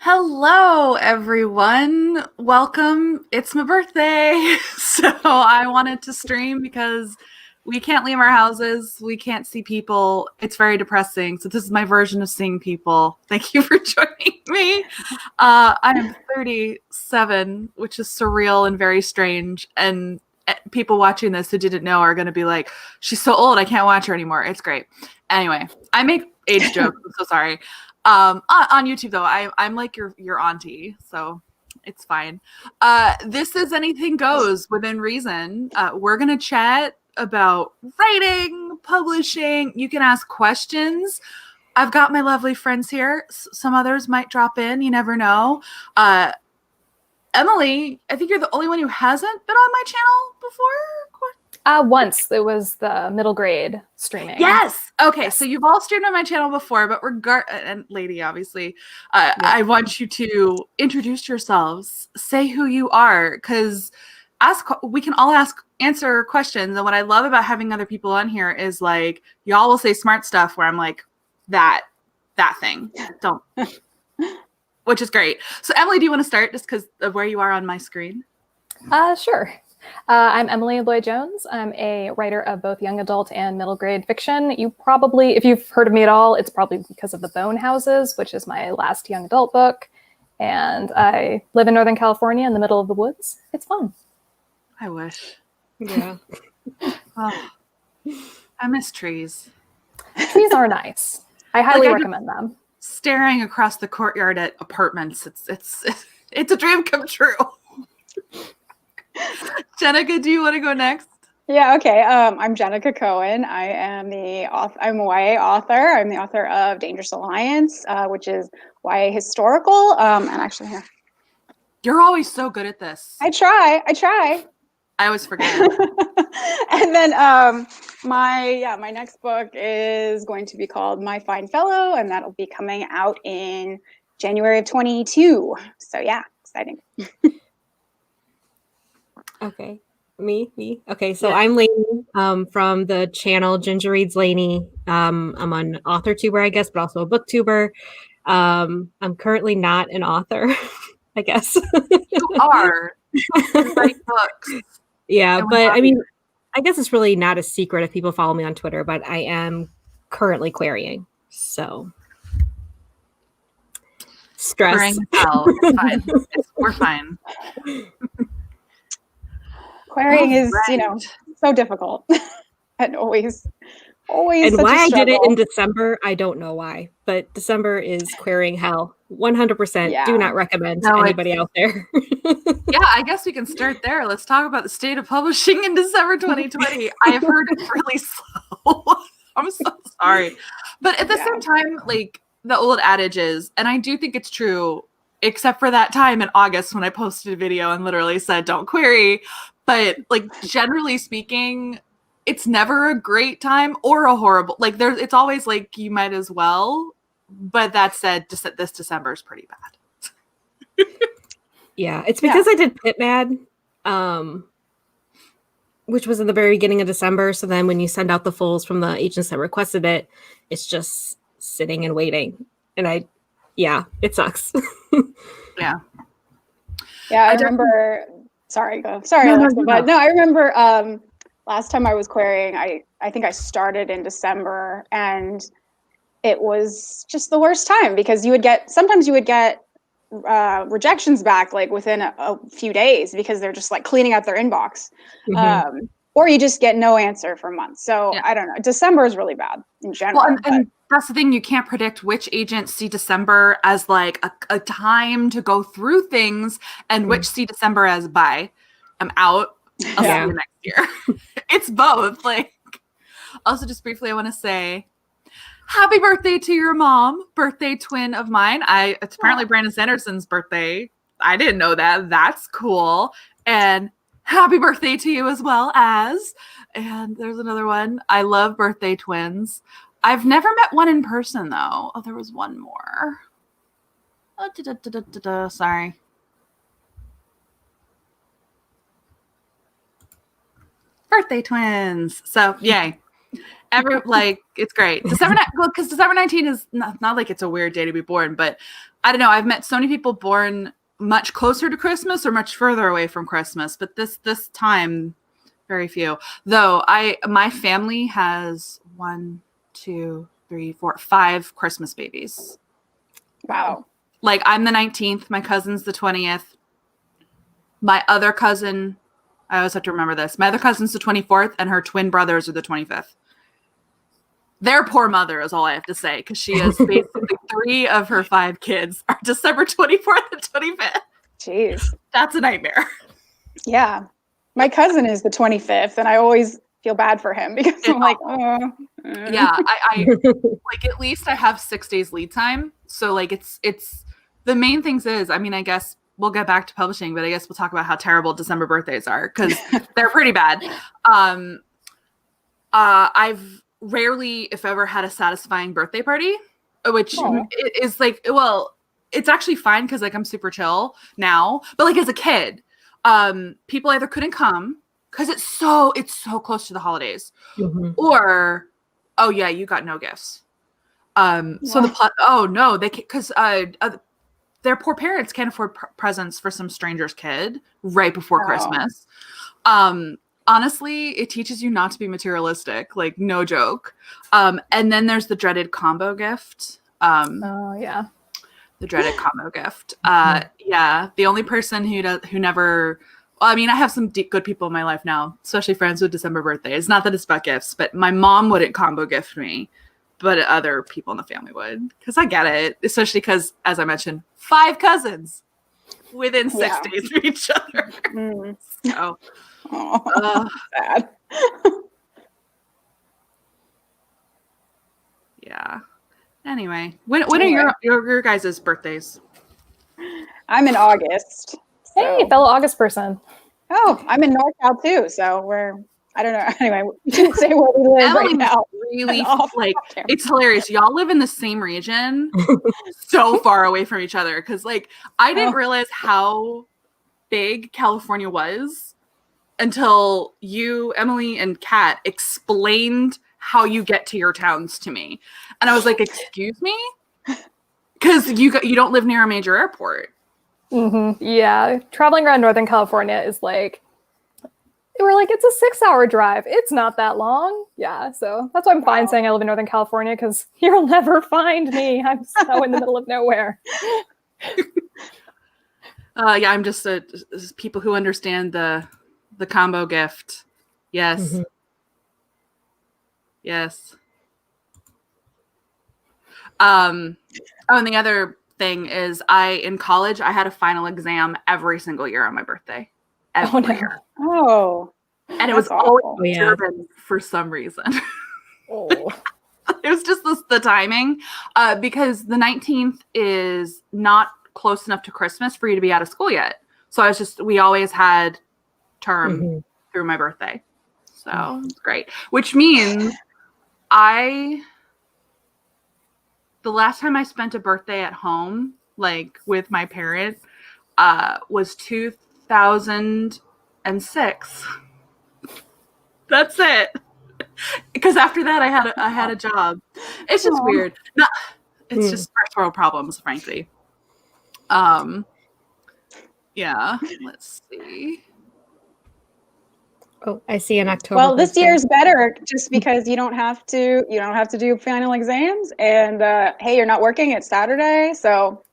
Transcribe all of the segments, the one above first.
Hello, everyone. Welcome. It's my birthday. So I wanted to stream because we can't leave our houses. We can't see people. It's very depressing. So this is my version of seeing people. Thank you for joining me. I am 37, which is surreal and very strange. And people watching this who didn't know are going to be like, she's so old. I can't watch her anymore. It's great. Anyway, I make age jokes. I'm so sorry. On YouTube though, I'm like your auntie, so it's fine. This is anything goes within reason. We're gonna chat about writing, publishing. You can ask questions. I've got my lovely friends here. Some others might drop in. You never know. Emily, I think you're the only one who hasn't been on my channel before. Once. It was the middle grade streaming. Yes. Okay. Yes. So you've all streamed on my channel before, but and Lady, obviously, I want you to introduce yourselves, say who you are, because we can all answer questions. And what I love about having other people on here is like, y'all will say smart stuff where I'm like, that thing. Don't. Which is great. So Emily, do you want to start just because of where you are on my screen? Sure. I'm Emily Lloyd Jones. I'm a writer of both young adult and middle grade fiction. You probably, if you've heard of me at all, it's probably because of The Bone Houses, which is my last young adult book. And I live in Northern California in the middle of the woods. It's fun. I wish. Yeah. Oh, I miss trees. Trees are nice. I highly recommend them. Staring across the courtyard at apartments, it's a dream come true. Jennieke, do you want to go next? Yeah, okay. I'm Jennieke Cohen. I am I'm a YA author. I'm the author of Dangerous Alliance, which is YA historical. And actually, here. You're always so good at this. I try. I always forget. And then my next book is going to be called My Fine Fellow, and that'll be coming out in January of 2022. So yeah, exciting. Okay, me. Okay, so yeah. I'm Lainey from the channel Ginger Reads Lainey. I'm an author tuber, I guess, but also a booktuber. I'm currently not an author, I guess. You are. You write books. Yeah, but I mean, I guess it's really not a secret if people follow me on Twitter, but I am currently querying. So stress. Querying hell. It's fine. We're fine. Querying is, so difficult and always. And why I did it in December, I don't know why, but December is querying hell. 100%. Yeah. Do not recommend to anybody out there. Yeah, I guess we can start there. Let's talk about the state of publishing in December 2020. I've heard it's really slow. I'm so sorry. But at the same time, like the old adage is, and I do think it's true, except for that time in August when I posted a video and literally said, don't query. But like generally speaking, it's never a great time or a horrible, like it's always like you might as well. But that said, just this December is pretty bad. Yeah, it's because I did Pit Mad, which was in the very beginning of December. So then when you send out the fulls from the agents that requested it, it's just sitting and waiting. And it sucks. Yeah, I remember. Sorry, Alexa, but no, I remember last time I was querying, I think I started in December, and it was just the worst time because sometimes you would get rejections back like within a few days because they're just like cleaning out their inbox, or you just get no answer for months. So I don't know. December is really bad in general. Well, and that's the thing. You can't predict which agents see December as like a time to go through things and which see December as bye, I'm out. I'll see you next year. It's both. Like, also just briefly, I want to say happy birthday to your mom, birthday twin of mine. It's apparently Brandon Sanderson's birthday. I didn't know that. That's cool. And happy birthday to you as well as, and there's another one. I love birthday twins. I've never met one in person though. Oh, there was one more. Oh, sorry. Birthday twins. So yay. It's great. Because December 19th is not like it's a weird day to be born, but I don't know. I've met so many people born much closer to Christmas or much further away from Christmas, but this time, very few. Though my family has 1, 2, 3, 4, 5 Christmas babies. Wow. Like I'm the 19th, my cousin's the 20th. My other cousin, I always have to remember this. My other cousin's the 24th, and her twin brothers are the 25th. Their poor mother is all I have to say, because she has basically 3 of her 5 kids are December 24th and 25th. Jeez. That's a nightmare. Yeah. My cousin is the 25th, and I always feel bad for him because I'm like, oh. Yeah, I like at least I have 6 days lead time. So like it's the main things is, I mean, I guess we'll get back to publishing, but I guess we'll talk about how terrible December birthdays are because they're pretty bad. I've rarely, if ever, had a satisfying birthday party, which is like, well, it's actually fine because like I'm super chill now, but like as a kid, people either couldn't come because it's so close to the holidays, or oh yeah, you got no gifts. So because their poor parents can't afford presents for some stranger's kid right before Christmas. Honestly, it teaches you not to be materialistic, like no joke. And then there's the dreaded combo gift. The dreaded combo gift. Yeah, the only person who never. Well, I mean, I have some good people in my life now, especially friends with December birthdays. Not that it's about gifts, but my mom wouldn't combo gift me, but other people in the family would, because I get it, especially because, as I mentioned, 5 cousins within 6 days of each other. So, sad. Yeah. Anyway, when are your guys' birthdays? I'm in August. So. Hey, fellow August person. Oh, I'm in NorCal too, so I don't know. Anyway, we didn't say where we live right now. Really, like, it's hilarious. Y'all live in the same region, so far away from each other. Because, like, I didn't realize how big California was until you, Emily, and Kat explained how you get to your towns to me, and I was like, "Excuse me," because you don't live near a major airport. Yeah, traveling around Northern California is like, we're like, it's a 6-hour drive. It's not that long. Yeah, so that's why I'm fine saying I live in Northern California, because you'll never find me. I'm so in the middle of nowhere. Yeah, I'm just people who understand the combo gift. Yes. Yes. And the other thing is, in college, I had a final exam every single year on my birthday. Every year. Oh. And it was always Durban for some reason. It was just the timing, because the 19th is not close enough to Christmas for you to be out of school yet. So we always had term through my birthday. So it's great. Which means the last time I spent a birthday at home, like with my parent, was 2006. That's it. Because after that, I had a job. It's just weird. No, it's just first world problems, frankly. Yeah. Let's see. Oh, I see an October. Well, this year's better just because you don't have to do final exams, and hey, you're not working. It's Saturday, so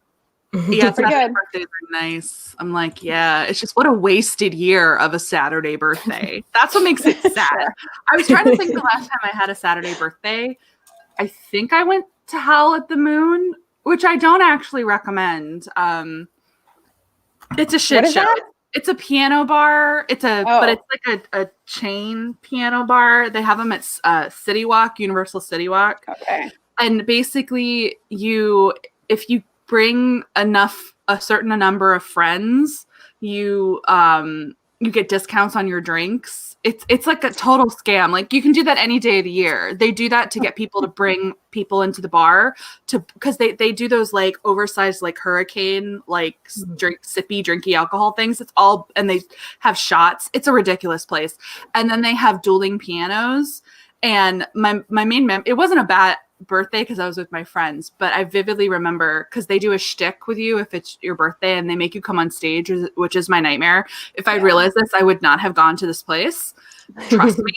yeah, Saturday birthdays are nice. I'm like, yeah, it's just what a wasted year of a Saturday birthday. That's what makes it sad. I was trying to think the last time I had a Saturday birthday. I think I went to Howl at the Moon, which I don't actually recommend. It's a shit show. That? It's a piano bar. But it's like a chain piano bar. They have them at City Walk, Universal City Walk. Okay. And basically, if you bring a certain number of friends, you get discounts on your drinks. It's like a total scam. Like, you can do that any day of the year. They do that to get people to bring people into the bar because they do those like oversized like hurricane like sippy drinky alcohol things. It's all, and they have shots. It's a ridiculous place. And then they have dueling pianos. And my main it wasn't a bad birthday because I was with my friends, but I vividly remember because they do a shtick with you if it's your birthday and they make you come on stage, which is my nightmare. If I realized this, I would not have gone to this place. Trust me.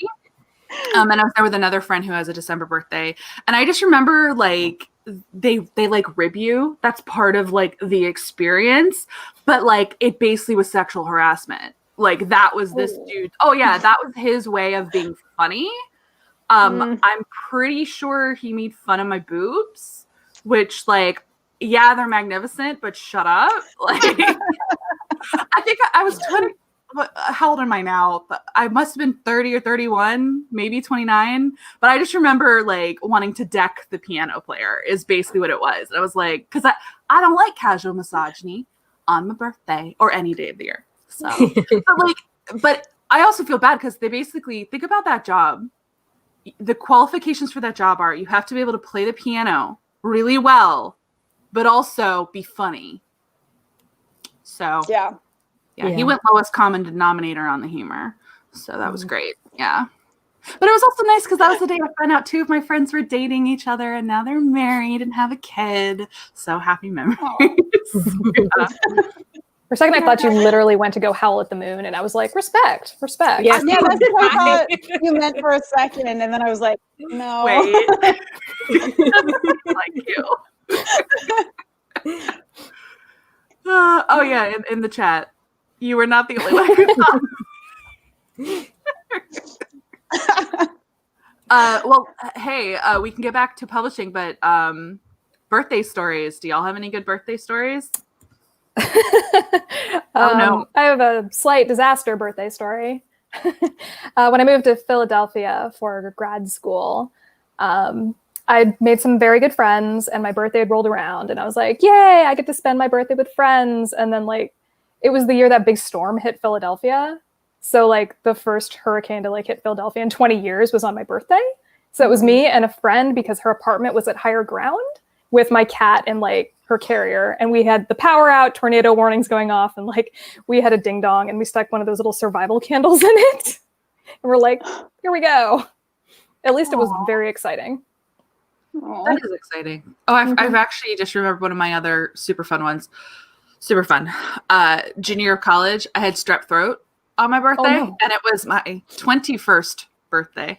And I was there with another friend who has a December birthday. And I just remember like they like rib you. That's part of like the experience. But like it basically was sexual harassment. Like that was this dude. Oh yeah, that was his way of being funny. I'm pretty sure he made fun of my boobs, which like, yeah, they're magnificent, but shut up. Like I think I was 20. How old am I now? I must have been 30 or 31, maybe 29. But I just remember like wanting to deck the piano player is basically what it was. I was like, because I don't like casual misogyny on my birthday or any day of the year. So, but I also feel bad because they basically think about that job. The qualifications for that job are you have to be able to play the piano really well, but also be funny. So yeah. He went lowest common denominator on the humor. So that was great. Yeah. But it was also nice because that was the day I found out 2 of my friends were dating each other and now they're married and have a kid. So happy memories. For a second, I thought you literally went to go howl at the moon, and I was like, respect. Yeah, that's what I thought you meant for a second, and then I was like, no. Wait. Like you. Oh yeah, in the chat. You were not the only one who thought. Well, hey, we can get back to publishing, but birthday stories. Do y'all have any good birthday stories? No. I have a slight disaster birthday story. When I moved to Philadelphia for grad school, I made some very good friends and my birthday had rolled around and I was like, yay, I get to spend my birthday with friends. And then like, it was the year that big storm hit Philadelphia. So like the first hurricane to like hit Philadelphia in 20 years was on my birthday. So it was me and a friend because her apartment was at higher ground with my cat and like her carrier. And we had the power out, tornado warnings going off. And like, we had a ding dong and we stuck one of those little survival candles in it. And we're like, here we go. At least it was very exciting. That is exciting. Oh, I've actually just remembered one of my other super fun ones. Super fun. Junior year of college, I had strep throat on my birthday, and it was my 21st birthday.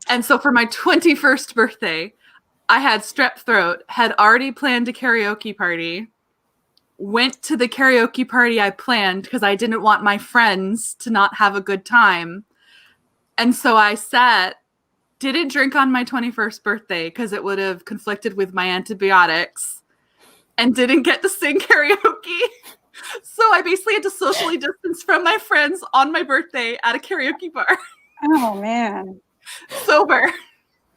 And so for my 21st birthday, I had strep throat, had already planned a karaoke party, went to the karaoke party I planned because I didn't want my friends to not have a good time. And so I didn't drink on my 21st birthday because it would have conflicted with my antibiotics and didn't get to sing karaoke. So I basically had to socially distance from my friends on my birthday at a karaoke bar. Oh, man. Sober.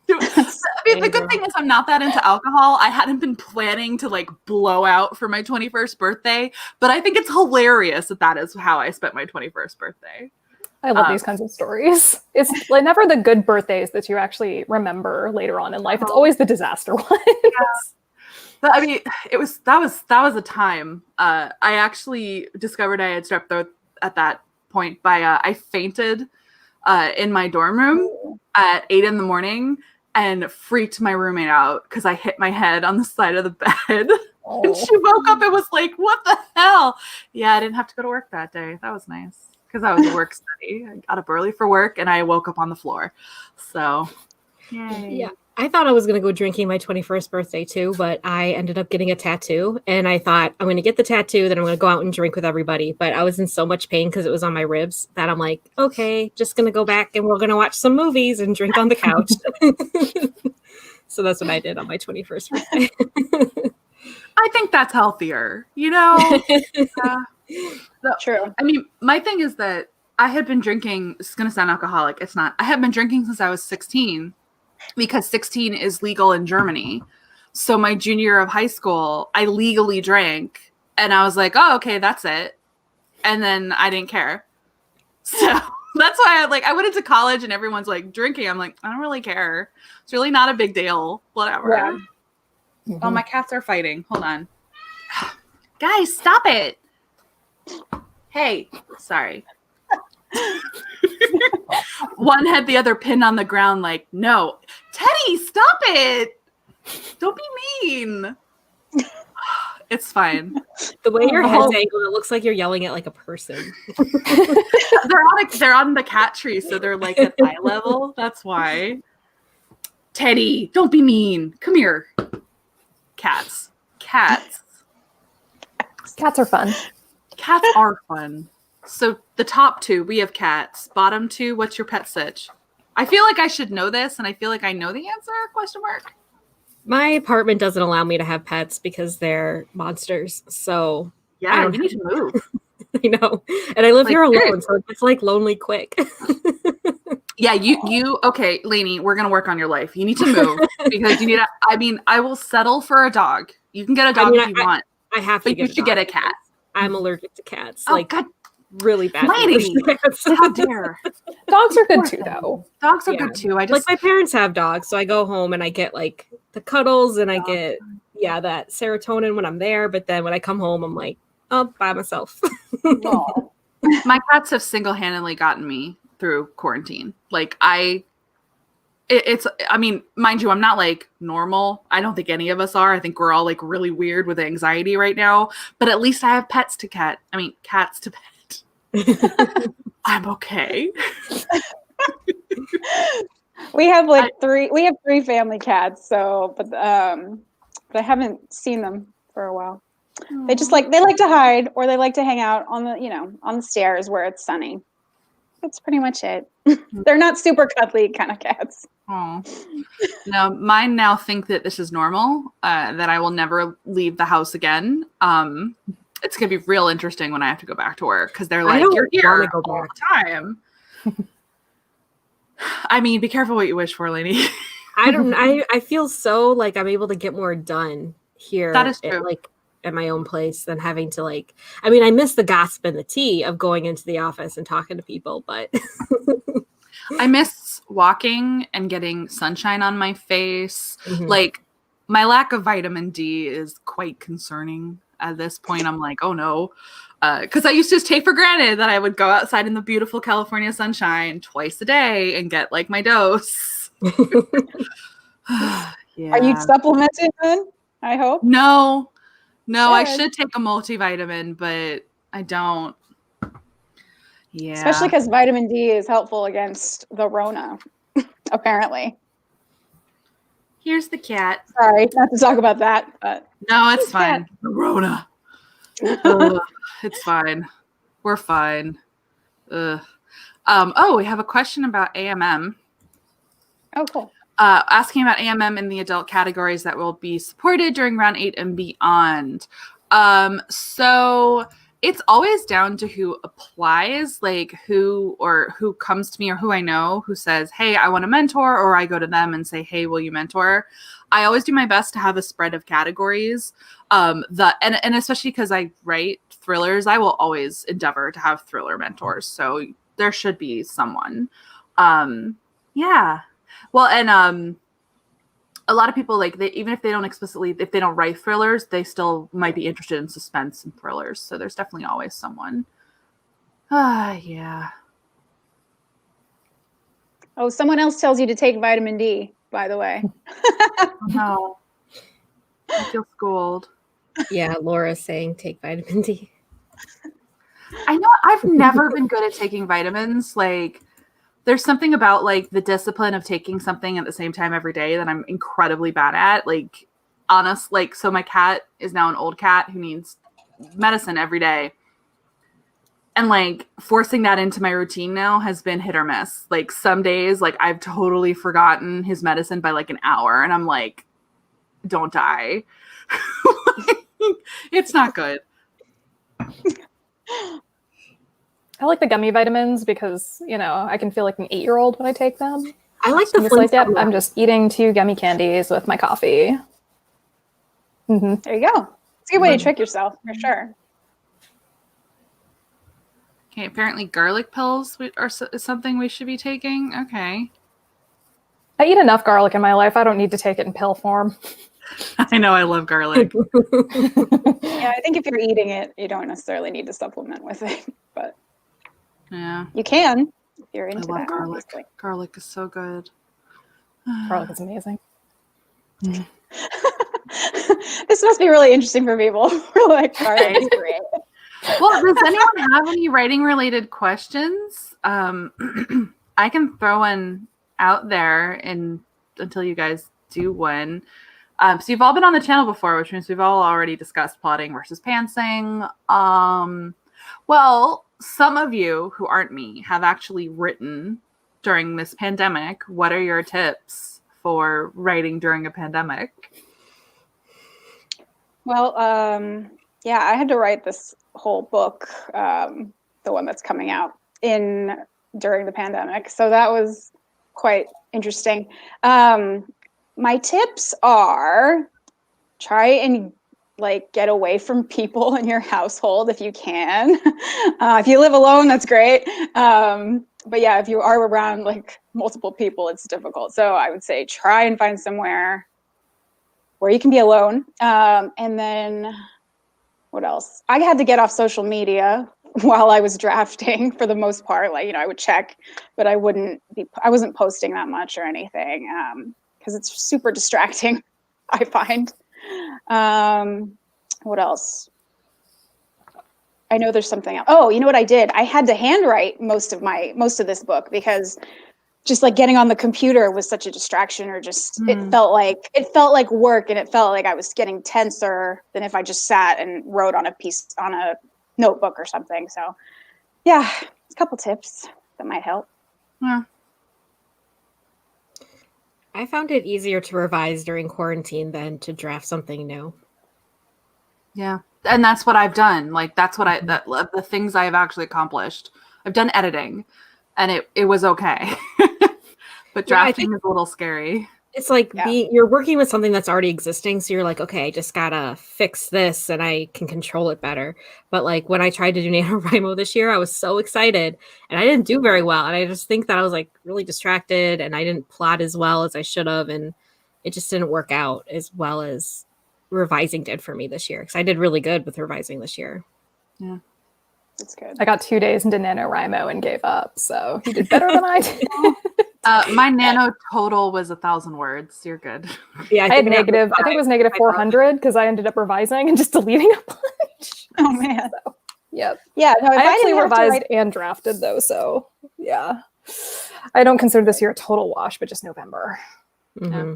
I mean, the good thing is I'm not that into alcohol. I hadn't been planning to like blow out for my 21st birthday, but I think it's hilarious that is how I spent my 21st birthday. I love these kinds of stories. It's like never the good birthdays that you actually remember later on in life. It's always the disaster ones. Yeah. But, I mean, that was a time. I actually discovered I had strep throat at that point by I fainted in my dorm room at 8 a.m. and freaked my roommate out because I hit my head on the side of the bed. Oh. And she woke up and was like, "What the hell?" Yeah, I didn't have to go to work that day. That was nice because I was a work study. I got up early for work and I woke up on the floor. So, yay. Yeah. I thought I was going to go drinking my 21st birthday too, but I ended up getting a tattoo and I thought I'm going to get the tattoo, then I'm going to go out and drink with everybody. But I was in so much pain because it was on my ribs that I'm like, okay, just going to go back and we're going to watch some movies and drink on the couch. So that's what I did on my 21st birthday. I think that's healthier, you know? True. I mean, my thing is that I had been drinking, it's going to sound alcoholic. It's not. I had been drinking since I was 16. Because 16 is legal in Germany. So my junior year of high school, I legally drank. And I was like, oh, okay, that's it. And then I didn't care. So that's why I went into college and everyone's like drinking. I'm like, I don't really care. It's really not a big deal. Whatever. Yeah. Mm-hmm. Oh, my cats are fighting. Hold on. Guys, stop it. Hey, sorry. One had the other pinned on the ground, like, no, Teddy, stop it. Don't be mean. It's fine. The way your head's angled, it looks like you're yelling at like a person. They're on the cat tree, so they're like at eye level. That's why. Teddy, don't be mean. Come here. Cats. Cats are fun. Cats are fun. So the top two, we have cats. Bottom two, what's your pet sitch? I feel like I should know this, and I feel like I know the answer, question mark. My apartment doesn't allow me to have pets because they're monsters. So yeah, you need to move. I know. And I live here alone, so it's like lonely quick. Yeah, you okay, Lainey, we're gonna work on your life. You need to move because you need I will settle for a dog. You can get a dog if you want. I have to, but you should get a cat. I'm allergic to cats. Oh, God. Really bad. Lainey, how dare. Dogs are good too, though. Dogs are good too. Like my parents have dogs, so I go home and I get like the cuddles and I get that serotonin when I'm there. But then when I come home, I'm like, oh, by myself. My cats have single-handedly gotten me through quarantine. Like I mean, mind you, I'm not like normal. I don't think any of us are. I think we're all like really weird with anxiety right now. But at least I have cats to pet. I'm okay. We have like three family cats, so but I haven't seen them for a while. They like to hide or they like to hang out on the stairs where it's sunny. That's pretty much it. They're not super cuddly kind of cats. Oh. No, mine now think that this is normal, that I will never leave the house again. It's going to be real interesting when I have to go back to work because they're like, you're here all the time. I mean, be careful what you wish for, Lainey. I feel so like I'm able to get more done here. That is true. At my own place than having to I miss the gossip and the tea of going into the office and talking to people, but I miss walking and getting sunshine on my face. Mm-hmm. Like my lack of vitamin D is quite concerning at this point. I'm like, oh no. Because I used to just take for granted that I would go outside in the beautiful California sunshine twice a day and get like my dose. Yeah. Are you supplementing then? I hope. No, I should take a multivitamin, but I don't. Yeah. Especially because vitamin D is helpful against the Rona, apparently. Here's the cat. Sorry, not to talk about that, but no, it's fine. Cat. The Rona. It's fine. We're fine. We have a question about AMM. Oh, cool. Asking about AMM in the adult categories that will be supported during round 8 and beyond. So it's always down to who applies, like who comes to me or who I know who says, hey, I want to mentor, or I go to them and say, hey, will you mentor? I always do my best to have a spread of categories. And especially because I write thrillers, I will always endeavor to have thriller mentors. So there should be someone. Yeah. Well, and a lot of people even if they don't write thrillers, they still might be interested in suspense and thrillers. So there's definitely always someone. Yeah. Oh, someone else tells you to take vitamin D, by the way. No. I feel schooled. Yeah, Laura's saying take vitamin D. I know I've never been good at taking vitamins. There's something about the discipline of taking something at the same time every day that I'm incredibly bad at. So my cat is now an old cat who needs medicine every day. And forcing that into my routine now has been hit or miss. Some days, I've totally forgotten his medicine by an hour. And I'm like, don't die. It's not good. I like the gummy vitamins because, I can feel like an 8-year-old when I take them. I like the yep, I'm just eating 2 gummy candies with my coffee. Mm-hmm. There you go. It's a good way to trick yourself, for sure. Okay, apparently garlic pills is something we should be taking. Okay. I eat enough garlic in my life. I don't need to take it in pill form. I know, I love garlic. Yeah, I think if you're eating it, you don't necessarily need to supplement with it, but yeah, you can. if you're into love that. garlic. Obviously. Garlic is so good. Garlic is amazing. This must be really interesting for people. We're like, garlic is great. Well, does anyone have any writing related questions? I can throw one out there until you guys do one. So you've all been on the channel before, which means we've all already discussed plotting versus pantsing. Well, some of you who aren't me have actually written during this pandemic. What are your tips for writing during a pandemic? Well, yeah, I had to write this whole book, the one that's coming out during the pandemic. So that was quite interesting. My tips are try and get away from people in your household if you can. If you live alone, that's great. But yeah, if you are around multiple people, it's difficult. So I would say try and find somewhere where you can be alone. And then what else? I had to get off social media while I was drafting for the most part. I would check, but I wasn't posting that much or anything because it's super distracting, I find. What else? I know there's something else. Oh, you know what I did? I had to handwrite most of this book because just getting on the computer was such a distraction, or just it felt like work, and it felt like I was getting tenser than if I just sat and wrote on a notebook or something. So yeah, a couple tips that might help. Yeah. I found it easier to revise during quarantine than to draft something new. Yeah. And that's what I've done. That's what the things I've actually accomplished. I've done editing and it was okay. But drafting is a little scary. It's you're working with something that's already existing. So you're like, okay, I just gotta fix this and I can control it better. But when I tried to do NaNoWriMo this year, I was so excited and I didn't do very well. And I just think that I was really distracted and I didn't plot as well as I should have. And it just didn't work out as well as revising did for me this year. Because I did really good with revising this year. Yeah. That's good. I got 2 days into NaNoWriMo and gave up. So you did better than I did. My nano total was 1,000 words. You're good. Yeah, I think it was negative 400 because I ended up revising and just deleting a bunch. Oh man. So, yep. Yeah. No, I actually revised and drafted though. So yeah, I don't consider this year a total wash, but just November. Mm-hmm. Yeah.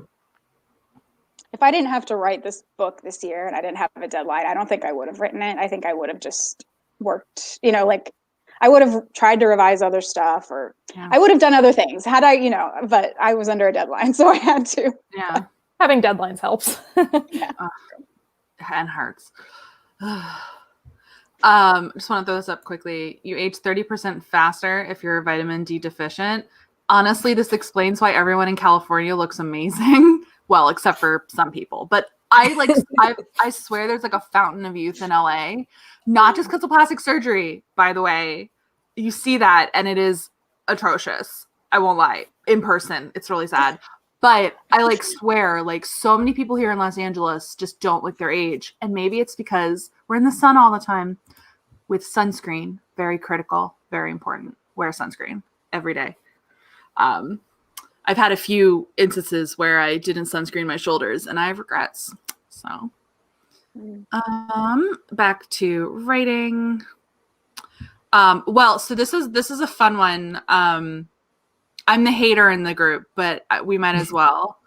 If I didn't have to write this book this year and I didn't have a deadline, I don't think I would have written it. I think I would have just worked, I would have tried to revise other stuff, or I would have done other things had I, but I was under a deadline, so I had to. Yeah. Having deadlines helps. Yeah. And hurts. Just want to throw this up quickly. You age 30% faster if you're vitamin D deficient. Honestly, this explains why everyone in California looks amazing. Well, except for some people. But I swear there's a fountain of youth in LA. Not just because of plastic surgery, by the way. You see that, and it is atrocious. I won't lie. In person, it's really sad. But I swear, so many people here in Los Angeles just don't look their age. And maybe it's because we're in the sun all the time with sunscreen. Very critical, very important. Wear sunscreen every day. I've had a few instances where I didn't sunscreen my shoulders and I have regrets. So, back to writing. Well, so this is a fun one. I'm the hater in the group, but we might as well.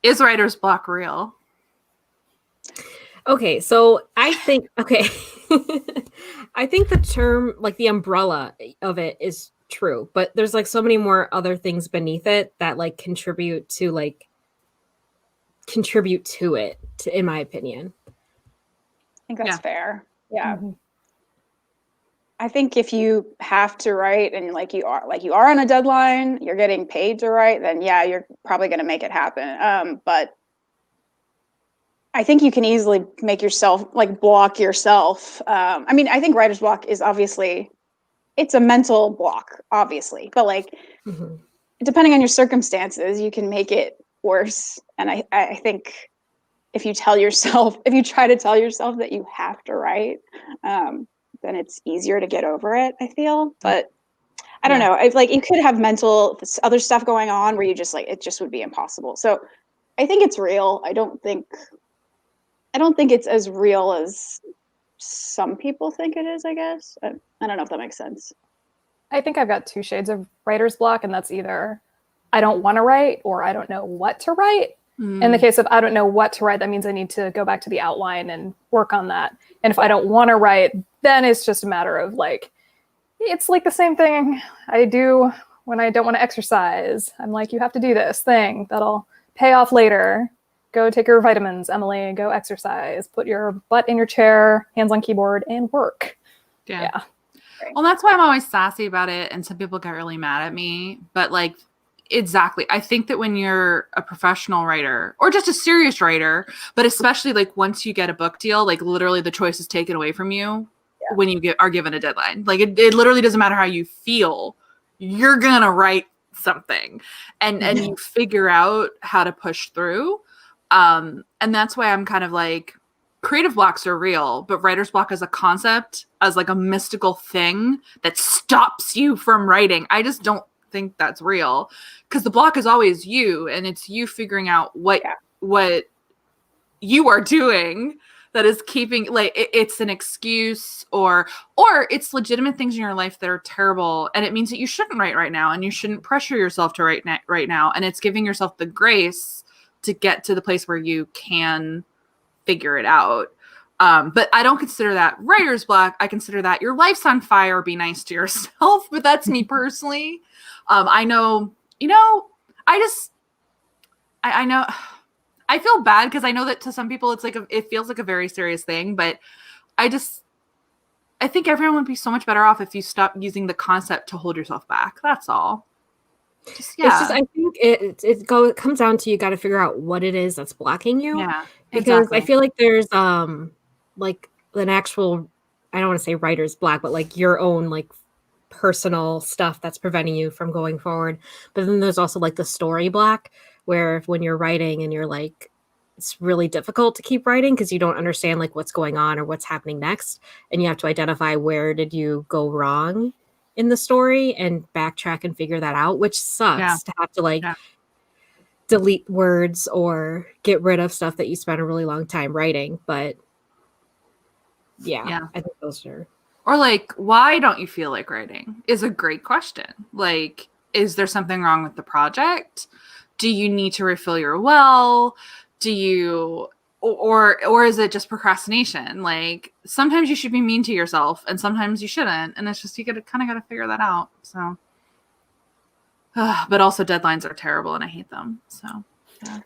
Is writer's block real? Okay, so I think I think the term, the umbrella of it is true, but there's so many more other things beneath it that contribute to it, in my opinion. I think that's fair. Yeah. Mm-hmm. I think if you have to write and you are on a deadline, you're getting paid to write, then yeah, you're probably going to make it happen. But I think you can easily make yourself block yourself. I think writer's block is obviously, it's a mental block, obviously, but depending on your circumstances, you can make it worse. And I think if you try to tell yourself that you have to write, then it's easier to get over it, I feel. But I don't know. Like you could have mental other stuff going on where you just like, it just would be impossible. So I think it's real. I don't think it's as real as some people think it is, I guess. I don't know if that makes sense. I think I've got 2 shades of writer's block, and that's either I don't want to write or I don't know what to write. In the case of I don't know what to write, that means I need to go back to the outline and work on that. And if I don't want to write, then it's just a matter of like, it's like the same thing I do when I don't want to exercise. I'm like, you have to do this thing that'll pay off later. Go take your vitamins, Emily, go exercise, put your butt in your chair, hands on keyboard, and work. Yeah. Well, that's why I'm always sassy about it. And some people get really mad at me. But like, exactly. I think that when you're a professional writer or just a serious writer, but especially like once you get a book deal, like literally the choice is taken away from you when you are given a deadline. Like it literally doesn't matter how you feel. You're going to write something and you figure out how to push through. And that's why I'm kind of like, creative blocks are real, but writer's block as a concept, as like a mystical thing that stops you from writing, I just don't think that's real, because the block is always you, and it's you figuring out what you are doing that is keeping, like, it's an excuse or it's legitimate things in your life that are terrible, and it means that you shouldn't write right now, and you shouldn't pressure yourself to write right now, and it's giving yourself the grace to get to the place where you can figure it out. But I don't consider that writer's block. I consider that your life's on fire, be nice to yourself. But that's me personally. I know, I know, I feel bad because I know that to some people it's like, it feels like a very serious thing, but I think everyone would be so much better off if you stop using the concept to hold yourself back. That's all. It's just, I think it comes down to, you got to figure out what it is that's blocking you. Yeah, because exactly. I feel like there's like an actual, I don't want to say writer's block, but like your own like personal stuff that's preventing you from going forward. But then there's also like the story block, where when you're writing and you're like, it's really difficult to keep writing because you don't understand like what's going on or what's happening next, and you have to identify where did you go wrong in the story and backtrack and figure that out, which sucks to have to like delete words or get rid of stuff that you spent a really long time writing. But I think those are, or like, why don't you feel like writing is a great question. Like, is there something wrong with the project? Do you need to refill your well? Do you, or is it just procrastination? Like, sometimes you should be mean to yourself and sometimes you shouldn't. And it's just, you kind of got to figure that out. So, but also deadlines are terrible and I hate them. So yeah.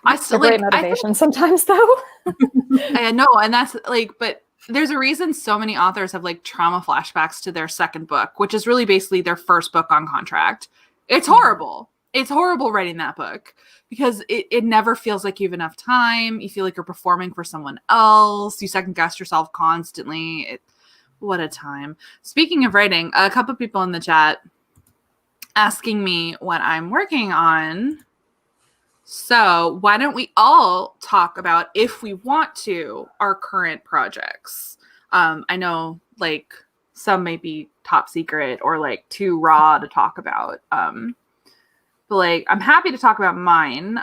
I still great motivation sometimes though. I know. And that's like, but there's a reason so many authors have like trauma flashbacks to their second book, which is really basically their first book on contract. It's horrible. It's horrible writing that book because it never feels like you have enough time. You feel like you're performing for someone else. You second guess yourself constantly. What a time. Speaking of writing, a couple people in the chat asking me what I'm working on. So why don't we all talk about, if we want to, our current projects? I know like some may be top secret or like too raw to talk about. But like, I'm happy to talk about mine.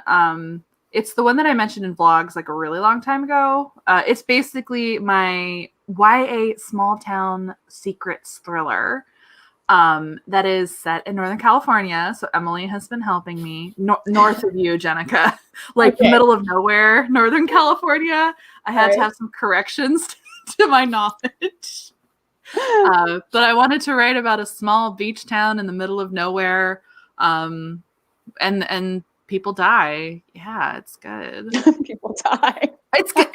It's the one that I mentioned in vlogs like a really long time ago. It's basically my YA small town secrets thriller. That is set in Northern California. So Emily has been helping me north of you, Jennieke, like middle of nowhere, Northern California. I had to have some corrections to my knowledge. But I wanted to write about a small beach town in the middle of nowhere. And people die. Yeah, it's good. People die. It's good.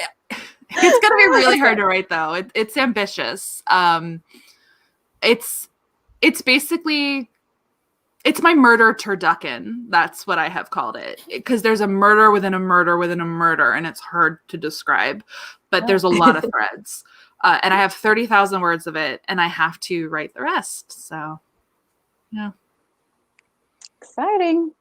It's going to be really hard to write though. It's ambitious. It's basically, it's my murder turducken. That's what I have called it. Because there's a murder within a murder within a murder, and it's hard to describe. But there's a lot of threads. And I have 30,000 words of it, and I have to write the rest. So, yeah. Exciting.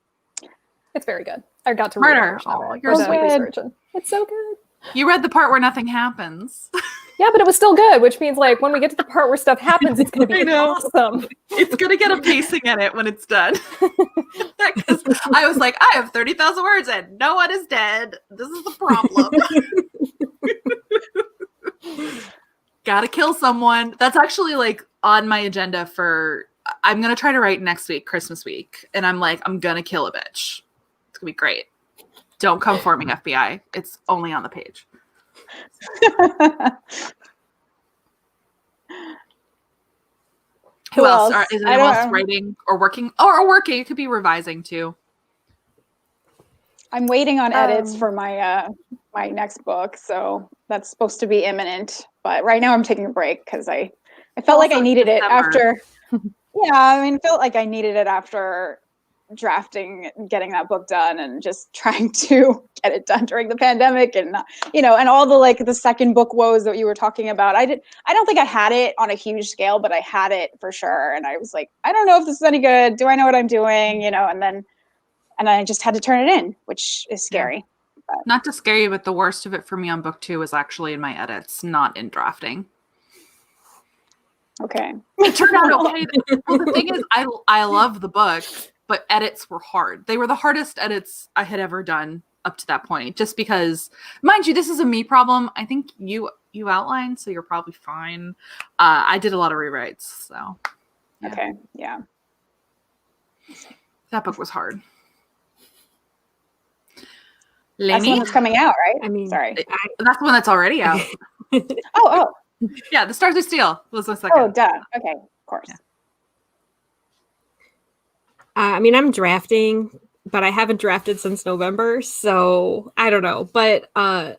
It's very good. I got to Murder. read it. You're so research. It's so good. You read the part where nothing happens. Yeah, but it was still good, which means like when we get to the part where stuff happens, it's going to be awesome. It's going to get a pacing in it when it's done. Because I was like, I have 30,000 words and no one is dead. This is the problem. Gotta kill someone. That's actually like on my agenda for, I'm going to try to write next week, Christmas week. And I'm like, I'm going to kill a bitch. It's going to be great. Don't come for me, FBI. It's only on the page. Who else? Is anyone else writing or working? Or working. It could be revising too. I'm waiting on edits for my my next book, so that's supposed to be imminent. But right now I'm taking a break because I felt like I needed it after. Yeah, I mean, felt like I needed it after drafting, getting that book done, and just trying to get it done during the pandemic, and and all the like the second book woes that you were talking about. I don't think I had it on a huge scale, but I had it for sure, and I was like, I don't know if this is any good. Do I know what I'm doing? And I just had to turn it in, which is scary. Yeah. Not to scare you, but the worst of it for me on book 2 was actually in my edits, not in drafting. Okay. It turned out okay. Well, the thing is, I love the book, but edits were hard. They were the hardest edits I had ever done up to that point, just because, mind you, this is a me problem. I think you outlined, so you're probably fine. I did a lot of rewrites, so. Yeah. Okay, yeah. That book was hard. Lainey? That's the one that's coming out, right? I mean, sorry. That's the one that's already out. Oh. Yeah, The Stars of Steel was the second. Oh, duh. Okay, of course. Yeah. I mean, I'm drafting, but I haven't drafted since November, so I don't know. But I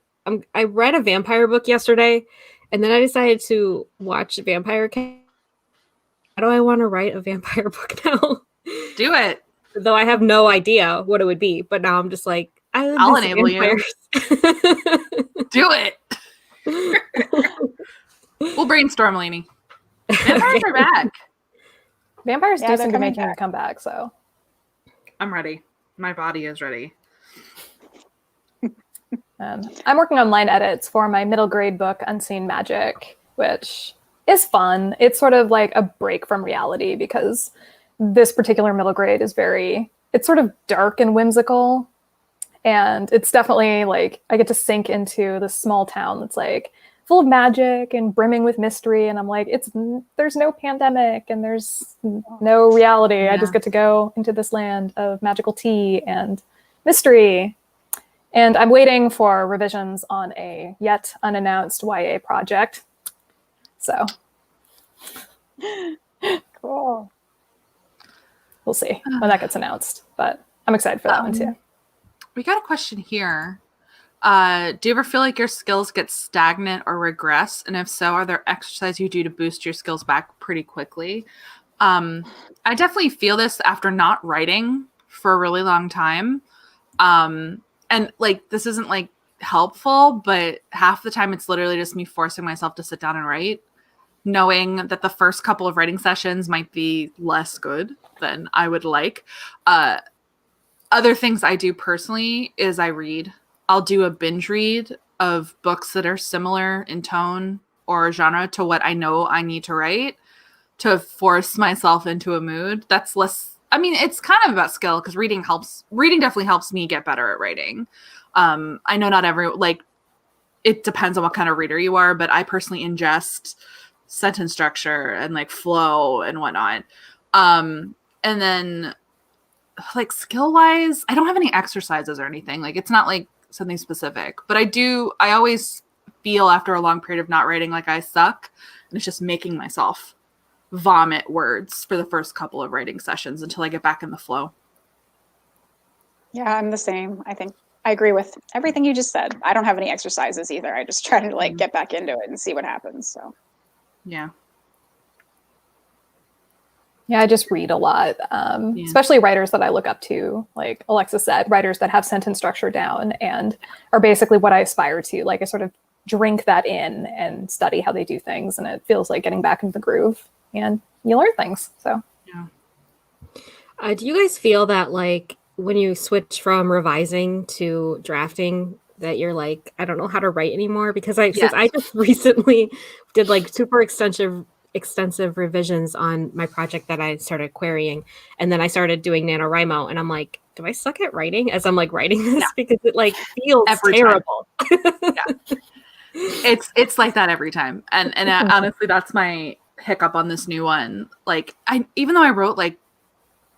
read a vampire book yesterday, and then I decided to watch Vampire Cat. How do I want to write a vampire book now? Do it. Though I have no idea what it would be, but now I'm just like, I'll enable vampires. You. Do it. We'll brainstorm, Lainey. Vampires are back. Vampires do seem to be making a comeback, so. I'm ready. My body is ready. I'm working on line edits for my middle grade book, Unseen Magic, which is fun. It's sort of like a break from reality because this particular middle grade is it's sort of dark and whimsical. And it's definitely like, I get to sink into this small town that's like full of magic and brimming with mystery. And I'm like, there's no pandemic and there's no reality. Yeah. I just get to go into this land of magical tea and mystery. And I'm waiting for revisions on a yet unannounced YA project. So. Cool. We'll see when that gets announced, but I'm excited for that one too. We got a question here. Do you ever feel like your skills get stagnant or regress? And if so, are there exercises you do to boost your skills back pretty quickly? I definitely feel this after not writing for a really long time. And like, this isn't like helpful, but half the time it's literally just me forcing myself to sit down and write, knowing that the first couple of writing sessions might be less good than I would like. Other things I do personally is I read. I'll do a binge read of books that are similar in tone or genre to what I know I need to write to force myself into a mood. That's less, I mean, it's kind of about skill because reading definitely helps me get better at writing. I know not it depends on what kind of reader you are, but I personally ingest sentence structure and like flow and whatnot. And then like skill wise, I don't have any exercises or anything. Like it's not like something specific, but I always feel after a long period of not writing like I suck. And it's just making myself vomit words for the first couple of writing sessions until I get back in the flow. Yeah, I'm the same. I think I agree with everything you just said. I don't have any exercises either. I just try to like get back into it and see what happens. So yeah. Yeah, I just read a lot, especially writers that I look up to, like Alexa said, writers that have sentence structure down and are basically what I aspire to. Like I sort of drink that in and study how they do things, and it feels like getting back into the groove and you learn things. So, yeah. Do you guys feel that like when you switch from revising to drafting, that you're like, I don't know how to write anymore? Because since Yes. I just recently did like super extensive revisions on my project that I started querying, and then I started doing NaNoWriMo, and I'm like, do I suck at writing as I'm like writing this? Yeah. Because it like feels Every terrible. Yeah. It's like that every time. And honestly, that's my hiccup on this new one. Like, even though I wrote like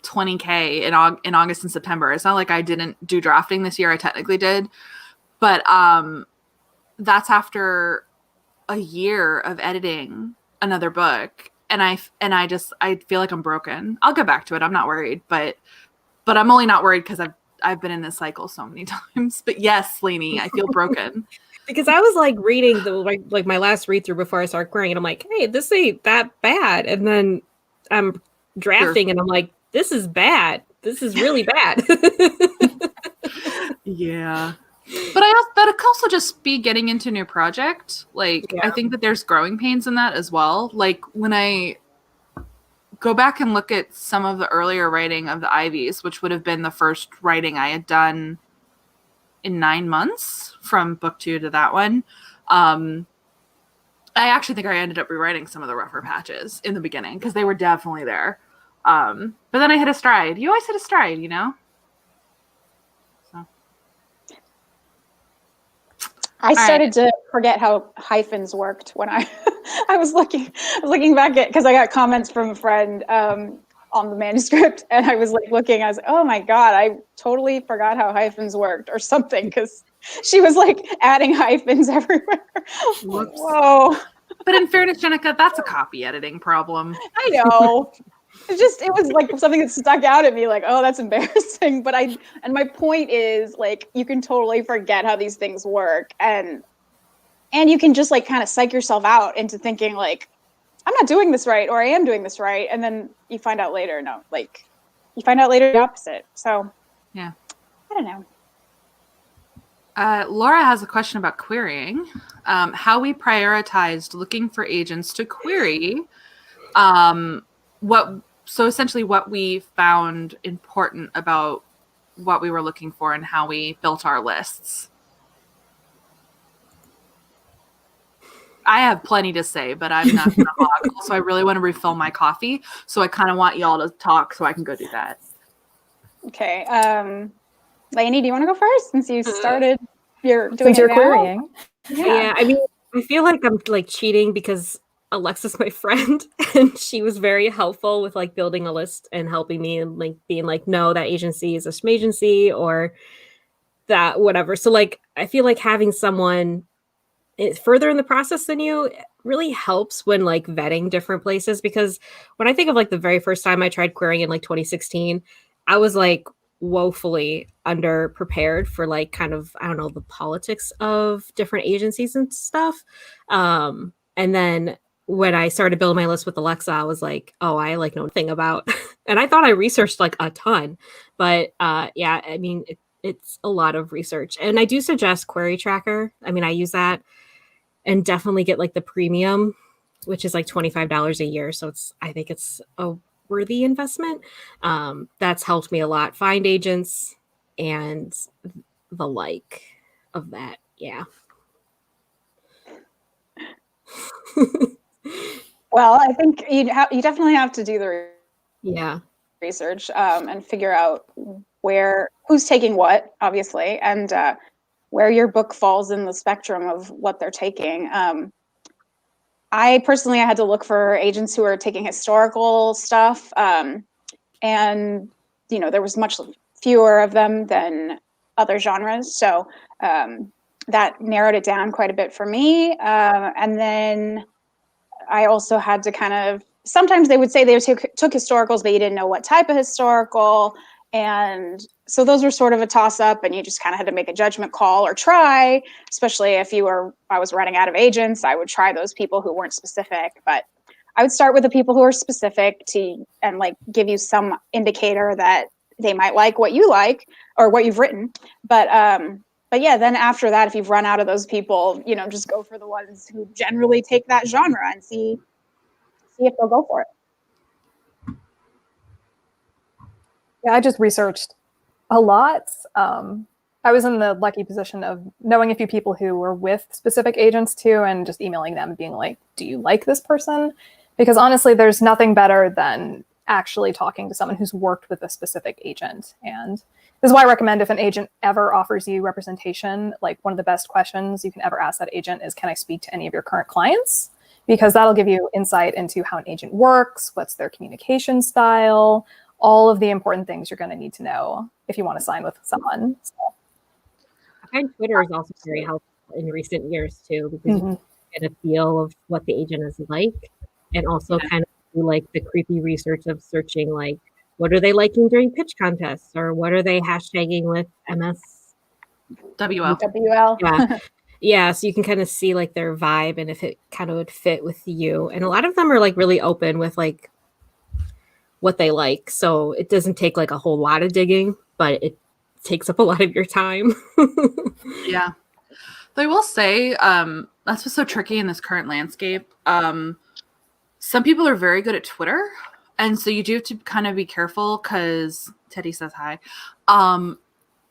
20K in August and September, it's not like I didn't do drafting this year. I technically did. But that's after a year of editing another book. And I feel like I'm broken. I'll get back to it. I'm not worried, but I'm only not worried because I've been in this cycle so many times. But yes, Lainey, I feel broken. Because I was like reading like my last read through before I started querying, and I'm like, hey, this ain't that bad. And then I'm drafting, and I'm like, this is bad. This is really bad. Yeah. But that could also just be getting into a new project. Like, I think that there's growing pains in that as well. Like, when I go back and look at some of the earlier writing of the Ivies, which would have been the first writing I had done in 9 months from book 2 to that one. I actually think I ended up rewriting some of the rougher patches in the beginning because they were definitely there. But then I hit a stride. You always hit a stride, you know? So. I started to forget how hyphens worked when I was looking back at, because I got comments from a friend on the manuscript, and I was like looking, I was like, oh my God, I totally forgot how hyphens worked or something, because she was like adding hyphens everywhere. Like, whoa. But in fairness, Jennieke, that's a copy editing problem. I know. It was like something that stuck out at me, like, oh, that's embarrassing. But my point is, like, you can totally forget how these things work, and you can just like kind of psych yourself out into thinking like, I'm not doing this right, or I am doing this right, and then you find out later, no, like, you find out later the opposite. So yeah, I don't know. Laura has a question about querying, how we prioritized looking for agents to query, essentially what we found important about what we were looking for and how we built our lists. I have plenty to say, but I'm not going to hog. Also, I really want to refill my coffee, so I kind of want y'all to talk so I can go do that. Okay. Lainey, do you want to go first since you started? You're querying. Yeah, I mean, I feel like I'm like cheating because Alexa's my friend, and she was very helpful with like building a list and helping me and like being like, no, that agency is a schmagency or that whatever. So like, I feel like having someone further in the process than you really helps when like vetting different places, because when I think of like the very first time I tried querying in like 2016, I was like woefully underprepared for like kind of, I don't know, the politics of different agencies and stuff. And then when I started building my list with Alexa, I was like, oh, I like know nothing about, and I thought I researched like a ton, but yeah, I mean, it's a lot of research, and I do suggest Query Tracker. I mean, I use that. And definitely get like the premium, which is like $25 a year. So I think it's a worthy investment. That's helped me a lot. Find agents and the like of that. Yeah. Well, I think you definitely have to do the research and figure out who's taking what, obviously, and where your book falls in the spectrum of what they're taking. I personally had to look for agents who are taking historical stuff, and there was much fewer of them than other genres, so that narrowed it down quite a bit for me. And then I also had to kind of, sometimes they would say they took historicals, but you didn't know what type of historical. And so those were sort of a toss up, and you just kind of had to make a judgment call or try, especially if I was running out of agents, I would try those people who weren't specific, but I would start with the people who are specific and like give you some indicator that they might like what you like or what you've written. But yeah, then after that, if you've run out of those people, just go for the ones who generally take that genre and see if they'll go for it. Yeah, I just researched a lot. I was in the lucky position of knowing a few people who were with specific agents too, and just emailing them and being like, do you like this person? Because honestly, there's nothing better than actually talking to someone who's worked with a specific agent. And this is why I recommend, if an agent ever offers you representation, like one of the best questions you can ever ask that agent is, can I speak to any of your current clients? Because that'll give you insight into how an agent works, what's their communication style, all of the important things you're going to need to know if you want to sign with someone. So. I find Twitter is also very helpful in recent years too, because you get a feel of what the agent is like, and also kind of do like the creepy research of searching, like, what are they liking during pitch contests, or what are they hashtagging with WL. Yeah. Yeah, so you can kind of see like their vibe and if it kind of would fit with you. And a lot of them are like really open with like what they like. So it doesn't take like a whole lot of digging, but it takes up a lot of your time. Yeah. But I will say, that's what's so tricky in this current landscape. Some people are very good at Twitter. And so you do have to kind of be careful because Teddy says hi.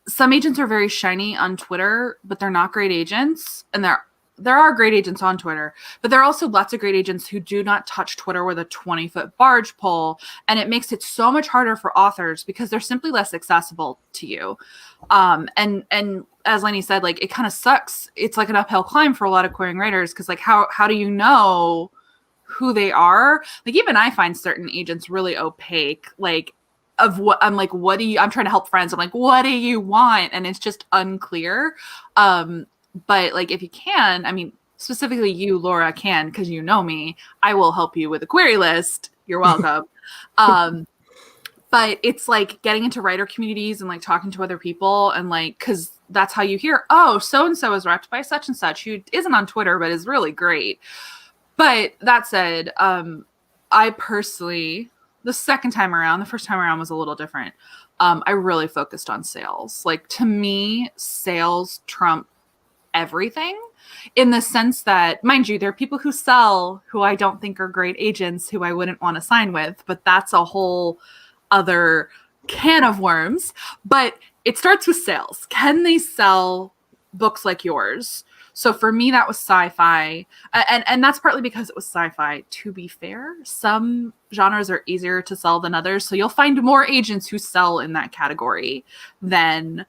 Some agents are very shiny on Twitter, but they're not great agents. And there are great agents on Twitter, but there are also lots of great agents who do not touch Twitter with a 20-foot barge pole. And it makes it so much harder for authors because they're simply less accessible to you. And as Lainey said, like, it kind of sucks. It's like an uphill climb for a lot of querying writers because, like, how do you know who they are? Like, even I find certain agents really opaque. Like, of what I'm like, what do you? I'm trying to help friends. I'm like, what do you want? And it's just unclear. But like, if you can, I mean, specifically you, Laura, can, because you know me, I will help you with a query list. You're welcome. But it's like getting into writer communities and like talking to other people and like, because that's how you hear, oh, so-and-so is wrecked by such and such, who isn't on Twitter, but is really great. But that said, I personally, the second time around, the first time around was a little different. I really focused on sales. Like, to me, sales trump everything, in the sense that, mind you, there are people who sell who I don't think are great agents who I wouldn't want to sign with, but that's a whole other can of worms. But it starts with sales. Can they sell books like yours? So for me, that was sci-fi. And that's partly because it was sci-fi. To be fair, some genres are easier to sell than others. So you'll find more agents who sell in that category than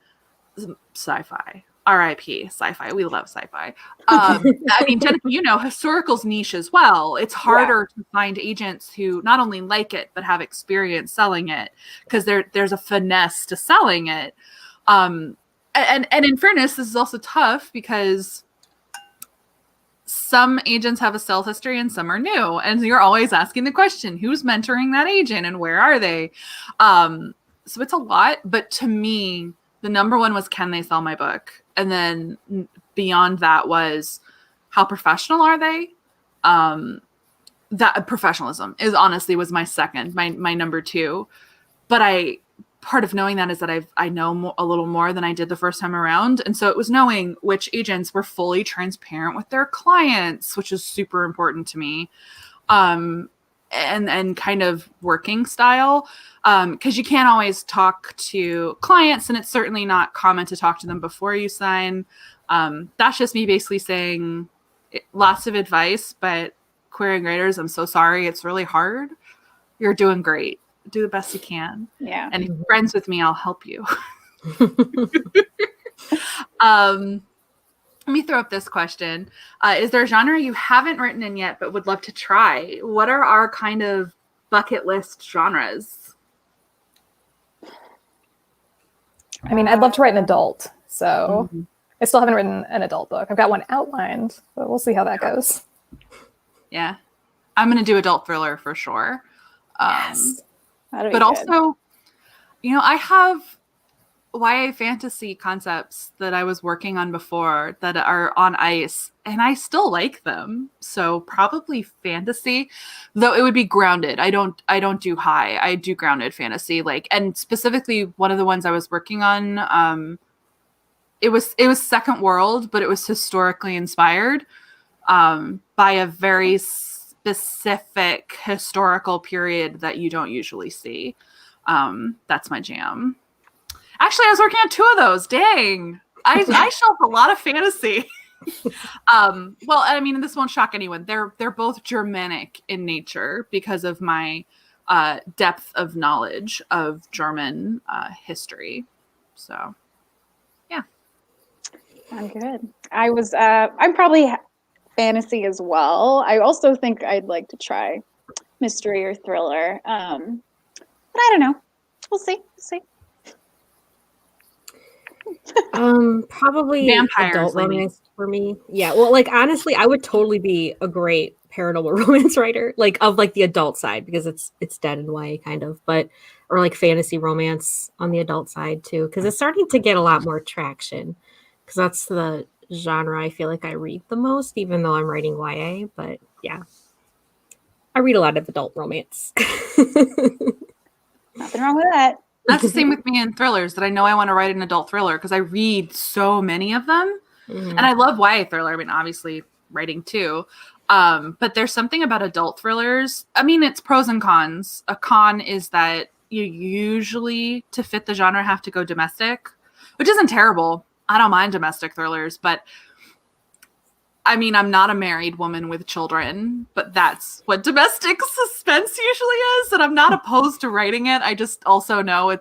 sci-fi. R.I.P. sci-fi. We love sci-fi. I mean, Jennieke, you know, historical's niche as well. It's harder to find agents who not only like it, but have experience selling it, because there's a finesse to selling it. And in fairness, this is also tough because some agents have a sales history and some are new. And you're always asking the question, who's mentoring that agent and where are they? So it's a lot. But to me, the number one was, can they sell my book? And then beyond that was, how professional are they? That professionalism is honestly was my second, my number two. But part of knowing that is that I know a little more than I did the first time around. And so it was knowing which agents were fully transparent with their clients, which is super important to me. And kind of working style, because you can't always talk to clients, and it's certainly not common to talk to them before you sign. That's just me basically saying lots of advice, but querying writers, I'm so sorry. It's really hard. You're doing great. Do the best you can. Yeah. And if you're friends with me, I'll help you. Let me throw up this question. Is there a genre you haven't written in yet but would love to try? What are our kind of bucket list genres? I mean, I'd love to write an adult. So I still haven't written an adult book. I've got one outlined, but we'll see how that goes. Yeah. I'm going to do adult thriller for sure. Yes. But also, you know, I have YA fantasy concepts that I was working on before that are on ice, and I still like them. So probably fantasy, though it would be grounded. I don't do high. I do grounded fantasy, like, and specifically one of the ones I was working on, it was Second World, but it was historically inspired by a very specific historical period that you don't usually see. That's my jam. Actually, I was working on 2 of those. Dang. I shelf a lot of fantasy. Well, I mean, this won't shock anyone. They're both Germanic in nature because of my depth of knowledge of German history. So, yeah. I'm good. I'm probably fantasy as well. I also think I'd like to try mystery or thriller. But I don't know. We'll see. Probably Vampires, adult Lainey. romance for me. Yeah. Well, like honestly, I would totally be a great paranormal romance writer, like of like the adult side, because it's dead in YA kind of, but or like fantasy romance on the adult side too, because it's starting to get a lot more traction. Because that's the genre I feel like I read the most, even though I'm writing YA. But yeah, I read a lot of adult romance. Nothing wrong with that. That's the same with me in thrillers, that I know I want to write an adult thriller because I read so many of them. Mhm. And I love YA thriller. I mean, obviously writing too. But there's something about adult thrillers. I mean, it's pros and cons. A con is that you usually, to fit the genre, have to go domestic, which isn't terrible. I don't mind domestic thrillers, but I mean, I'm not a married woman with children, but that's what domestic suspense usually is. And I'm not opposed to writing it. I just also know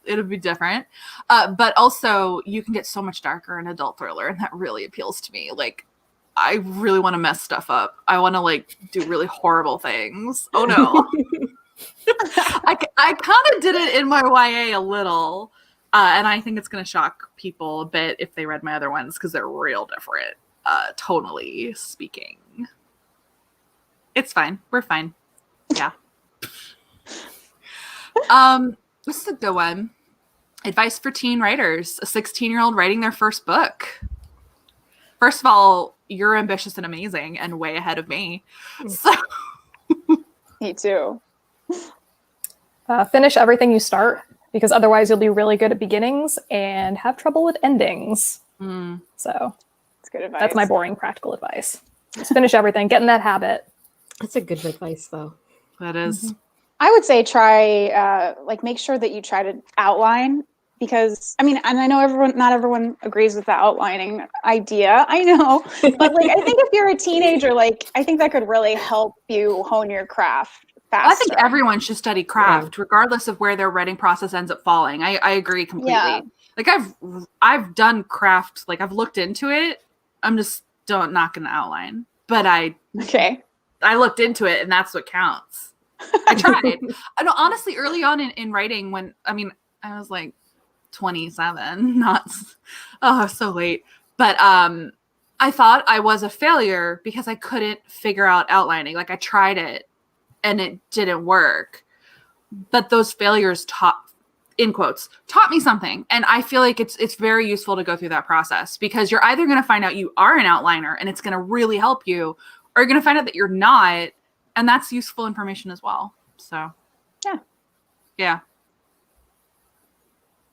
it'll be different. But also, you can get so much darker in adult thriller, and that really appeals to me. Like, I really want to mess stuff up. I want to like do really horrible things. Oh no. I kind of did it in my YA a little. And I think it's going to shock people a bit if they read my other ones because they're real different. Tonally speaking. It's fine. We're fine. Yeah. This is a good one. Advice for teen writers. A 16-year-old writing their first book. First of all, you're ambitious and amazing and way ahead of me. So Me too. Finish everything you start, because otherwise you'll be really good at beginnings and have trouble with endings. So That's good advice. that's my boring practical advice. Just finish everything. Get in that habit. That's a good advice, though. that is. I would say try, make sure that you try to outline, because I mean, and I know not everyone agrees with the outlining idea. I know, but like, I think if you're a teenager, like, I think that could really help you hone your craft faster. I think everyone should study craft, regardless of where their writing process ends up falling. I agree completely. Yeah. Like I've done craft, like I've looked into it. I'm just not going to outline, but I looked into it, and that's what counts. I tried. I know, honestly, early on in writing, when I was like 27, so late. But I thought I was a failure because I couldn't figure out outlining. Like I tried it and it didn't work. But those failures taught me something. And I feel like it's very useful to go through that process, because you're either going to find out you are an outliner and it's going to really help you, or you're going to find out that you're not. And that's useful information as well. So, yeah.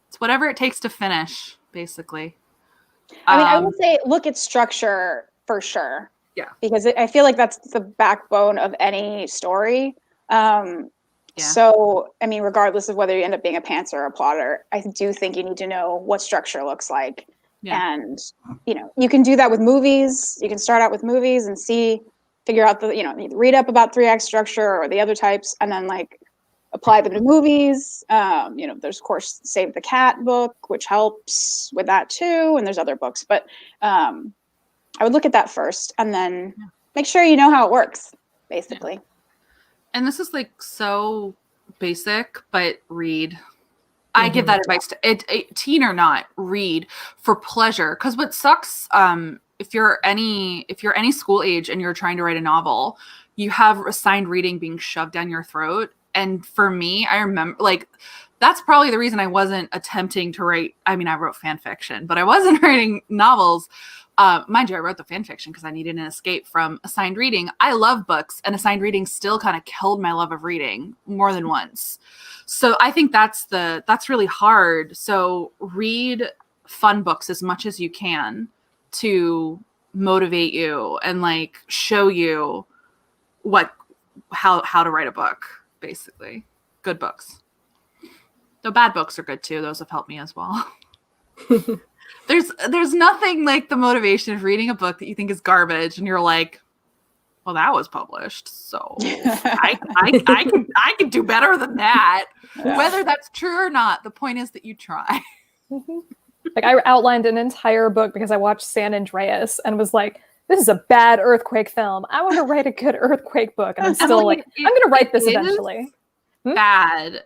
It's whatever it takes to finish, basically. I mean, I would say look at structure for sure. Yeah. Because I feel like that's the backbone of any story. So, I mean, regardless of whether you end up being a pantser or a plotter, I do think you need to know what structure looks like. Yeah. And, you can do that with movies. You can start out with movies and figure out read up about 3-act structure or the other types, and then like apply them to movies. There's of course Save the Cat book, which helps with that too. And there's other books, but I would look at that first and then make sure you know how it works, basically. And this is like so basic, but read. I give that advice to teen or not, read for pleasure. Because what sucks, if you're any school age and you're trying to write a novel, you have assigned reading being shoved down your throat. And for me, I remember that's probably the reason I wasn't attempting to write. I mean, I wrote fan fiction, but I wasn't writing novels. Mind you, I wrote the fan fiction because I needed an escape from assigned reading. I love books, and assigned reading still kind of killed my love of reading more than once. So I think that's really hard. So read fun books as much as you can to motivate you and like show you how to write a book, basically. Good books. Though bad books are good too. Those have helped me as well. There's nothing like the motivation of reading a book that you think is garbage and you're like, well, that was published, so I can do better than that. Yeah. Whether that's true or not, the point is that you try. Like, I outlined an entire book because I watched San Andreas and was like, this is a bad earthquake film. I want to write a good earthquake book. And I'm still like, I'm going to write this eventually. Bad,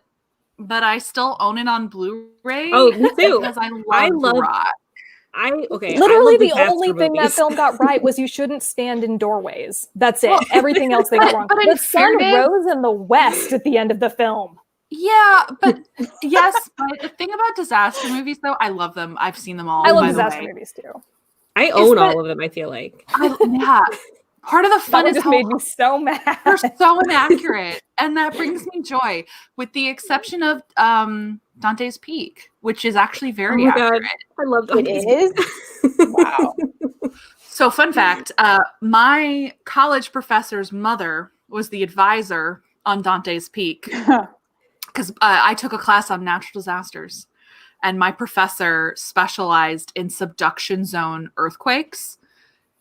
but I still own it on Blu-ray. Oh, me too. Because I love rock. Literally the only thing that film got right was you shouldn't stand in doorways. That's it. Everything else they got wrong. The sun rose in the west at the end of the film. Yeah, but yes, but the thing about disaster movies, though, I love them. I've seen them all. I love disaster movies too. I own all of them, I feel like. Yeah. Part of the fun is just made me so mad. They're so inaccurate, and that brings me joy, with the exception of Dante's Peak, which is actually very accurate. God. I love Dante's Peak. It is? Wow. So, fun fact, my college professor's mother was the advisor on Dante's Peak, because I took a class on natural disasters, and my professor specialized in subduction zone earthquakes.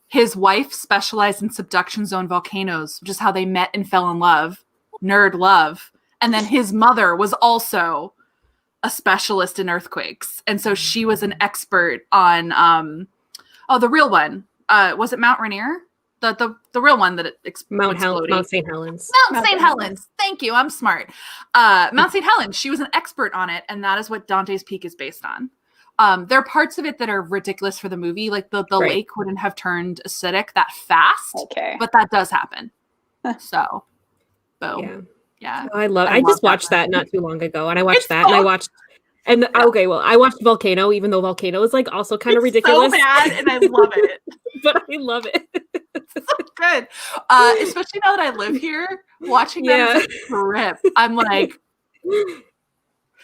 His wife specialized in subduction zone volcanoes, which is how they met and fell in love. Nerd love. And then his mother was also a specialist in earthquakes. And so she was an expert on, the real one. Was it Mount Rainier? The real one that Mount St. Helens. Mount St. Helens. Thank you. I'm smart. Mount St. Helens. She was an expert on it. And that is what Dante's Peak is based on. There are parts of it that are ridiculous for the movie. Like the right. lake wouldn't have turned acidic that fast. Okay. But that does happen. So, boom. Yeah. Oh, I just watched that not too long ago. And I watched that and I watched I watched Volcano, even though Volcano is like also kind of ridiculous. So bad, and I love it. But I love it. It's so good. Especially now that I live here, watching that is a trip. I'm like,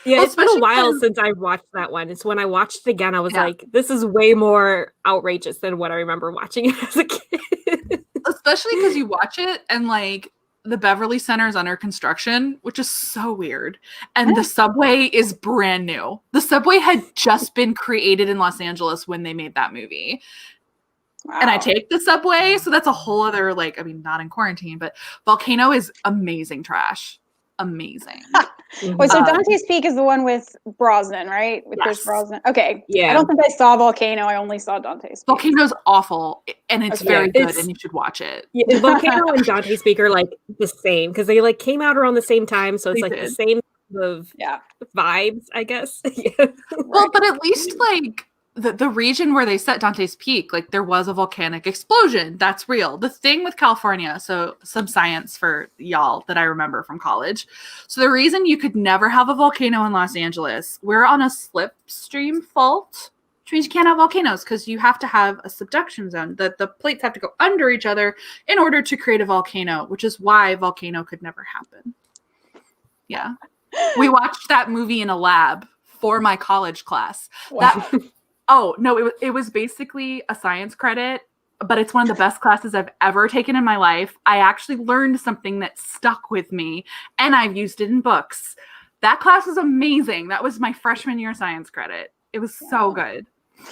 yeah, it's been a while since I watched that one. It's when I watched it again, I was like, this is way more outrageous than what I remember watching it as a kid. Especially because you watch it and like the Beverly Center is under construction, which is so weird. And the subway is brand new. The subway had just been created in Los Angeles when they made that movie. Wow. And I take the subway. So that's a whole other, not in quarantine, but Volcano is amazing trash. Amazing. Wait, so Dante's Peak is the one with Brosnan, right? With Chris Brosnan. Okay. Yeah. I don't think I saw Volcano. I only saw Dante's Peak. Volcano's awful, and it's very good, and you should watch it. Yeah, Volcano and Dante's Peak are like the same because they like came out around the same time, so it's the same of vibes, I guess. Well, but at least the region where they set Dante's Peak, there was a volcanic explosion. That's real. The thing with California, so some science for y'all that I remember from college. So the reason you could never have a volcano in Los Angeles, we're on a slipstream fault, which means you can't have volcanoes because you have to have a subduction zone. The plates have to go under each other in order to create a volcano, which is why volcano could never happen. Yeah. We watched that movie in a lab for my college class. Wow. Oh, no, it was basically a science credit, but it's one of the best classes I've ever taken in my life. I actually learned something that stuck with me, and I've used it in books. That class was amazing. That was my freshman year science credit. It was so good.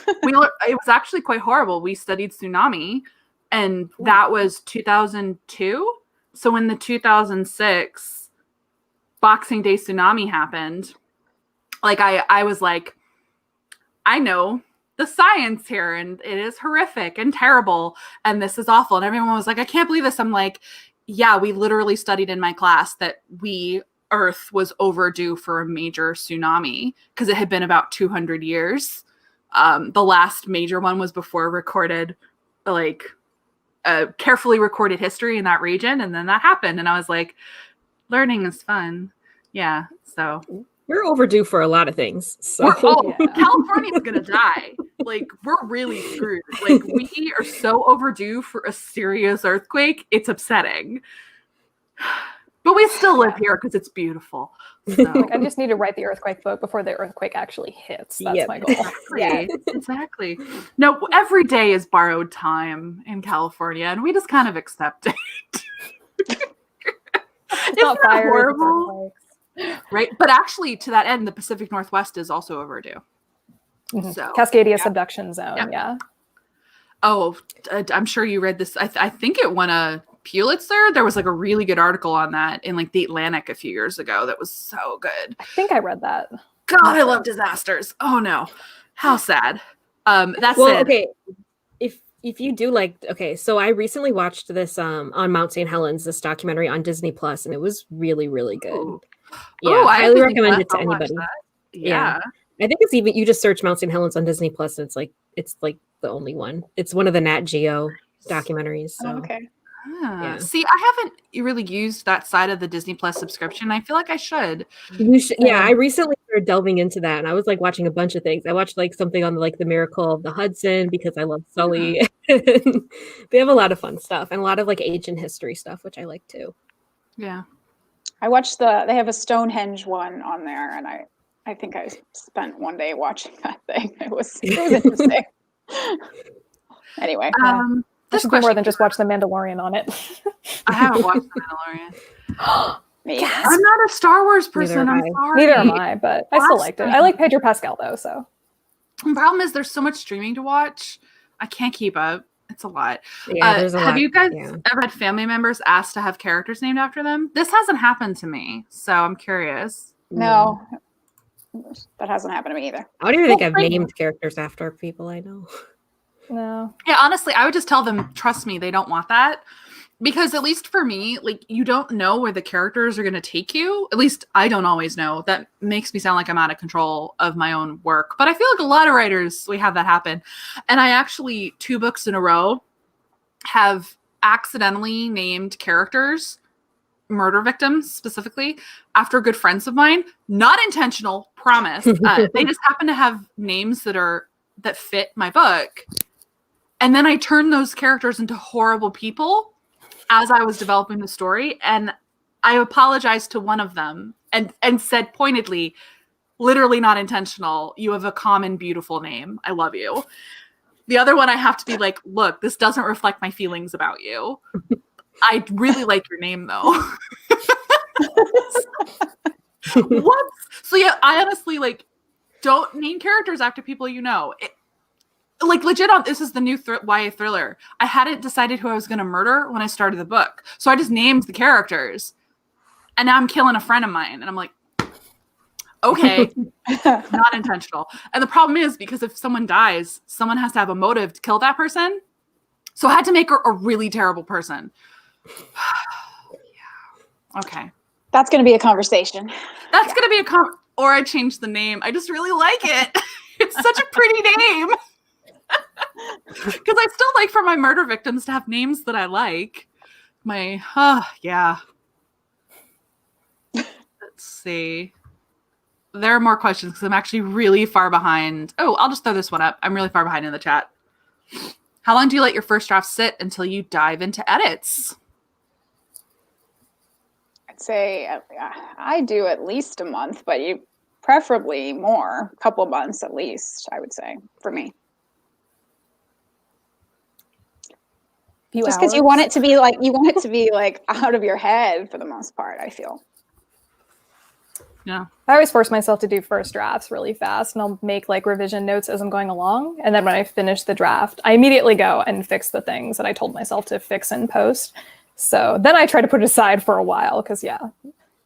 It was actually quite horrible. We studied tsunami, and that was 2002. So when the 2006 Boxing Day tsunami happened, I was like, I know the science here, and it is horrific and terrible, and this is awful. And everyone was like, I can't believe this. I'm like, yeah, we literally studied in my class that Earth was overdue for a major tsunami because it had been about 200 years. The last major one was before recorded, carefully recorded history in that region. And then that happened. And I was like, learning is fun. Yeah. So we're overdue for a lot of things. So California's gonna die. We're really screwed. We are so overdue for a serious earthquake. It's upsetting. But we still live here because it's beautiful. So. I just need to write the earthquake book before the earthquake actually hits. That's my goal. Exactly. No, every day is borrowed time in California, and we just kind of accept it. It's not fire, horrible. Right. But actually, to that end, the Pacific Northwest is also overdue. Mm-hmm. So Cascadia Subduction Zone. Yeah. Oh, I'm sure you read this. I think it won a Pulitzer. There was like a really good article on that in like the Atlantic a few years ago. That was so good. I think I read that. God, I love disasters. Oh no, how sad. That's well, it. Okay. If you do like, okay, so I recently watched this on Mount St. Helens, this documentary on Disney Plus, and it was really, really good. Ooh. Yeah, I highly recommend it to I'll watch anybody. that. Yeah. I think it's even, you just search Mount St. Helens on Disney Plus, and it's like the only one. It's one of the Nat Geo documentaries. So. Oh, okay. Yeah. See, I haven't really used that side of the Disney Plus subscription. I feel like I should. You should. Yeah, I recently started delving into that, and I was like watching a bunch of things. I watched like something on like the Miracle of the Hudson because I love Sully. They have a lot of fun stuff and a lot of like ancient history stuff, which I like too. Yeah. I watched they have a Stonehenge one on there, and I think I spent one day watching that thing. It was interesting. Anyway. This should be more than just watch The Mandalorian on it. I haven't watched The Mandalorian. Yes. I'm not a Star Wars person. I'm sorry. Neither am I, but I still liked it. I like Pedro Pascal though, so. The problem is there's so much streaming to watch. I can't keep up. It's a lot. Yeah, there's a lot. Have you guys ever had family members asked to have characters named after them? This hasn't happened to me, so I'm curious. No, that hasn't happened to me either. I don't even think I've named characters after people I know. No. Yeah, honestly, I would just tell them, trust me, they don't want that. Because at least for me, like, you don't know where the characters are going to take you. At least I don't always know. That makes me sound like I'm out of control of my own work. But I feel like a lot of writers, we have that happen. And I actually, 2 books in a row, have accidentally named characters, murder victims specifically, after good friends of mine. Not intentional, promise. They just happen to have names that fit my book. And then I turned those characters into horrible people as I was developing the story. And I apologized to one of them and said pointedly, literally not intentional, you have a common, beautiful name. I love you. The other one I have to be like, look, this doesn't reflect my feelings about you. I really like your name though. What? So yeah, I honestly like don't name characters after people you know. Like legit this is the new YA thriller. I hadn't decided who I was going to murder when I started the book. So I just named the characters. And now I'm killing a friend of mine. And I'm like, okay, not intentional. And the problem is because if someone dies, someone has to have a motive to kill that person. So I had to make her a really terrible person. Yeah. Okay. That's going to be a conversation. That's going to be or I changed the name. I just really like it. It's such a pretty name. Because I still like for my murder victims to have names that I like. Yeah. Let's see. There are more questions because I'm actually really far behind. Oh, I'll just throw this one up. I'm really far behind in the chat. How long do you let your first draft sit until you dive into edits? I'd say I do at least a month, but you preferably more, a couple months at least, I would say, for me. Just because you want it to be like out of your head for the most part, I feel. Yeah. I always force myself to do first drafts really fast, and I'll make like revision notes as I'm going along. And then when I finish the draft, I immediately go and fix the things that I told myself to fix in post. So then I try to put it aside for a while because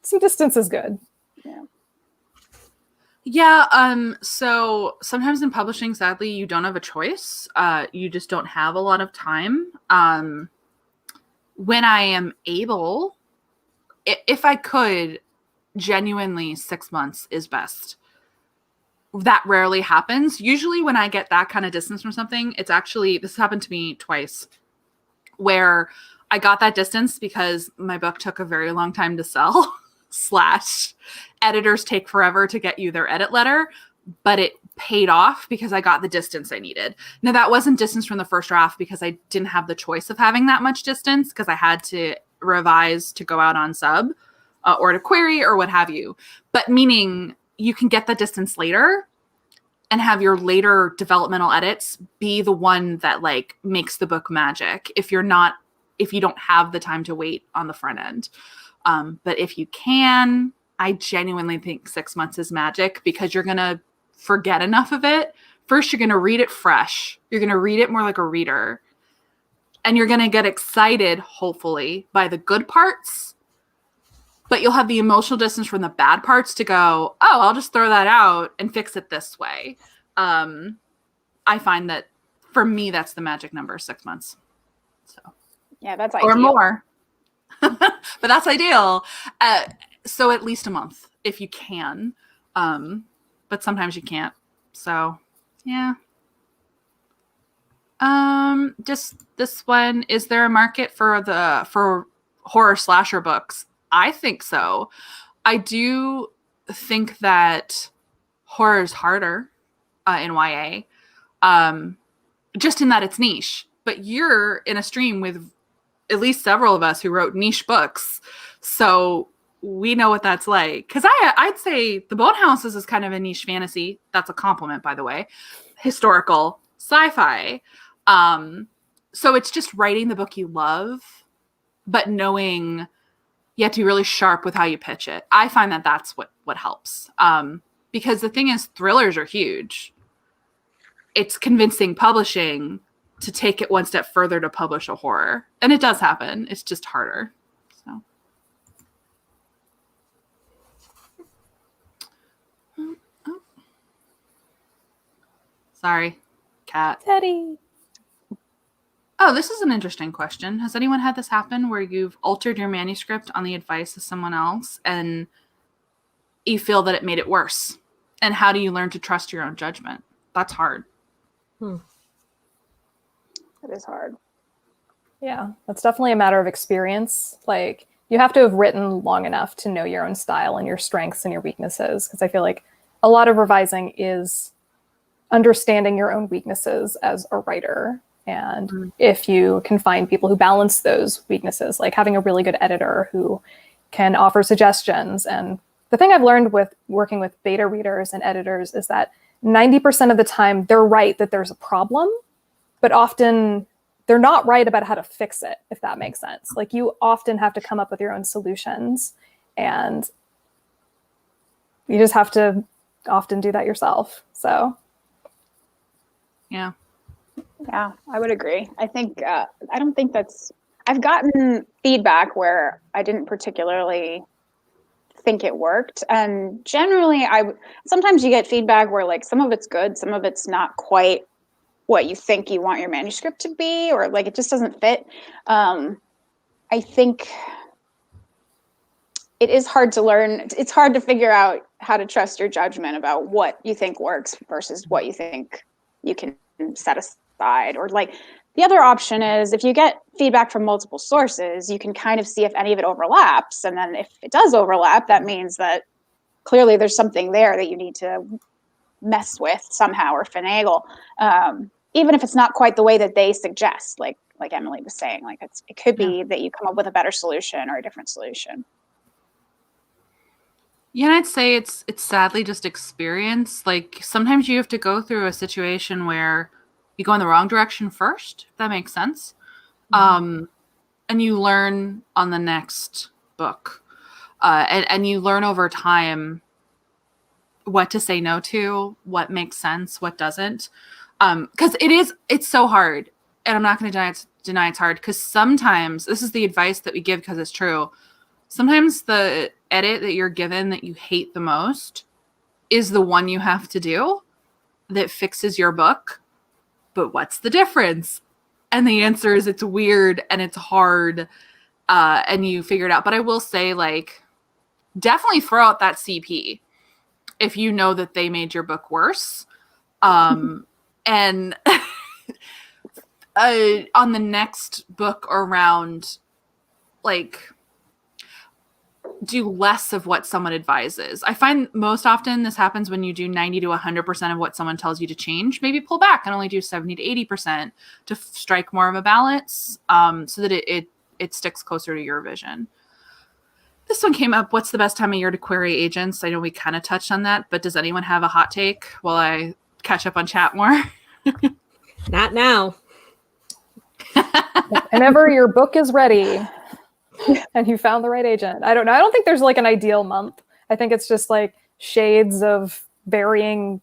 some distance is good. Yeah. Yeah, so sometimes in publishing, sadly, you don't have a choice. You just don't have a lot of time. When I am able, if I could, genuinely 6 months is best. That rarely happens. Usually when I get that kind of distance from something, it's actually, this happened to me twice, where I got that distance because my book took a very long time to sell. / editors take forever to get you their edit letter, but it paid off because I got the distance I needed. Now that wasn't distance from the first draft because I didn't have the choice of having that much distance because I had to revise to go out on sub or to query or what have you. But meaning you can get the distance later and have your later developmental edits be the one that like makes the book magic if you don't have the time to wait on the front end. But if you can, I genuinely think 6 months is magic because you're going to forget enough of it. First, you're going to read it fresh. You're going to read it more like a reader. And you're going to get excited, hopefully, by the good parts. But you'll have the emotional distance from the bad parts to go, oh, I'll just throw that out and fix it this way. I find that for me, that's the magic number, 6 months. So yeah, that's ideal. Or more. But that's ideal. So at least a month if you can. But sometimes you can't. So yeah. Just this one, is there a market for horror slasher books? I think so. I do think that horror is harder in YA, just in that it's niche. But you're in a stream with at least several of us who wrote niche books, so we know what that's like. Because I'd say The Bone Houses is kind of a niche fantasy. That's a compliment, by the way. Historical sci-fi. So it's just writing the book you love, but knowing you have to be really sharp with how you pitch it. I find that that's what helps. Because the thing is, thrillers are huge. It's convincing publishing to take it one step further to publish a horror. And it does happen. It's just harder. So. Oh. Sorry, cat. Teddy. Oh, this is an interesting question. Has anyone had this happen where you've altered your manuscript on the advice of someone else and you feel that it made it worse? And how do you learn to trust your own judgment? That's hard. It is hard. Yeah, that's definitely a matter of experience. Like, you have to have written long enough to know your own style and your strengths and your weaknesses. Because I feel like a lot of revising is understanding your own weaknesses as a writer. And if you can find people who balance those weaknesses, like having a really good editor who can offer suggestions. And the thing I've learned with working with beta readers and editors is that 90% of the time they're right that there's a problem, but often they're not right about how to fix it, if that makes sense. Like, you often have to come up with your own solutions, and you just have to often do that yourself. So yeah. Yeah, I would agree. I think, I don't think I've gotten feedback where I didn't particularly think it worked. And generally, sometimes you get feedback where, like, some of it's good, some of it's not quite what you think you want your manuscript to be, or like it just doesn't fit. I think it is hard to learn. It's hard to figure out how to trust your judgment about what you think works versus what you think you can set aside. Or, like, the other option is, if you get feedback from multiple sources, you can kind of see if any of it overlaps. And then if it does overlap, that means that clearly there's something there that you need to mess with somehow or finagle. Even if it's not quite the way that they suggest, like Emily was saying, like, it could be that you come up with a better solution or a different solution. Yeah, and I'd say it's sadly just experience. Like, sometimes you have to go through a situation where you go in the wrong direction first, if that makes sense. And you learn on the next book. And you learn over time what to say no to, what makes sense, what doesn't. Because it's so hard. And I'm not going to deny it's hard, because sometimes, this is the advice that we give because it's true, sometimes the edit that you're given that you hate the most is the one you have to do that fixes your book. But what's the difference? And the answer is, it's weird and it's hard, and you figure it out. But I will say, like, definitely throw out that CP if you know that they made your book worse. And on the next book around, like, do less of what someone advises. I find most often this happens when you do 90 to 100% of what someone tells you to change. Maybe pull back and only do 70 to 80% to strike more of a balance, so that it sticks closer to your vision. This one came up. What's the best time of year to query agents? I know we kind of touched on that, but does anyone have a hot take while I catch up on chat more? Not now. whenever your book is ready and you found the right agent. I don't know. I don't think there's like an ideal month. I think it's just like shades of varying,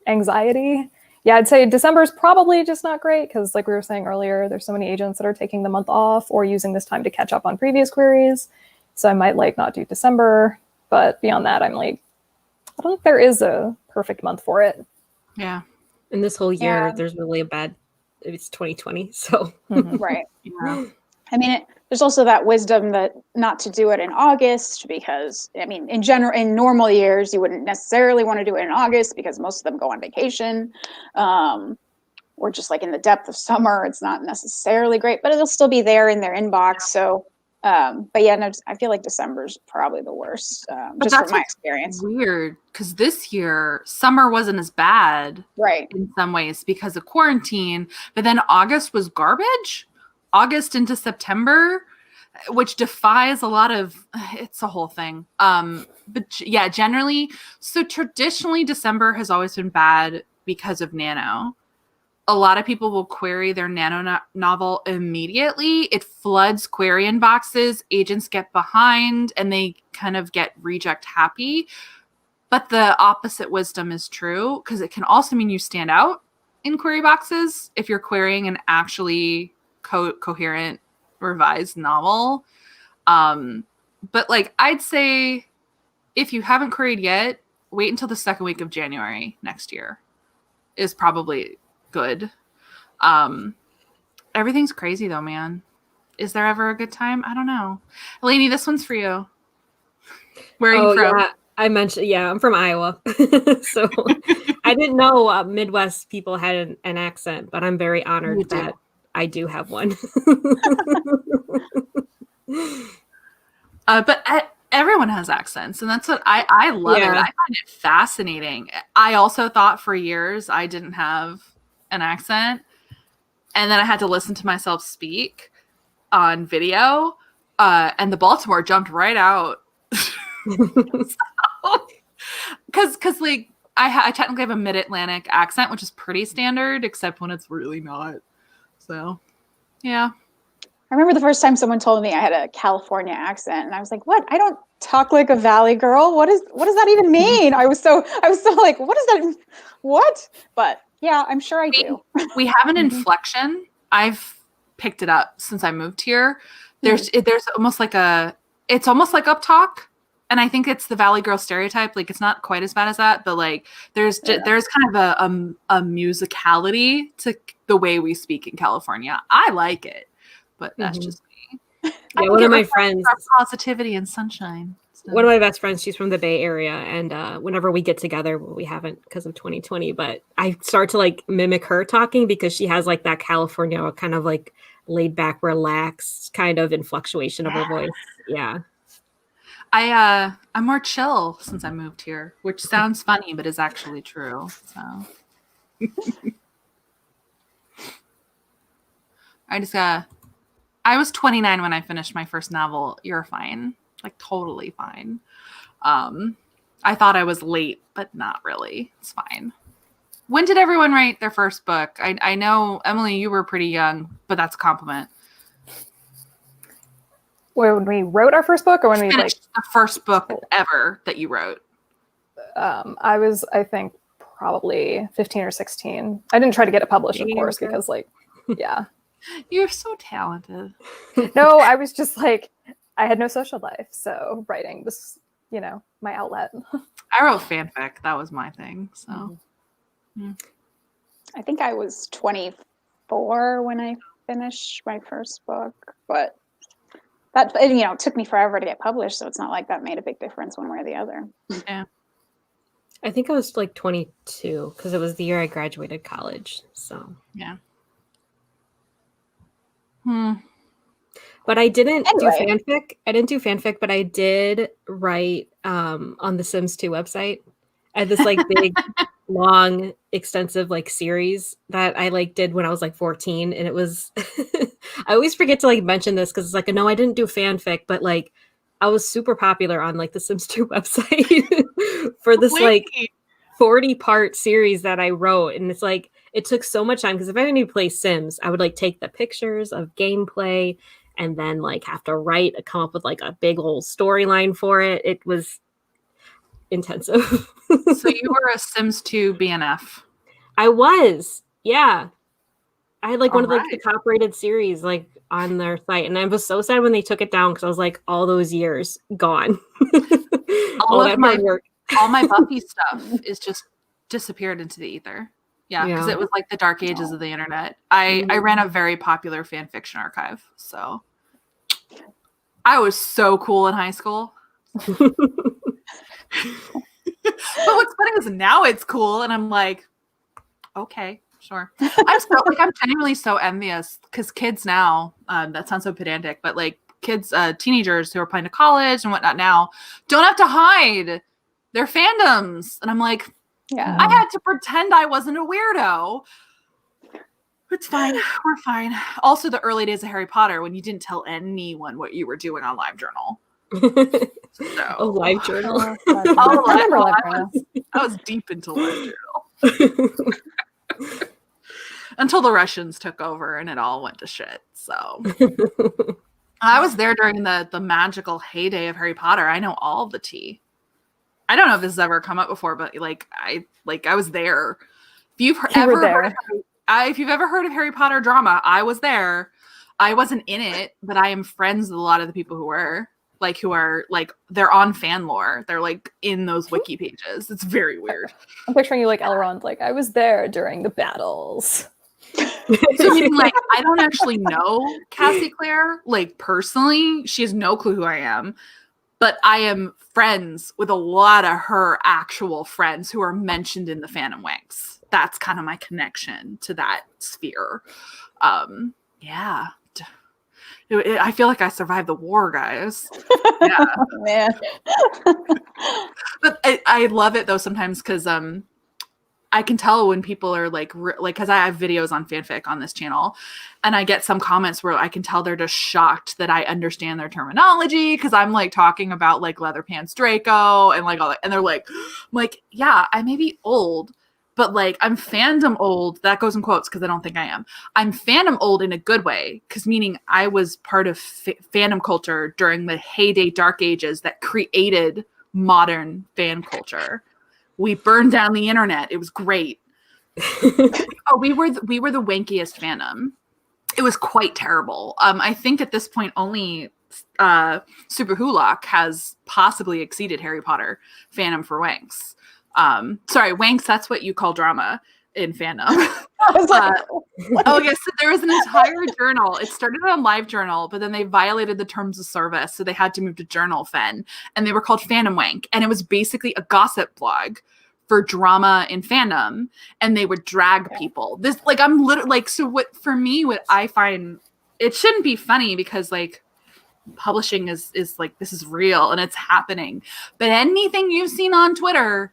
anxiety. Yeah, I'd say December is probably just not great because, like we were saying earlier, there's so many agents that are taking the month off or using this time to catch up on previous queries. So I might not do December, but beyond that, I'm like, I don't think there is a perfect month for it. Yeah. And this whole year, there's really it's 2020, so. Right. Yeah. I mean, there's also that wisdom that not to do it in August because, I mean, in general, in normal years, you wouldn't necessarily want to do it in August because most of them go on vacation, or just like in the depth of summer, it's not necessarily great, but it'll still be there in their inbox. So, but yeah, no, I feel like December's probably the worst, just from my experience. Weird, because this year summer wasn't as bad, right? In some ways because of quarantine, but then August was garbage. August into September, which defies a lot of. It's a whole thing. But yeah, generally, so traditionally December has always been bad because of Nano. A lot of people will query their Nano novel immediately. It floods query inboxes. Agents get behind and they kind of get reject happy. But the opposite wisdom is true because it can also mean you stand out in query boxes if you're querying an actually coherent revised novel. But like I'd say if you haven't queried yet, wait until the second week of January next year is probably good. Everything's crazy though, man. Is there ever a good time? I don't know. Lainey, this one's for you. Where are you from? Yeah, I mentioned, I'm from Iowa. So I didn't know Midwest people had an accent, but I'm very honored that I do have one. But everyone has accents, and that's what I love it. I find it fascinating. I also thought for years I didn't have an accent, and then I had to listen to myself speak on video, and the Baltimore jumped right out. Because like I technically have a mid-Atlantic accent, which is pretty standard, except when it's really not. So, yeah. I remember the first time someone told me I had a California accent, and I was like, "What? I don't talk like a Valley girl. What does that even mean?" I was so like, "What does that? What?" But yeah, I'm sure I do. We have an inflection. I've picked it up since I moved here. There's almost like it's almost like up talk. And I think it's the Valley girl stereotype. Like it's not quite as bad as that, but like there's kind of a musicality to the way we speak in California. I like it, but that's just me. Yeah, one of my friends, positivity and sunshine. So. One of my best friends, she's from the Bay Area, and whenever we get together, we haven't because of 2020, but I start to like mimic her talking because she has like that California kind of like laid back, relaxed kind of inflectuation of her voice. Yeah. I'm more chill since I moved here, which sounds funny, but is actually true. So I was 29 when I finished my first novel. You're fine. Like totally fine. I thought I was late, but not really. It's fine. When did everyone write their first book? I know, Emily, you were pretty young, but that's a compliment. When we wrote our first book, or when we finished the first book ever that you wrote? I was, I think, probably 15 or 16. I didn't try to get it published, of course, because yeah. You're so talented. No, I was just like, I had no social life, so writing was, my outlet. I wrote fanfic. That was my thing. So, I think I was 24 when I finished my first book, but that it took me forever to get published, so it's not like that made a big difference one way or the other. Yeah. I think I was like 22 because it was the year I graduated college. So yeah. But I didn't do fanfic. I didn't do fanfic, but I did write on the Sims 2 website. I had this like big, long, extensive like series that I like did when I was like 14, and it was. I always forget to like mention this because it's like, no, I didn't do fanfic, but like I was super popular on like the Sims 2 website for this like 40-part series that I wrote, and it's like it took so much time because if I need to play Sims, I would like take the pictures of gameplay and then like have to come up with like a big old storyline for it. It was intensive. So you were a Sims 2 BNF. I was, yeah. I had like All one of like the top rated series like on their site, and I was so sad when they took it down because I was like, all those years gone. all of my work, all my Buffy stuff is just disappeared into the ether. Yeah, because it was like the dark ages of the internet. I ran a very popular fan fiction archive, so I was so cool in high school. But what's funny is now it's cool, and I'm like, okay, sure. I'm genuinely so envious because kids now, that sounds so pedantic, but like kids, teenagers who are applying to college and whatnot now don't have to hide their fandoms. And I'm like, yeah, I had to pretend I wasn't a weirdo. It's fine. We're fine. Also, the early days of Harry Potter when you didn't tell anyone what you were doing on LiveJournal. Oh, LiveJournal. I was deep into LiveJournal. Until the Russians took over and it all went to shit. So I was there during the magical heyday of Harry Potter. I know all of the tea. I don't know if this has ever come up before, but I was there. If you've ever heard of Harry Potter drama, I was there. I wasn't in it, but I am friends with a lot of the people who are they're on fan lore. They're like in those wiki pages. It's very weird. I'm picturing you like Elrond, like I was there during the battles. So like I don't actually know Cassie Clare like personally. She has no clue who I am, but I am friends with a lot of her actual friends who are mentioned in the Phantom Wanks. That's kind of my connection to that sphere. Yeah. I feel like I survived the war, guys. Yeah, man. But I love it though sometimes because I can tell when people are like because I have videos on fanfic on this channel, and I get some comments where I can tell they're just shocked that I understand their terminology because I'm like talking about like leather pants Draco and like all that, and they're like, I'm like, yeah, I may be old. But like I'm fandom old, that goes in quotes because I don't think I am. I'm fandom old in a good way, because meaning I was part of fandom culture during the heyday dark ages that created modern fan culture. We burned down the internet. It was great. We were the wankiest fandom. It was quite terrible. I think at this point only Super Hulock has possibly exceeded Harry Potter fandom for wanks. Sorry, wanks, that's what you call drama in fandom. Yes, so there was an entire journal. It started on LiveJournal, but then they violated the terms of service, so they had to move to Journal Fen, and they were called Fandom Wank, and it was basically a gossip blog for drama in fandom, and they would drag people. This, like, I'm literally like, so what for me, what I find, it shouldn't be funny because like publishing is like, this is real and it's happening, but anything you've seen on Twitter,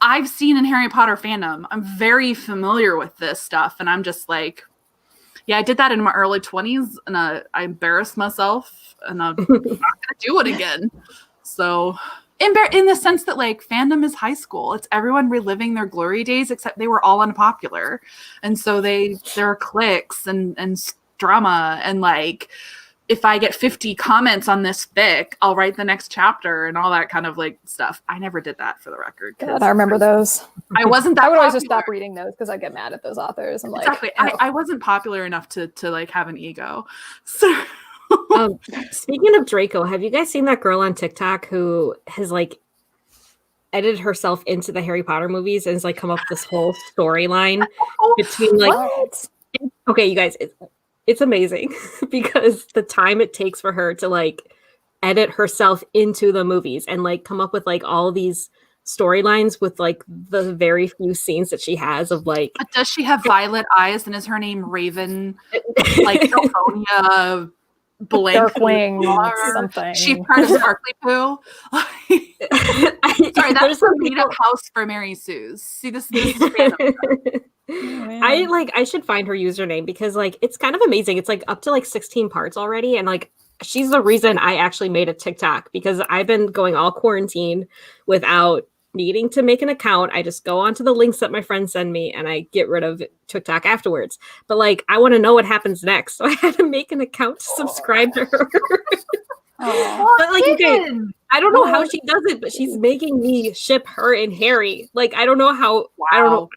I've seen in Harry Potter fandom. I'm very familiar with this stuff. And I'm just like, yeah, I did that in my early 20s and I embarrassed myself and I'm not going to do it again. So in the sense that like fandom is high school. It's everyone reliving their glory days, except they were all unpopular. And so there are cliques and drama and like, if I get 50 comments on this fic, I'll write the next chapter and all that kind of like stuff. I never did that, for the record. God, I remember those. I wasn't that I would always popular. just stop reading those because I get mad at those authors. I'm like, exactly. I wasn't popular enough to like have an ego. So speaking of Draco, have you guys seen that girl on TikTok who has like edited herself into the Harry Potter movies and has like come up with this whole storyline between like what? Okay, you guys, it's amazing because the time it takes for her to like edit herself into the movies and like come up with like all these storylines with like the very few scenes that she has of like. But does she have violet eyes and is her name Raven? Like California blank Darkwing something. She part of Sparkly Poo. Sorry, that's the made up house for Mary Sue's. See, this is random. I should find her username because like it's kind of amazing. It's like up to like 16 parts already, and like she's the reason I actually made a TikTok because I've been going all quarantine without needing to make an account, I just go onto the links that my friends send me and I get rid of TikTok afterwards. But like, I want to know what happens next. So I had to make an account to subscribe to her. But like, okay, I don't know how she does it, but she's making me ship her and Harry. Like, I don't know how, I don't know.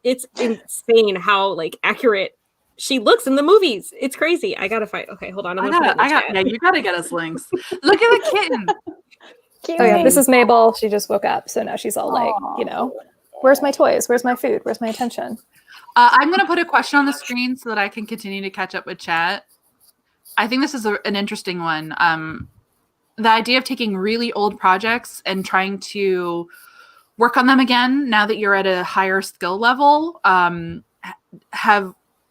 It's insane how like accurate she looks in the movies. It's crazy. I gotta find. Okay, hold on. Yeah, you gotta get us links. Look at the kitten. Oh yeah, this is Mabel. She just woke up, so now she's all like, you know, where's my toys? Where's my food? Where's my attention? I'm gonna put a question on the screen so that I can continue to catch up with chat. I think this is an interesting one. The idea of taking really old projects and trying to work on them again now that you're at a higher skill level.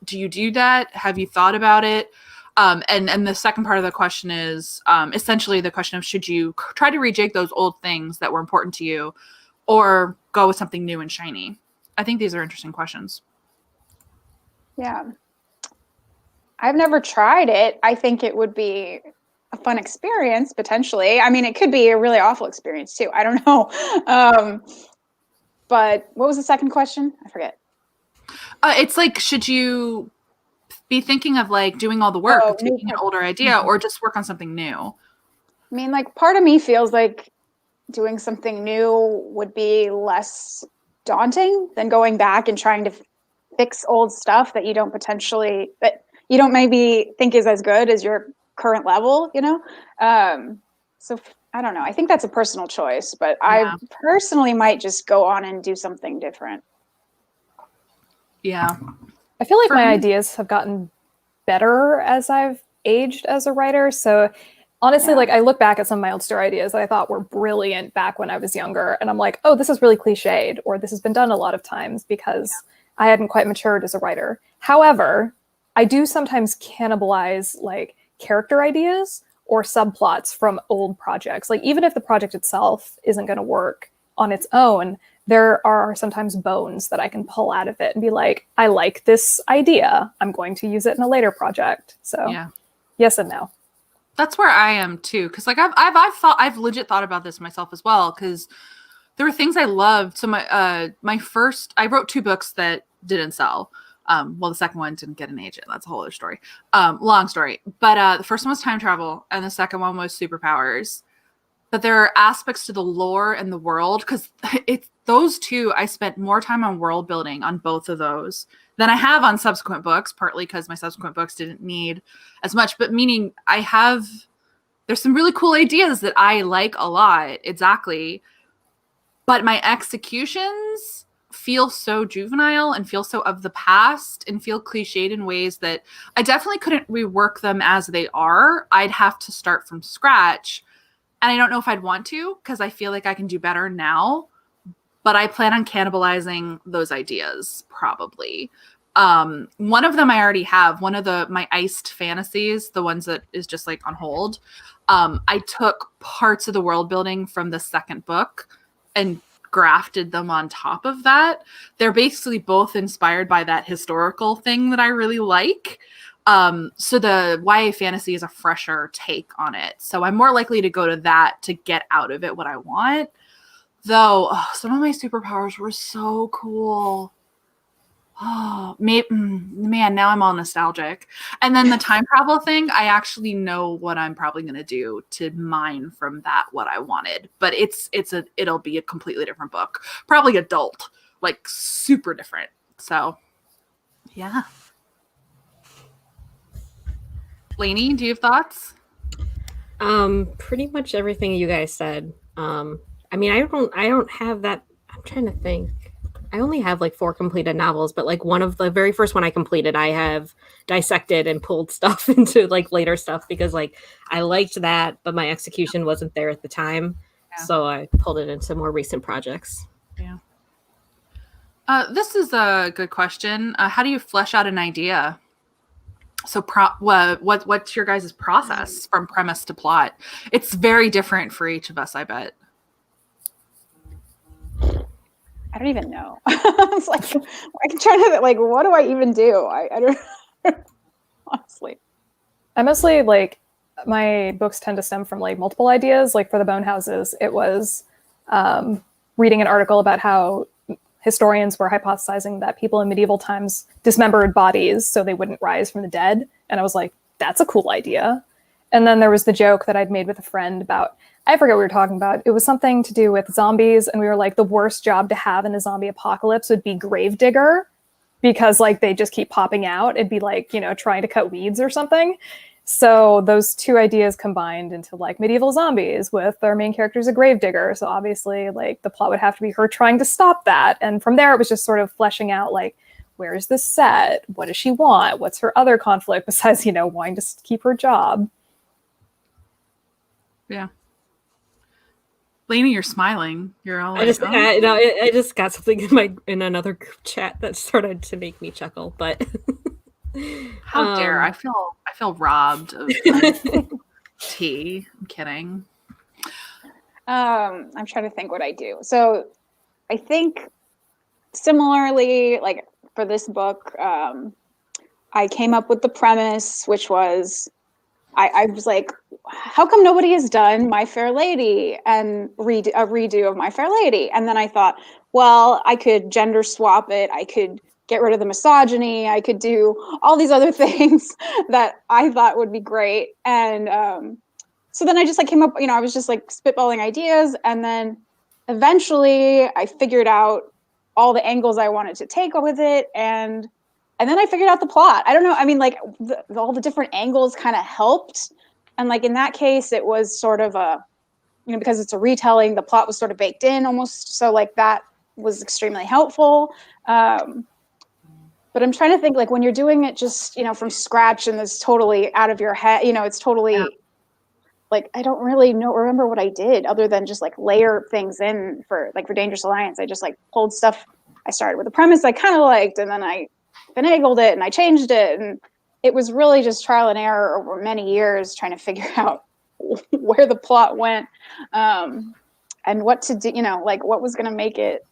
Do you do that? Have you thought about it? And the second part of the question is essentially the question of should you try to rejig those old things that were important to you or go with something new and shiny? I think these are interesting questions. Yeah. I've never tried it. I think it would be a fun experience, potentially. I mean, it could be a really awful experience, too. I don't know. But what was the second question? I forget. It's like, should you be thinking of like doing all the work of taking an older idea or just work on something new? I mean, like part of me feels like doing something new would be less daunting than going back and trying to fix old stuff that you don't maybe think is as good as your current level, you know? So I don't know. I think that's a personal choice, but I personally might just go on and do something different. Yeah. I feel like my ideas have gotten better as I've aged as a writer. So honestly, like I look back at some of my old story ideas that I thought were brilliant back when I was younger. And I'm like, oh, this is really cliched, or this has been done a lot of times because I hadn't quite matured as a writer. However, I do sometimes cannibalize like character ideas or subplots from old projects. Like even if the project itself isn't going to work on its own, there are sometimes bones that I can pull out of it and be like, I like this idea. I'm going to use it in a later project. So yes and no. That's where I am too. Cause like I've legit thought about this myself as well. Cause there were things I loved. So I wrote 2 books that didn't sell. Well, the second one didn't get an agent. That's a whole other story. Long story. But the first one was time travel and the second one was superpowers. But there are aspects to the lore and the world because it's those 2. I spent more time on world building on both of those than I have on subsequent books, partly because my subsequent books didn't need as much. But meaning there's some really cool ideas that I like a lot. Exactly. But my executions feel so juvenile and feel so of the past and feel cliched in ways that I definitely couldn't rework them as they are. I'd have to start from scratch. And I don't know if I'd want to because I feel like I can do better now, but I plan on cannibalizing those ideas probably. One of them I already have. One of my iced fantasies, the ones that is just like on hold. I took parts of the world building from the second book and grafted them on top of that. They're basically both inspired by that historical thing that I really like. So the YA fantasy is a fresher take on it. So I'm more likely to go to that to get out of it what I want. Though some of my superpowers were so cool. Oh, man, now I'm all nostalgic. And then the time travel thing, I actually know what I'm probably going to do to mine from that what I wanted. But it'll be a completely different book. Probably adult, like super different. So, yeah. Lainey, do you have thoughts? Pretty much everything you guys said. I mean, I don't have that. I'm trying to think. I only have like 4 completed novels, but like one of the very first one I completed, I have dissected and pulled stuff into like later stuff because like I liked that, but my execution wasn't there at the time. Yeah. So I pulled it into more recent projects. Yeah. This is a good question. How do you flesh out an idea? So what's your guys' process from premise to plot? It's very different for each of us, I bet. I don't even know. It's like I'm trying to like, what do I even do? I don't honestly. I mostly like my books tend to stem from like multiple ideas. Like for the Bone Houses, it was reading an article about how historians were hypothesizing that people in medieval times dismembered bodies so they wouldn't rise from the dead. And I was like, that's a cool idea. And then there was the joke that I'd made with a friend about, I forget what we were talking about. It was something to do with zombies. And we were like, the worst job to have in a zombie apocalypse would be gravedigger, because like they just keep popping out. It'd be like, you know, trying to cut weeds or something. So those two ideas combined into like medieval zombies with their main character's a gravedigger. So obviously like the plot would have to be her trying to stop that. And from there, it was just sort of fleshing out like, where is this set? What does she want? What's her other conflict besides, you know, wanting to keep her job? Yeah. Lainey, you're smiling. You're all like, I just got something in another group chat that started to make me chuckle, but how dare I feel robbed of tea. I'm kidding. I'm trying to think what I do. So I think similarly, like for this book, I came up with the premise, which was I was like, how come nobody has done My Fair Lady and a redo of My Fair Lady? And then I thought, well, I could gender swap it. I could get rid of the misogyny. I could do all these other things that I thought would be great. And so then I just like came up, you know, I was just like spitballing ideas. And then eventually I figured out all the angles I wanted to take with it. And then I figured out the plot. I don't know. I mean, like all the different angles kind of helped. And like in that case, it was sort of a, you know, because it's a retelling, the plot was sort of baked in almost. So like that was extremely helpful. But I'm trying to think like when you're doing it just, you know, from scratch and it's totally out of your head, you know, it's totally like, I don't really remember what I did other than just like layer things in for Dangerous Alliance. I just like pulled stuff. I started with a premise I kind of liked, and then I finagled it and I changed it, and it was really just trial and error over many years trying to figure out where the plot went, and what to do, you know, like what was going to make it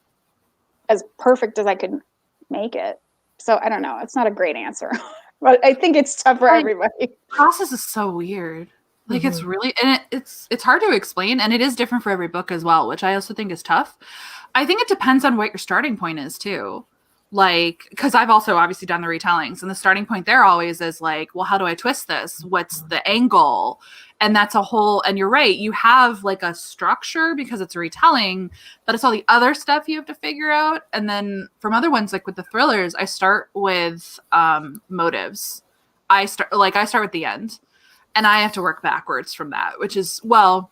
as perfect as I could make it. So I don't know, it's not a great answer, but I think it's tough for everybody. Process is so weird. Like it's really, and it's hard to explain, and it is different for every book as well, which I also think is tough. I think it depends on what your starting point is too. Like, because I've also obviously done the retellings, and the starting point there always is like, well, how do I twist this? What's the angle? And that's a whole, and you're right, you have like a structure because it's a retelling, but it's all the other stuff you have to figure out. And then from other ones, like with the thrillers, I start with motives. I start with the end, and I have to work backwards from that, which is, well,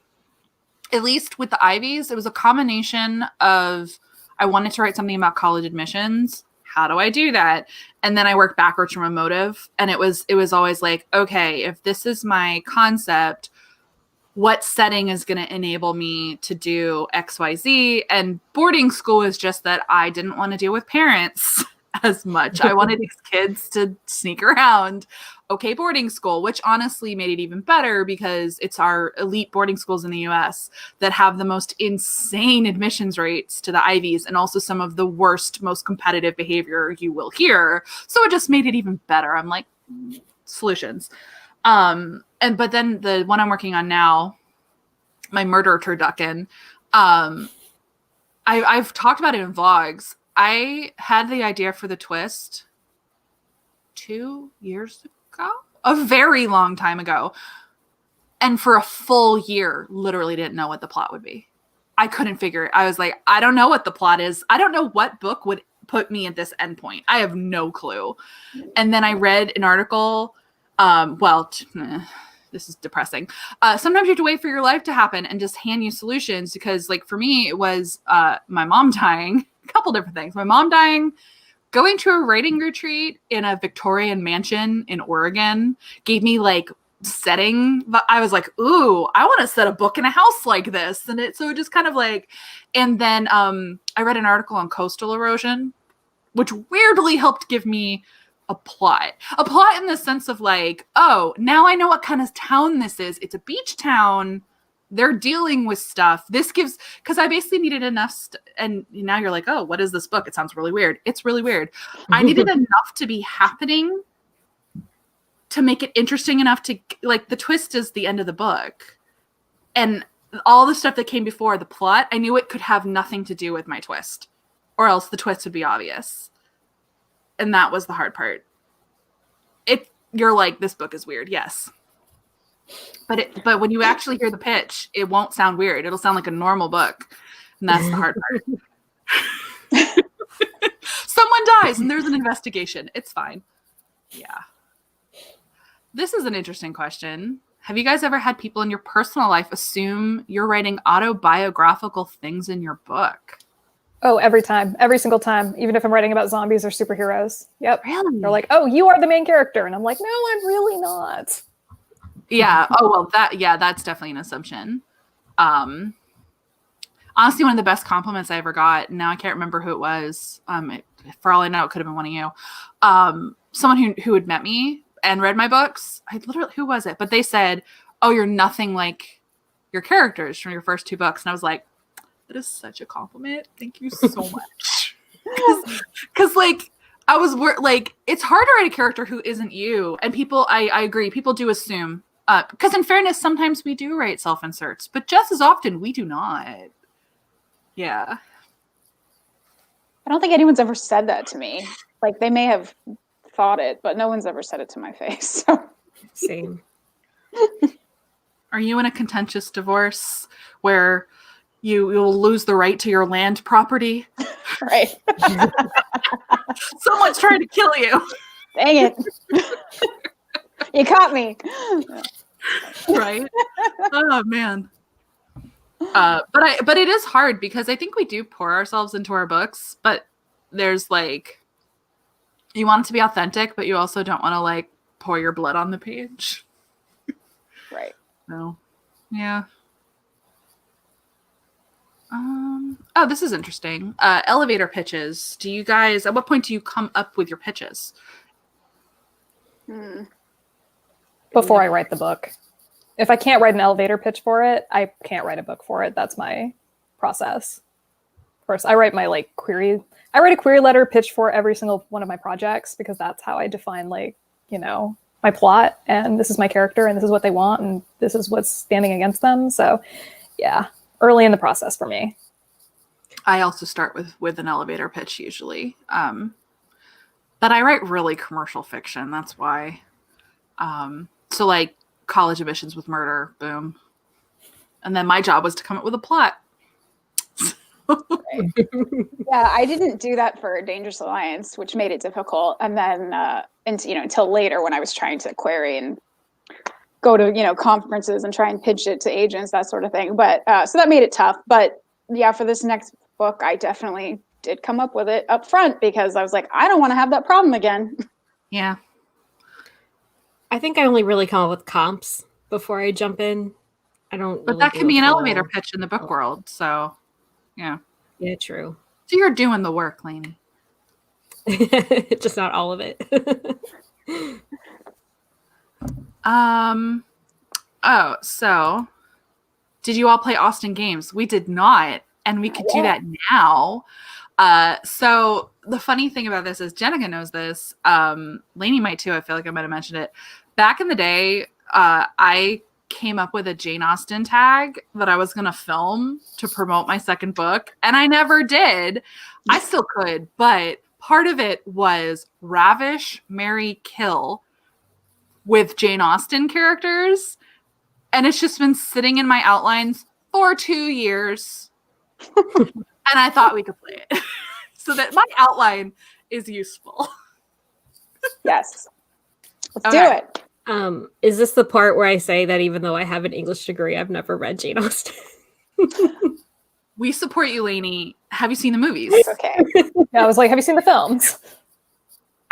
at least with the Ivies, it was a combination of, I wanted to write something about college admissions. How do I do that? And then I work backwards from a motive. And it was always like, okay, if this is my concept, what setting is going to enable me to do X, Y, Z? And boarding school is just that I didn't want to deal with parents as much. I wanted these kids to sneak around. Okay, boarding school, which honestly made it even better because it's our elite boarding schools in the US that have the most insane admissions rates to the Ivies, and also some of the worst, most competitive behavior you will hear. So it just made it even better. I'm like, solutions. But then the one I'm working on now, my murder turducken, I've talked about it in vlogs. I had the idea for the twist 2 years ago, a very long time ago. And for a full year, literally didn't know what the plot would be. I couldn't figure it. I was like, I don't know what the plot is. I don't know what book would put me at this endpoint. I have no clue. And then I read an article. This is depressing. Sometimes you have to wait for your life to happen and just hand you solutions, because like for me, it was my mom dying, a couple different things. My mom dying, going to a writing retreat in a Victorian mansion in Oregon gave me like setting, but I was like, ooh, I want to set a book in a house like this. And it just kind of like, and then I read an article on coastal erosion, which weirdly helped give me a plot in the sense of like, oh, now I know what kind of town this is. It's a beach town. They're dealing with stuff. This gives, because I basically needed enough. And now you're like, oh, what is this book? It sounds really weird. It's really weird. I needed enough to be happening to make it interesting enough to, like, the twist is the end of the book. And all the stuff that came before the plot, I knew it could have nothing to do with my twist, or else the twist would be obvious. And that was the hard part. You're like, this book is weird, yes. But when you actually hear the pitch, it won't sound weird. It'll sound like a normal book. And that's the hard part. Someone dies and there's an investigation. It's fine. Yeah. This is an interesting question. Have you guys ever had people in your personal life assume you're writing autobiographical things in your book? Oh, every time. Every single time. Even if I'm writing about zombies or superheroes. Yep. Really? They're like, oh, you are the main character. And I'm like, no, I'm really not. Yeah. Oh, well, that's definitely an assumption. Honestly, one of the best compliments I ever got, now I can't remember who it was. For all I know, it could have been one of you. Someone who had met me and read my books. Who was it? But they said, oh, you're nothing like your characters from your first 2 books. And I was like, that is such a compliment. Thank you so much. Because like, it's hard to write a character who isn't you. And people, I agree, people do assume. Because in fairness, sometimes we do write self-inserts, but just as often we do not. Yeah. I don't think anyone's ever said that to me. Like, they may have thought it, but no one's ever said it to my face. So. Same. Are you in a contentious divorce where you'll lose the right to your land property? Right. Someone's trying to kill you. Dang it. You caught me. Right? Oh, man. But it is hard because I think we do pour ourselves into our books, but there's like, you want it to be authentic, but you also don't want to like pour your blood on the page. Right. So, yeah. Oh, this is interesting. Elevator pitches. Do you guys, at what point do you come up with your pitches? Before I write the book. If I can't write an elevator pitch for it, I can't write a book for it. That's my process. First, I write a query letter pitch for every single one of my projects, because that's how I define my plot, and this is my character, and this is what they want, and this is what's standing against them. So yeah, early in the process for me. I also start with an elevator pitch usually. But I write really commercial fiction. That's why. So like college admissions with murder, boom. And then my job was to come up with a plot. Right. Yeah, I didn't do that for Dangerous Alliance, which made it difficult. And then until later when I was trying to query and go to conferences and try and pitch it to agents, that sort of thing. But so that made it tough. But yeah, for this next book, I definitely did come up with it up front, because I was like, I don't want to have that problem again. Yeah. I think I only really come up with comps before I jump in. I don't. But really that can be an elevator pitch in the book world. So, yeah. Yeah, true. So you're doing the work, Lainey. Just not all of it. Oh, so did you all play Austen games? We did not, and we could do that now. So the funny thing about this is Jennieke knows this. Lainey might too. I feel like I might have mentioned it. Back in the day, I came up with a Jane Austen tag that I was going to film to promote my second book, and I never did. I still could, but part of it was ravish, marry, kill with Jane Austen characters, and it's just been sitting in my outlines for 2 years. And I thought we could play it so that my outline is useful. Yes. Let's do it. Is this the part where I say that even though I have an English degree, I've never read Jane Austen? We support you, Lainey. Have you seen the movies? Okay. Yeah, I was like, have you seen the films?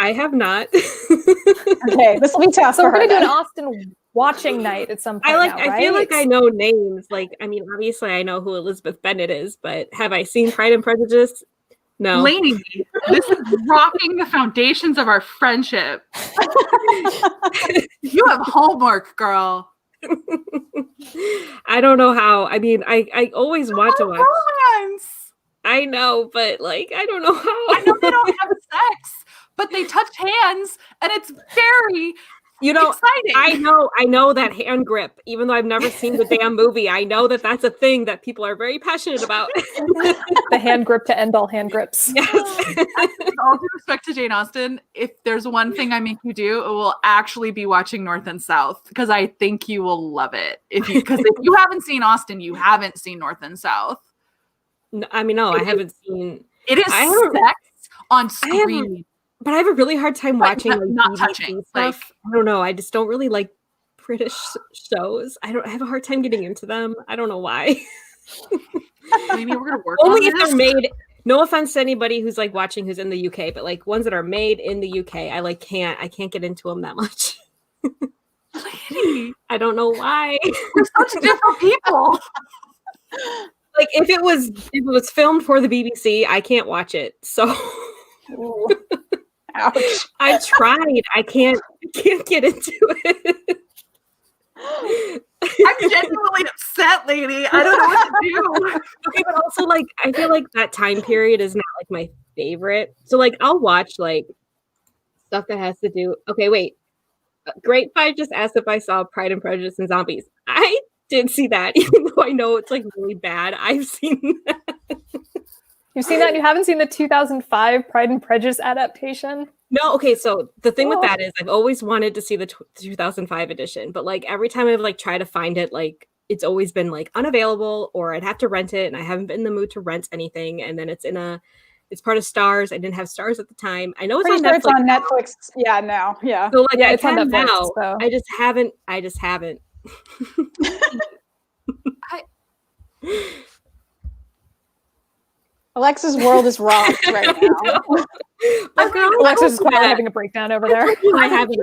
I have not. Okay, this will be tough. So for we're her gonna do an then. Austen watching night at some point. I feel like I know names. Like, I mean, obviously I know who Elizabeth Bennet is, but have I seen Pride and Prejudice? No. Lainey, this is rocking the foundations of our friendship. You have homework, girl. I don't know how. I mean, I always want to watch. Romance. I know, but like, I don't know how. I know they don't have sex, but they touch hands, and it's very You know, exciting. I know that hand grip, even though I've never seen the damn movie. I know that that's a thing that people are very passionate about. The hand grip to end all hand grips. Yes. With all due respect to Jane Austen, if there's one thing I make you do, it will actually be watching North and South, because I think you will love it. Because if you haven't seen Austen, you haven't seen North and South. No, I mean, no, I haven't seen. It is sex on screen. But I have a really hard time watching not BBC touching stuff. like, I don't know. I just don't really like British shows. I have a hard time getting into them. I don't know why. Maybe we're gonna work only on if this. they're made. No offense to anybody who's like watching who's in the UK, but like ones that are made in the UK, I can't get into them that much. Lady, I don't know why. we're such different people. Like if it was filmed for the BBC, I can't watch it. So Ouch. I've tried. I can't get into it. I'm genuinely upset, lady. I don't know what to do. Okay, but also like I feel like that time period is not like my favorite. So like I'll watch like stuff that has to do. Okay, wait. Great Five just asked if I saw Pride and Prejudice and Zombies. I did see that, even though I know it's like really bad. I've seen that. You've seen that and you haven't seen the 2005 Pride and Prejudice adaptation? No, okay, so the thing with that is I've always wanted to see the 2005 edition, but like every time I've like tried to find it, like it's always been like unavailable or I'd have to rent it and I haven't been in the mood to rent anything. And then it's part of Stars. I didn't have Stars at the time. I know it's on Netflix. It's on Netflix. Yeah, now. Yeah. So like Yeah, I it's on can Netflix, now. so. I just haven't. Alexa's world is rocked right now. But girl, Alexa's quietly having a breakdown over there. I haven't.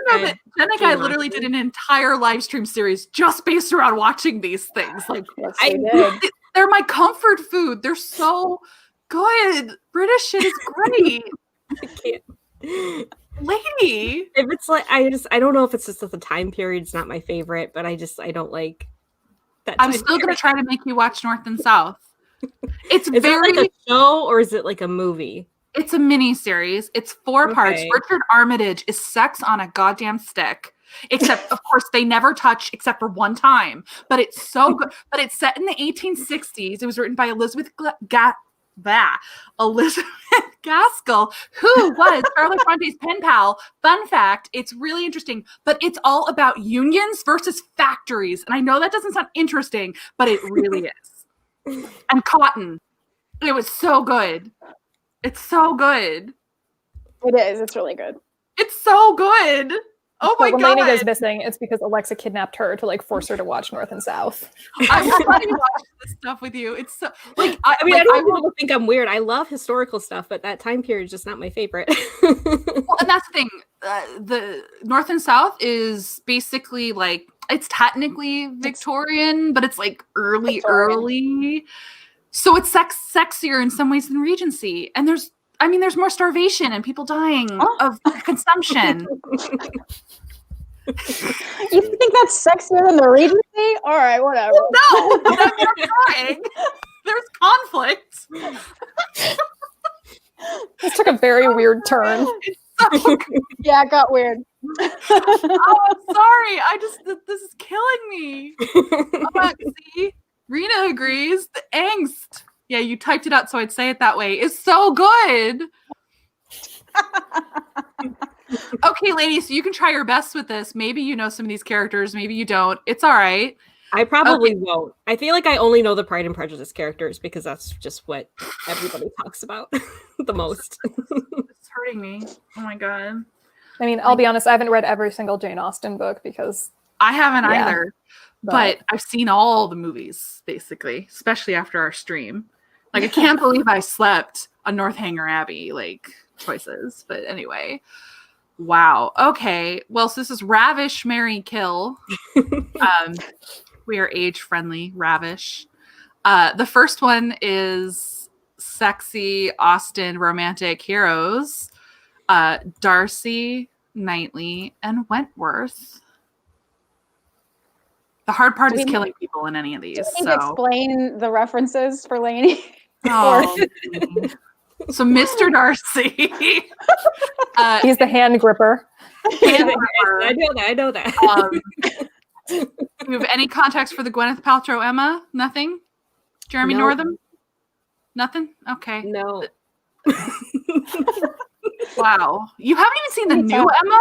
Jennieke, I literally did an entire live stream series just based around watching these things. Like, Yes, we did. they're my comfort food. They're so good. British shit is great. I can't. Lady. If it's like I don't know if it's just that the time period's not my favorite, but I don't like that. I'm still gonna try to make you watch North and South. It's Is very it like a show or is it like a movie? It's a mini series. It's 4 parts. Richard Armitage is sex on a goddamn stick. Except, of course, they never touch except for one time. But it's so good. But it's set in the 1860s. It was written by Elizabeth Gaskell, who was Charlotte Bronte's pen pal. Fun fact, it's really interesting, but it's all about unions versus factories. And I know that doesn't sound interesting, but it really is. And cotton. It was so good. It's so good. It is. It's really good. It's so good. Oh my when god! Lainey goes missing, it's because Alexa kidnapped her to like force her to watch North and South. I will let you watch this stuff with you. It's so like I don't want people to think I'm weird. I love historical stuff, but that time period is just not my favorite. Well, and that's the thing. The North and South is basically like it's technically Victorian, but it's like early. So it's sexier in some ways than Regency, and there's more starvation and people dying of consumption. You think that's sexier than the Regency? All right, whatever. No, they're dying. There's conflict. This took a very weird turn. Yeah, it got weird. Oh, I'm sorry. This is killing me. See, Rena agrees. The angst. Yeah, you typed it out so I'd say it that way. It's so good. Okay, ladies, so you can try your best with this. Maybe you know some of these characters. Maybe you don't. It's all right. I probably won't. I feel like I only know the Pride and Prejudice characters because that's just what everybody talks about the most. It's hurting me. Oh my god. I mean, I'll be honest, I haven't read every single Jane Austen book because I haven't either. But I've seen all the movies, basically, especially after our stream. Like, I can't believe I slept on Northanger Abbey, like, choices. But anyway. Wow. Okay. Well, so this is Ravish, Marry, Kill. We are age-friendly, Ravish. The first one is sexy Austen romantic heroes. Darcy, Knightley, and Wentworth. The hard part is killing people in any of these. So explain the references for Lainey. Oh, so Mr. Darcy. He's the hand gripper. I know that. Do you have any context for the Gwyneth Paltrow Emma? Nothing? Jeremy Northam? Nothing? Okay. No. Wow. You haven't even seen the new Emma?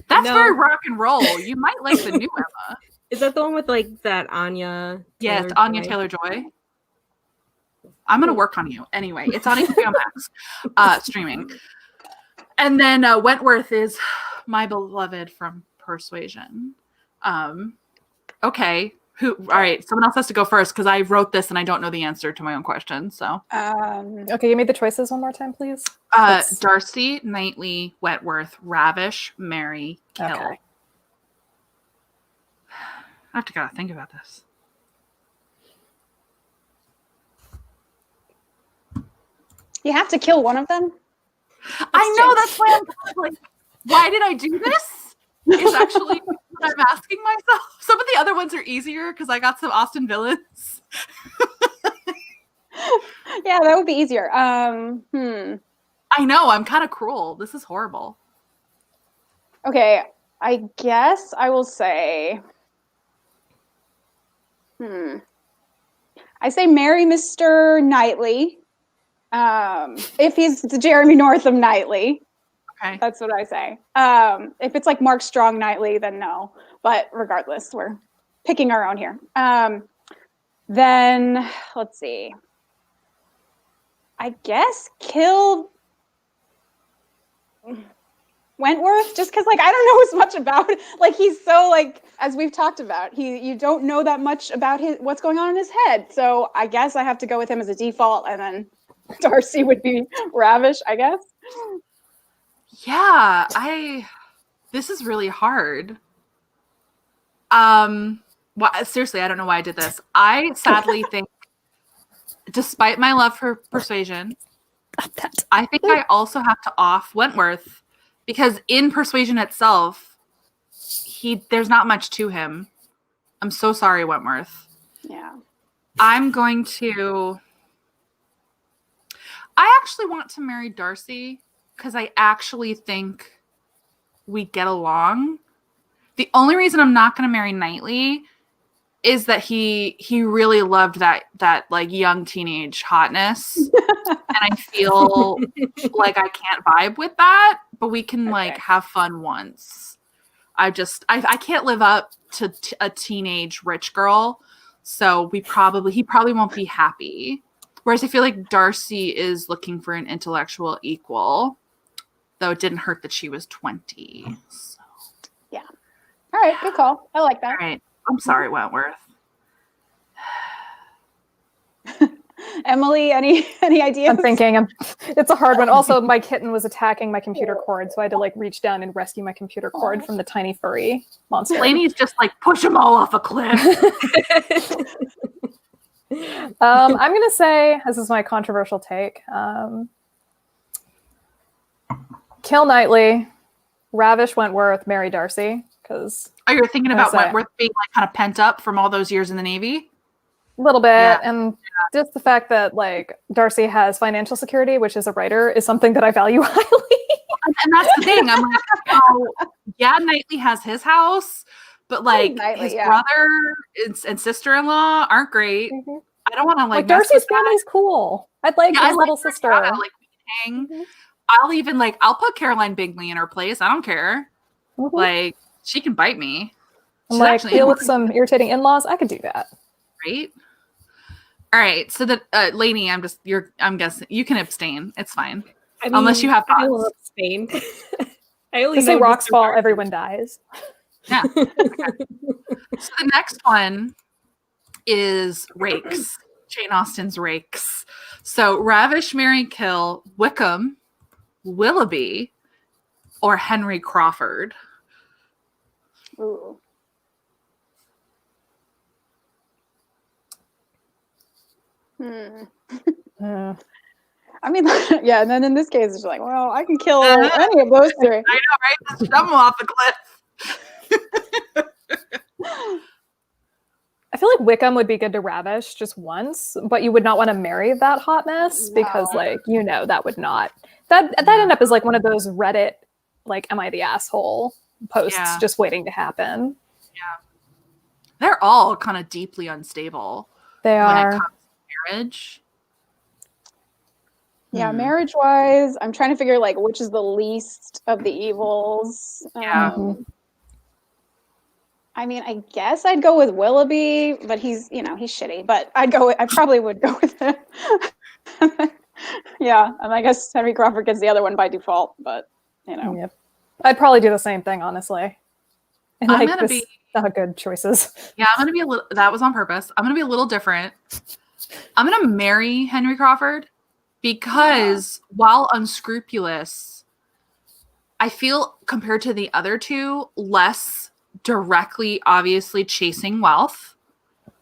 That's very rock and roll. You might like the new Emma. Is that the one with like that Anya? Yes, Anya Taylor-Joy. I'm going to work on you. Anyway, it's on HBO Max streaming. And then Wentworth is my beloved from Persuasion. Okay. All right. Someone else has to go first because I wrote this and I don't know the answer to my own question. So, okay, give me the choices one more time, please. Darcy, Knightley, Wentworth, Ravish, Mary, Kill. Okay. I have to gotta think about this. You have to kill one of them? I know, that's why I'm like, why did I do this? Is actually what I'm asking myself. Some of the other ones are easier because I got some Austen villains. Yeah, that would be easier. I know, I'm kind of cruel. This is horrible. Okay, I guess I will say, I say marry Mr. Knightley. If he's the Jeremy Northam Knightley. Okay. That's what I say. If it's like Mark Strong Knightley, then no. But regardless, we're picking our own here. Then let's see. I guess kill Wentworth, just because like I don't know as much about it. Like he's so like, as we've talked about, you don't know that much about what's going on in his head. So I guess I have to go with him as a default, and then Darcy would be Ravish, I guess. Yeah, this is really hard. Well, seriously, I don't know why I did this. I sadly think, despite my love for Persuasion, I think I also have to off Wentworth because in Persuasion itself, there's not much to him. I'm so sorry, Wentworth. Yeah. I'm going to... I actually want to marry Darcy because I actually think we get along. The only reason I'm not going to marry Knightley is that he really loved that like young teenage hotness, and I feel like I can't vibe with that. But we can like have fun once. I can't live up to a teenage rich girl, so he probably won't be happy. Whereas I feel like Darcy is looking for an intellectual equal, though it didn't hurt that she was 20. So. Yeah. All right. Good call. I like that. All right. I'm sorry, Wentworth. Emily, any ideas? I'm thinking. It's a hard one. Also, my kitten was attacking my computer cord, so I had to like reach down and rescue my computer cord from the tiny furry monster. Lainey's just like push them all off a cliff. I'm gonna say this is my controversial take. Kill Knightley, Ravish Wentworth, marry Darcy. Because you're thinking about Wentworth being like kind of pent up from all those years in the Navy. A little bit, and just the fact that like Darcy has financial security, which as a writer is something that I value highly. And that's the thing. I'm like, oh, yeah, Knightley has his house, but like his brother and sister-in-law aren't great. Mm-hmm. I don't want to like Darcy's family's cool. I'd like his little sister. Like hang. Mm-hmm. I'll put Caroline Bingley in her place. I don't care. Mm-hmm. Like she can bite me. I'm like deal with some irritating in-laws. I could do that. Right. All right. So that Lainey, I'm guessing you can abstain. It's fine. I mean, unless you have thoughts. I will abstain. I only say rocks fall, everyone dies. Yeah. Okay. So the next one is Rakes. Jane Austen's Rakes. So Ravish, marry, kill Wickham, Willoughby, or Henry Crawford. Ooh. I mean, yeah, and then in this case, it's like, well, I can kill any of those three. I know, right? Just shove them off the cliff. I feel like Wickham would be good to Ravish just once, but you would not want to marry that hot mess because, like, that would not. That end up as like one of those Reddit like, am I the asshole posts just waiting to happen. Yeah. They're all kind of deeply unstable. They when are. it comes to marriage. Yeah, marriage-wise, I'm trying to figure like which is the least of the evils. Yeah. I mean, I guess I'd go with Willoughby, but he's shitty. But I probably would go with him. Yeah, and I guess Henry Crawford gets the other one by default. But Yep. I'd probably do the same thing, honestly. And I'm like gonna be not good choices. Yeah, I'm gonna be a little. That was on purpose. I'm gonna be a little different. I'm gonna marry Henry Crawford because while unscrupulous, I feel compared to the other two, less directly, obviously chasing wealth.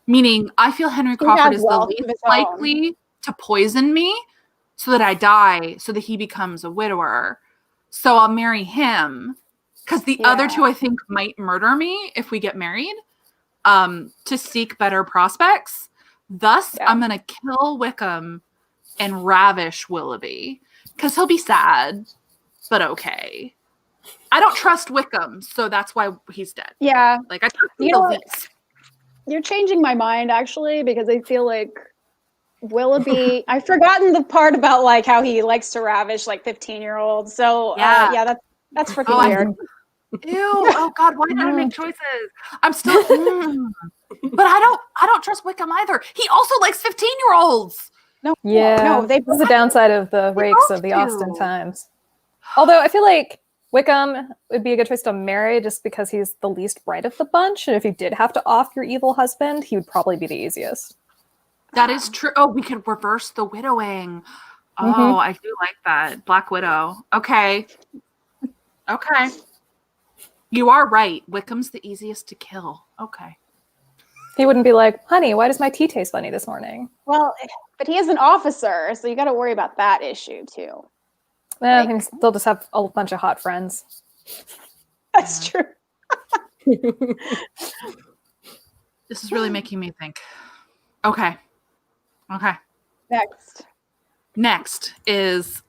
Meaning, I feel Henry Crawford is the least likely to poison me so that I die, so that he becomes a widower. So I'll marry him because the other two, I think, might murder me if we get married to seek better prospects. Thus, I'm going to kill Wickham and ravish Willoughby because he'll be sad, but okay. I don't trust Wickham, so that's why he's dead. Yeah. Like, I trust him the least. You're changing my mind, actually, because I feel like Willoughby, I've forgotten the part about like how he likes to ravish like 15-year-olds. So that's freaking weird. Ew! Oh God! Why did I make choices? I'm still, but I don't trust Wickham either. He also likes 15-year-olds. No, this is the downside of the rakes of the Austen times. Although I feel like Wickham would be a good choice to marry just because he's the least bright of the bunch, and if you did have to off your evil husband, he would probably be the easiest. That is true. Oh, we could reverse the widowing. Oh, I do like that. Black Widow. Okay. You are right. Wickham's the easiest to kill. Okay. He wouldn't be like, honey, why does my tea taste funny this morning? Well, but he is an officer, so you got to worry about that issue too. I think they'll just have a bunch of hot friends. That's true. This is really making me think. Okay. Next is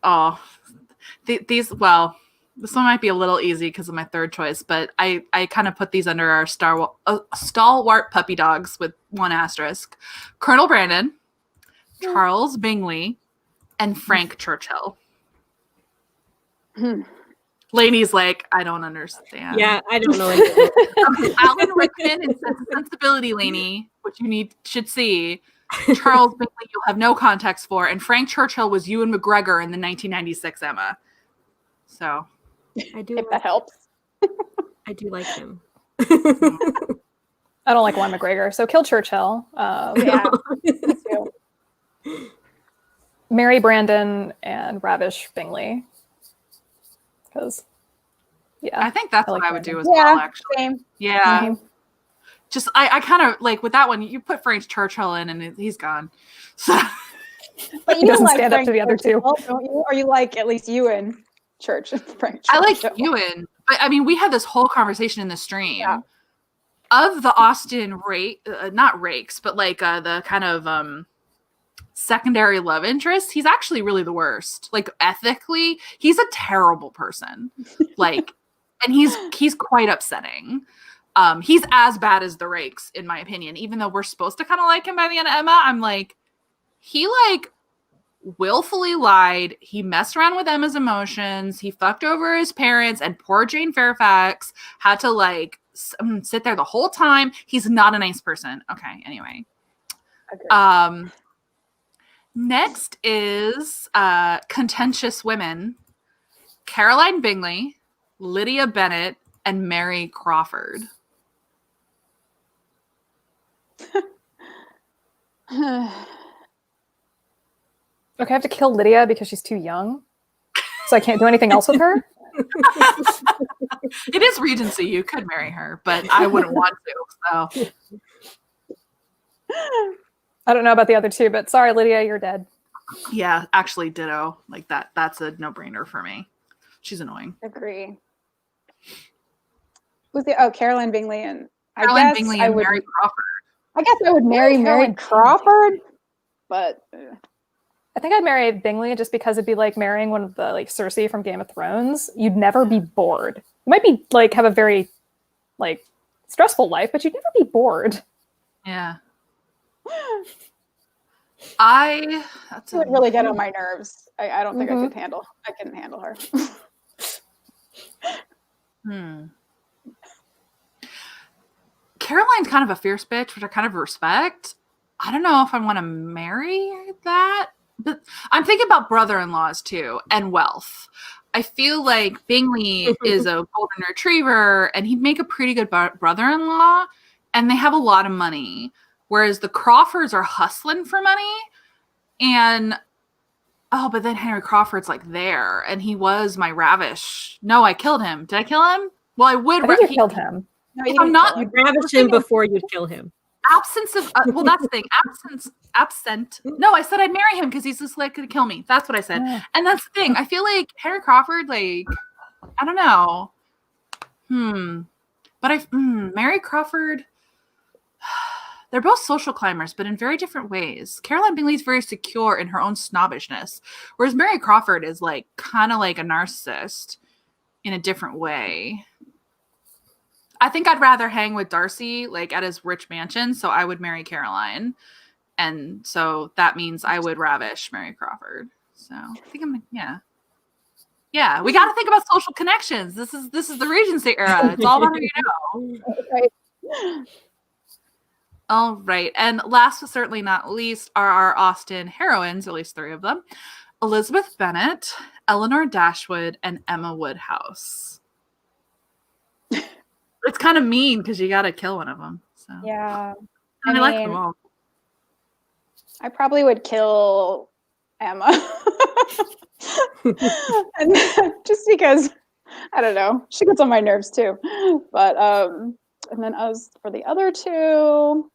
this one might be a little easy because of my third choice, but I kind of put these under our stalwart puppy dogs with one asterisk: Colonel Brandon, Charles Bingley, and Frank Churchill. Lainey's like, I don't understand. Yeah, I don't know. Alan Rickman in Sense and Sensibility, Lainey, which you should see. Charles Bingley, you'll have no context for, and Frank Churchill was Ewan McGregor in the 1996 Emma. So, I do. If that helps, I do like him. I don't like Ewan McGregor, so kill Churchill. Marry Brandon and ravish Bingley. Because, I think that's what I would do as well. Actually, same. Yeah. Mm-hmm. Just I kind of like with that one. You put Frank Churchill in, and he's gone. So, but he doesn't stand up to the other two. Don't you? Or you like at least Ewan Frank? I like Ewan, but I mean, we had this whole conversation in the stream of the Austen not rakes, but like the kind of secondary love interest. He's actually really the worst. Like ethically, he's a terrible person. Like, and he's quite upsetting. He's as bad as the rakes, in my opinion, even though we're supposed to kind of like him by the end of Emma. I'm like, he like willfully lied. He messed around with Emma's emotions. He fucked over his parents, and poor Jane Fairfax had to like sit there the whole time. He's not a nice person. Okay. Anyway. Okay. Next is contentious women: Caroline Bingley, Lydia Bennet, and Mary Crawford. Okay, I have to kill Lydia because she's too young, so I can't do anything else with her. It is Regency. You could marry her, but I wouldn't want to. So I don't know about the other two, but sorry, Lydia, you're dead. Yeah, actually, ditto. Like that. That's a no-brainer for me. She's annoying. Agree. Who's the Caroline Bingley and Caroline Bingley and Mary Crawford. I guess I would marry Mary Crawford, but I think I'd marry Bingley just because it'd be like marrying one of the like Cersei from Game of Thrones. You'd never be bored. You might be like have a very like stressful life, but you'd never be bored. Yeah. That's would really get on my nerves. I don't think I couldn't handle her. Caroline's kind of a fierce bitch, which I kind of respect. I don't know if I want to marry that, but I'm thinking about brother-in-laws too and wealth. I feel like Bingley is a golden retriever and he'd make a pretty good brother-in-law, and they have a lot of money, whereas the Crawfords are hustling for money. And but then Henry Crawford's like there, and he was my ravish. No, I killed him. Did I kill him? Well, I would. I think you killed him. No, I'm not. You ravished him before you'd kill him. Absence of well, that's the thing. Absent. No, I said I'd marry him because he's just like gonna kill me. That's what I said. And that's the thing. I feel like Henry Crawford, like, I don't know. But Mary Crawford. They're both social climbers, but in very different ways. Caroline Bingley's very secure in her own snobbishness, whereas Mary Crawford is like kind of like a narcissist in a different way. I think I'd rather hang with Darcy like at his rich mansion, so I would marry Caroline. And so that means I would ravish Mary Crawford. So I think Yeah, we got to think about social connections. This is the Regency era. It's all about who you know. Right. All right. And last but certainly not least are our Austen heroines, at least 3 of them. Elizabeth Bennet, Eleanor Dashwood, and Emma Woodhouse. It's kind of mean because you got to kill one of them. So. Yeah. I like them all. I probably would kill Emma. And just because, I don't know, she gets on my nerves too. But, and then as for the other 2,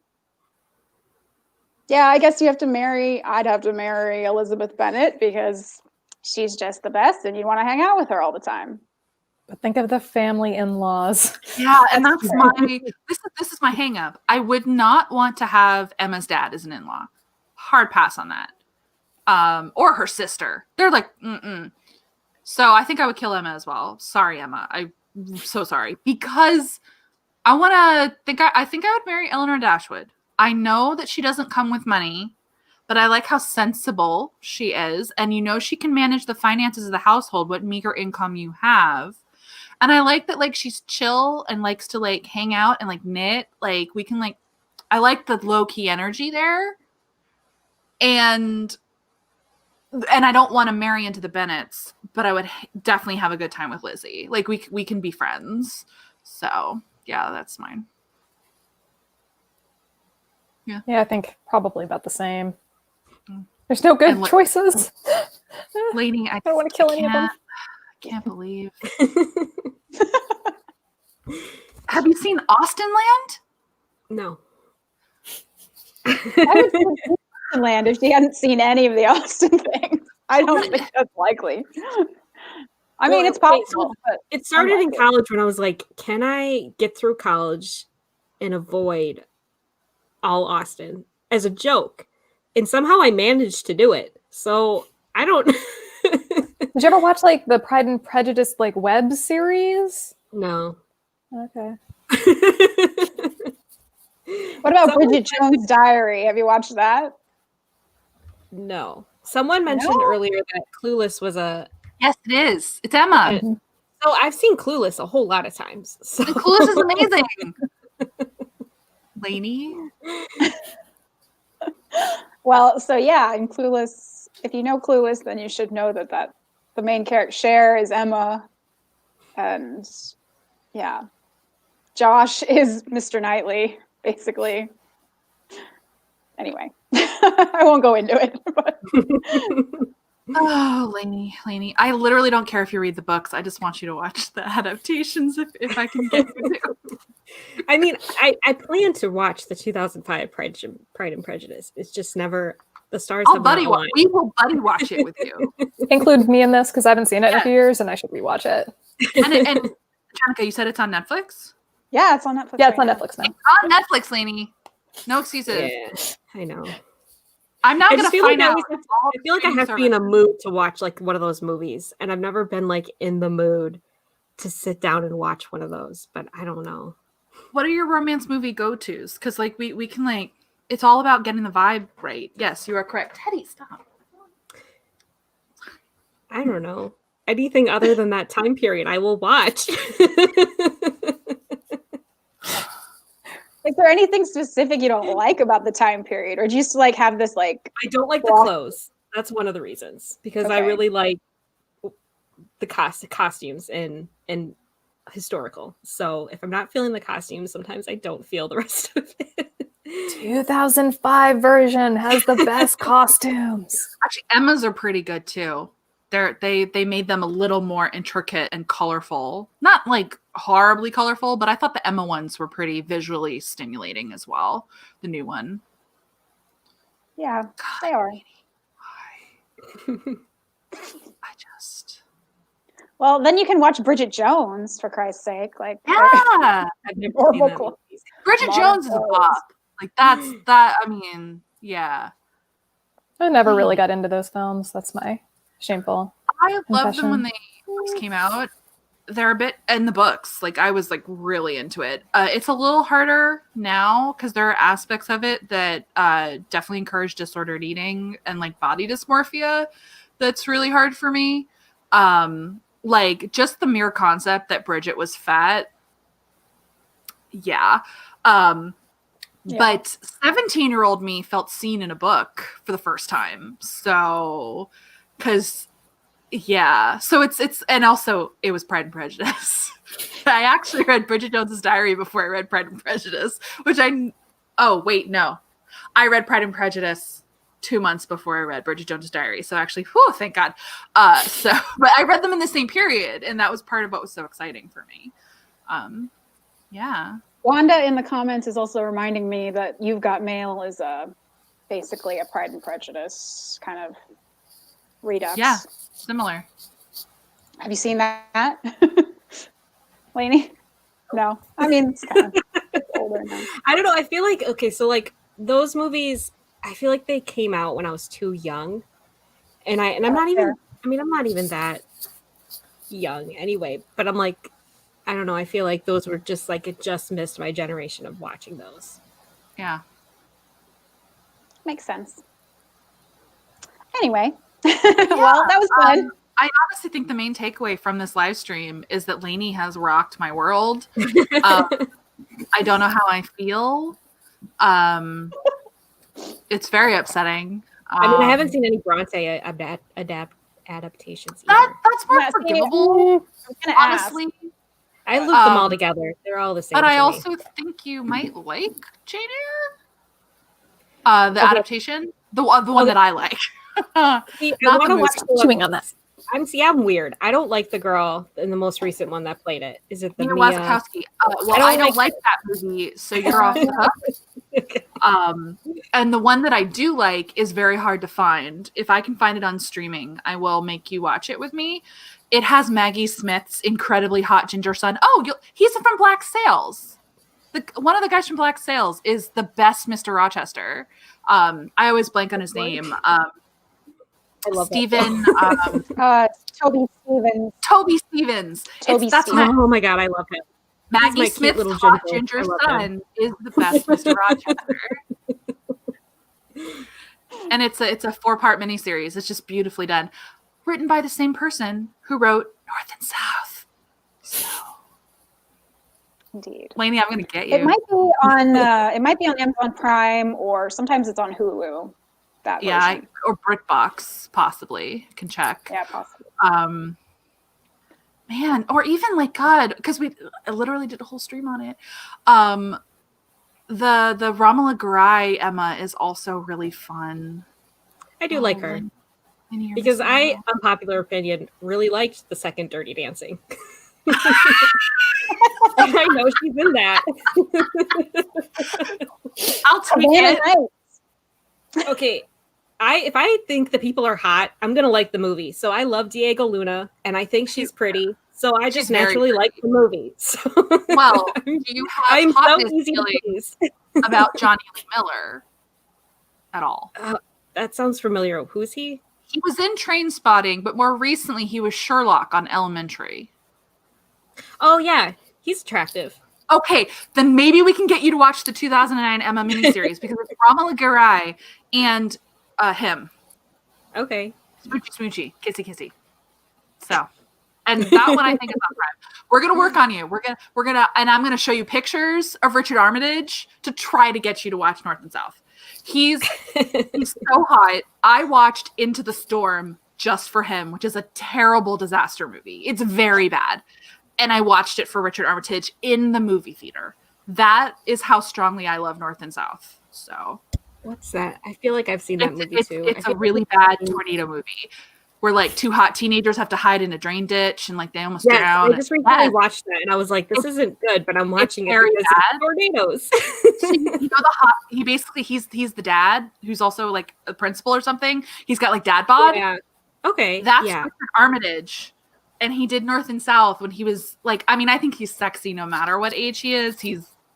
yeah, I guess I'd have to marry Elizabeth Bennet because she's just the best and you want to hang out with her all the time. But think of the family in-laws. Yeah, and that's this is my hang up. I would not want to have Emma's dad as an in-law. Hard pass on that. Or her sister. They're like, So I think I would kill Emma as well. Sorry, Emma. I'm so sorry. Because I think I would marry Eleanor Dashwood. I know that she doesn't come with money, but I like how sensible she is. And she can manage the finances of the household, what meager income you have. And I like that, like, she's chill and likes to, like, hang out and, like, knit. Like, we can, like, I like the low-key energy there. And I don't want to marry into the Bennets, but I would definitely have a good time with Lizzie. Like, we can be friends. So, yeah, that's mine. Yeah, I think probably about the same. There's no good choices. Lainey, I don't want to kill any of them. I can't believe. Have you seen Austen Land? No. I would say Austen Land if she hadn't seen any of the Austen things. I don't think that's likely. I mean, it's possible. But it started in college when I was like, can I get through college and avoid all Austen as a joke? And somehow I managed to do it. So I don't. Did you ever watch like the Pride and Prejudice like web series? No. Okay. What about Bridget Jones' Diary? Have you watched that? No. Someone mentioned earlier that Clueless was a. Yes, it is. It's Emma. So I've seen Clueless a whole lot of times. So. And Clueless is amazing. Lainey? Well, so yeah, in Clueless, if you know Clueless, then you should know that the main character, Cher, is Emma. And yeah, Josh is Mr. Knightley, basically. Anyway, I won't go into it. But. Oh, Lainey. I literally don't care if you read the books. I just want you to watch the adaptations if I can get you to. I mean, I plan to watch the 2005 Pride and Prejudice. It's just never the stars. We will buddy watch it with you. Include me in this because I haven't seen it in a few years and I should rewatch it. And Jennieke, you said it's on Netflix? Yeah, it's on Netflix. Yeah, it's on Netflix now. It's on Netflix, Lainey. No excuses. Yeah, I know. I'm now I gonna just feel find like out. I feel like I have to be in a mood to watch like one of those movies, and I've never been like in the mood to sit down and watch one of those. But I don't know. What are your romance movie go-tos? Because like we can like it's all about getting the vibe right. Yes, you are correct. Teddy, stop. I don't know. Anything other than that time period, I will watch. Is there anything specific you don't like about the time period, or do you just like have this like? I don't like the clothes. That's one of the reasons, because I really like the costumes and historical. So if I'm not feeling the costumes, sometimes I don't feel the rest of it. 2005 version has the best costumes. Actually, Emma's are pretty good too. They made them a little more intricate and colorful. Not like horribly colorful, but I thought the Emma ones were pretty visually stimulating as well. The new one. Yeah, God, they are. I just. Well, then you can watch Bridget Jones, for Christ's sake. Like, yeah, I've never seen that movie. Bridget Jones is a bop. Like that's that. I mean, yeah. I never really got into those films. That's my shameful I loved confession. them when they first came out. They're a bit in the books. Like I was like really into it. It's a little harder now because there are aspects of it that definitely encourage disordered eating and like body dysmorphia. That's really hard for me. Like just the mere concept that Bridget was fat. Yeah. But 17-year-old me felt seen in a book for the first time. So, because, so it's, and also it was Pride and Prejudice. I actually read Bridget Jones's Diary before I read Pride and Prejudice, I read Pride and Prejudice 2 months before I read Bridget Jones's Diary. So actually, thank God. But I read them in the same period, and that was part of what was so exciting for me. Yeah. Wanda in the comments is also reminding me that You've Got Mail is basically a Pride and Prejudice kind of redux. Yeah, similar. Have you seen that, Lainey? No. I mean, it's kind of older now. I don't know. I feel like, okay, so like those movies, I feel like they came out when I was too young. And I'm not even, I'm not even that young anyway, but I'm like, I don't know. I feel like those were just like, it just missed my generation of watching those. Yeah. Makes sense. Anyway, well, that was fun. I honestly think the main takeaway from this live stream is that Lainey has rocked my world. I don't know how I feel. It's very upsetting. I haven't seen any Bronte adaptations either. That's more forgivable. Honestly. I loop them all together. They're all the same. But I also think you might like Jane Eyre. The adaptation. The one that I like. See, I want to watch chewing on that. I'm weird. I don't like the girl in the most recent one that played it. Is it the Mia Wasikowski? I don't like that movie, so you're off the hook. And the one that I do like is very hard to find. If I can find it on streaming, I will make you watch it with me. It has Maggie Smith's incredibly hot ginger son. He's from Black Sails. One of the guys from Black Sails is the best Mr. Rochester. I always blank on his name. I love Stephen. Toby Stevens. Toby Stevens. Oh my God, I love him. Maggie Smith's hot ginger son is the best Mr. Rochester. And it's a 4-part miniseries. It's just beautifully done. Written by the same person who wrote North and South. So, indeed, Lainey, I'm going to get you. It might be on. It might be on Amazon Prime, or sometimes it's on Hulu. That version. Or BritBox, possibly. You can check. Yeah, possibly. Man, or even like God, because I literally did a whole stream on it. The Ramala Garai Emma is also really fun. I do like her. Because I, unpopular opinion, really liked the second Dirty Dancing. I know she's in that. I'll take it. Okay, if I think the people are hot, I'm gonna like the movie. So I love Diego Luna, and I think she's pretty. So I just naturally like the movie. So well, do you have hotness feelings about Johnny Lee Miller at all? that sounds familiar. Who's he? He was in Train Spotting, but more recently he was Sherlock on Elementary. Oh yeah, he's attractive. Okay, then maybe we can get you to watch the 2009 Emma miniseries because it's Ramala Garai and him. Okay. Smoochy, smoochy, kissy, kissy. So, and that one I think is on Prime. We're gonna work on you. We're gonna, and I'm gonna show you pictures of Richard Armitage to try to get you to watch North and South. He's so hot. I watched Into the Storm just for him, which is a terrible disaster movie. It's very bad. And I watched it for Richard Armitage in the movie theater. That is how strongly I love North and South. So what's that? I feel like I've seen that movie too. It's a really bad tornado movie where like two hot teenagers have to hide in a drain ditch and like they almost drown. I just recently watched that and I was like, this isn't good, but I'm watching it because it's tornadoes. So, you know, he's the dad who's also like a principal or something. He's got like dad bod. Yeah. Okay. That's Richard Armitage. And he did North and South when he was like, I mean, I think he's sexy no matter what age he is.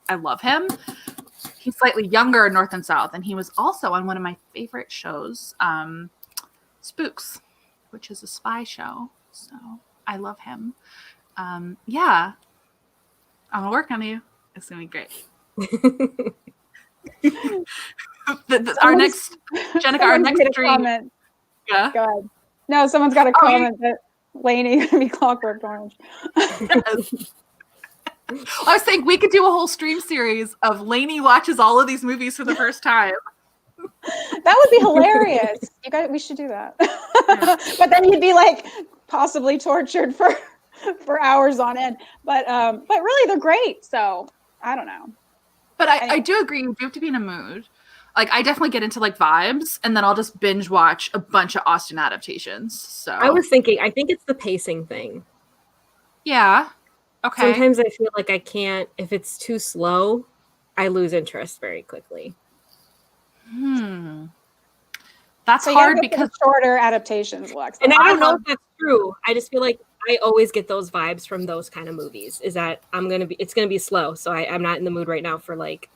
I love him. He's slightly younger in North and South. And he was also on one of my favorite shows, Spooks, which is a spy show. So I love him. Yeah. I'm going to work on you. It's going to be great. Our next dream. Comment. Yeah. Go ahead. No, someone's got a comment that Lainey gonna be Clockwork Orange. I was saying we could do a whole stream series of Lainey watches all of these movies for the first time. That would be hilarious. You guys, we should do that. Yeah. But then you'd be like possibly tortured for hours on end. But really, they're great. So I don't know. But I do agree. You do have to be in a mood. Like I definitely get into like vibes, and then I'll just binge watch a bunch of Austen adaptations. So I was thinking, I think it's the pacing thing. Yeah. Okay. Sometimes I feel like I can't. If it's too slow, I lose interest very quickly. That's hard because shorter adaptations, Lex. And I don't know if that's true. I just feel like I always get those vibes from those kind of movies. Is that it's gonna be slow, so I'm not in the mood right now for like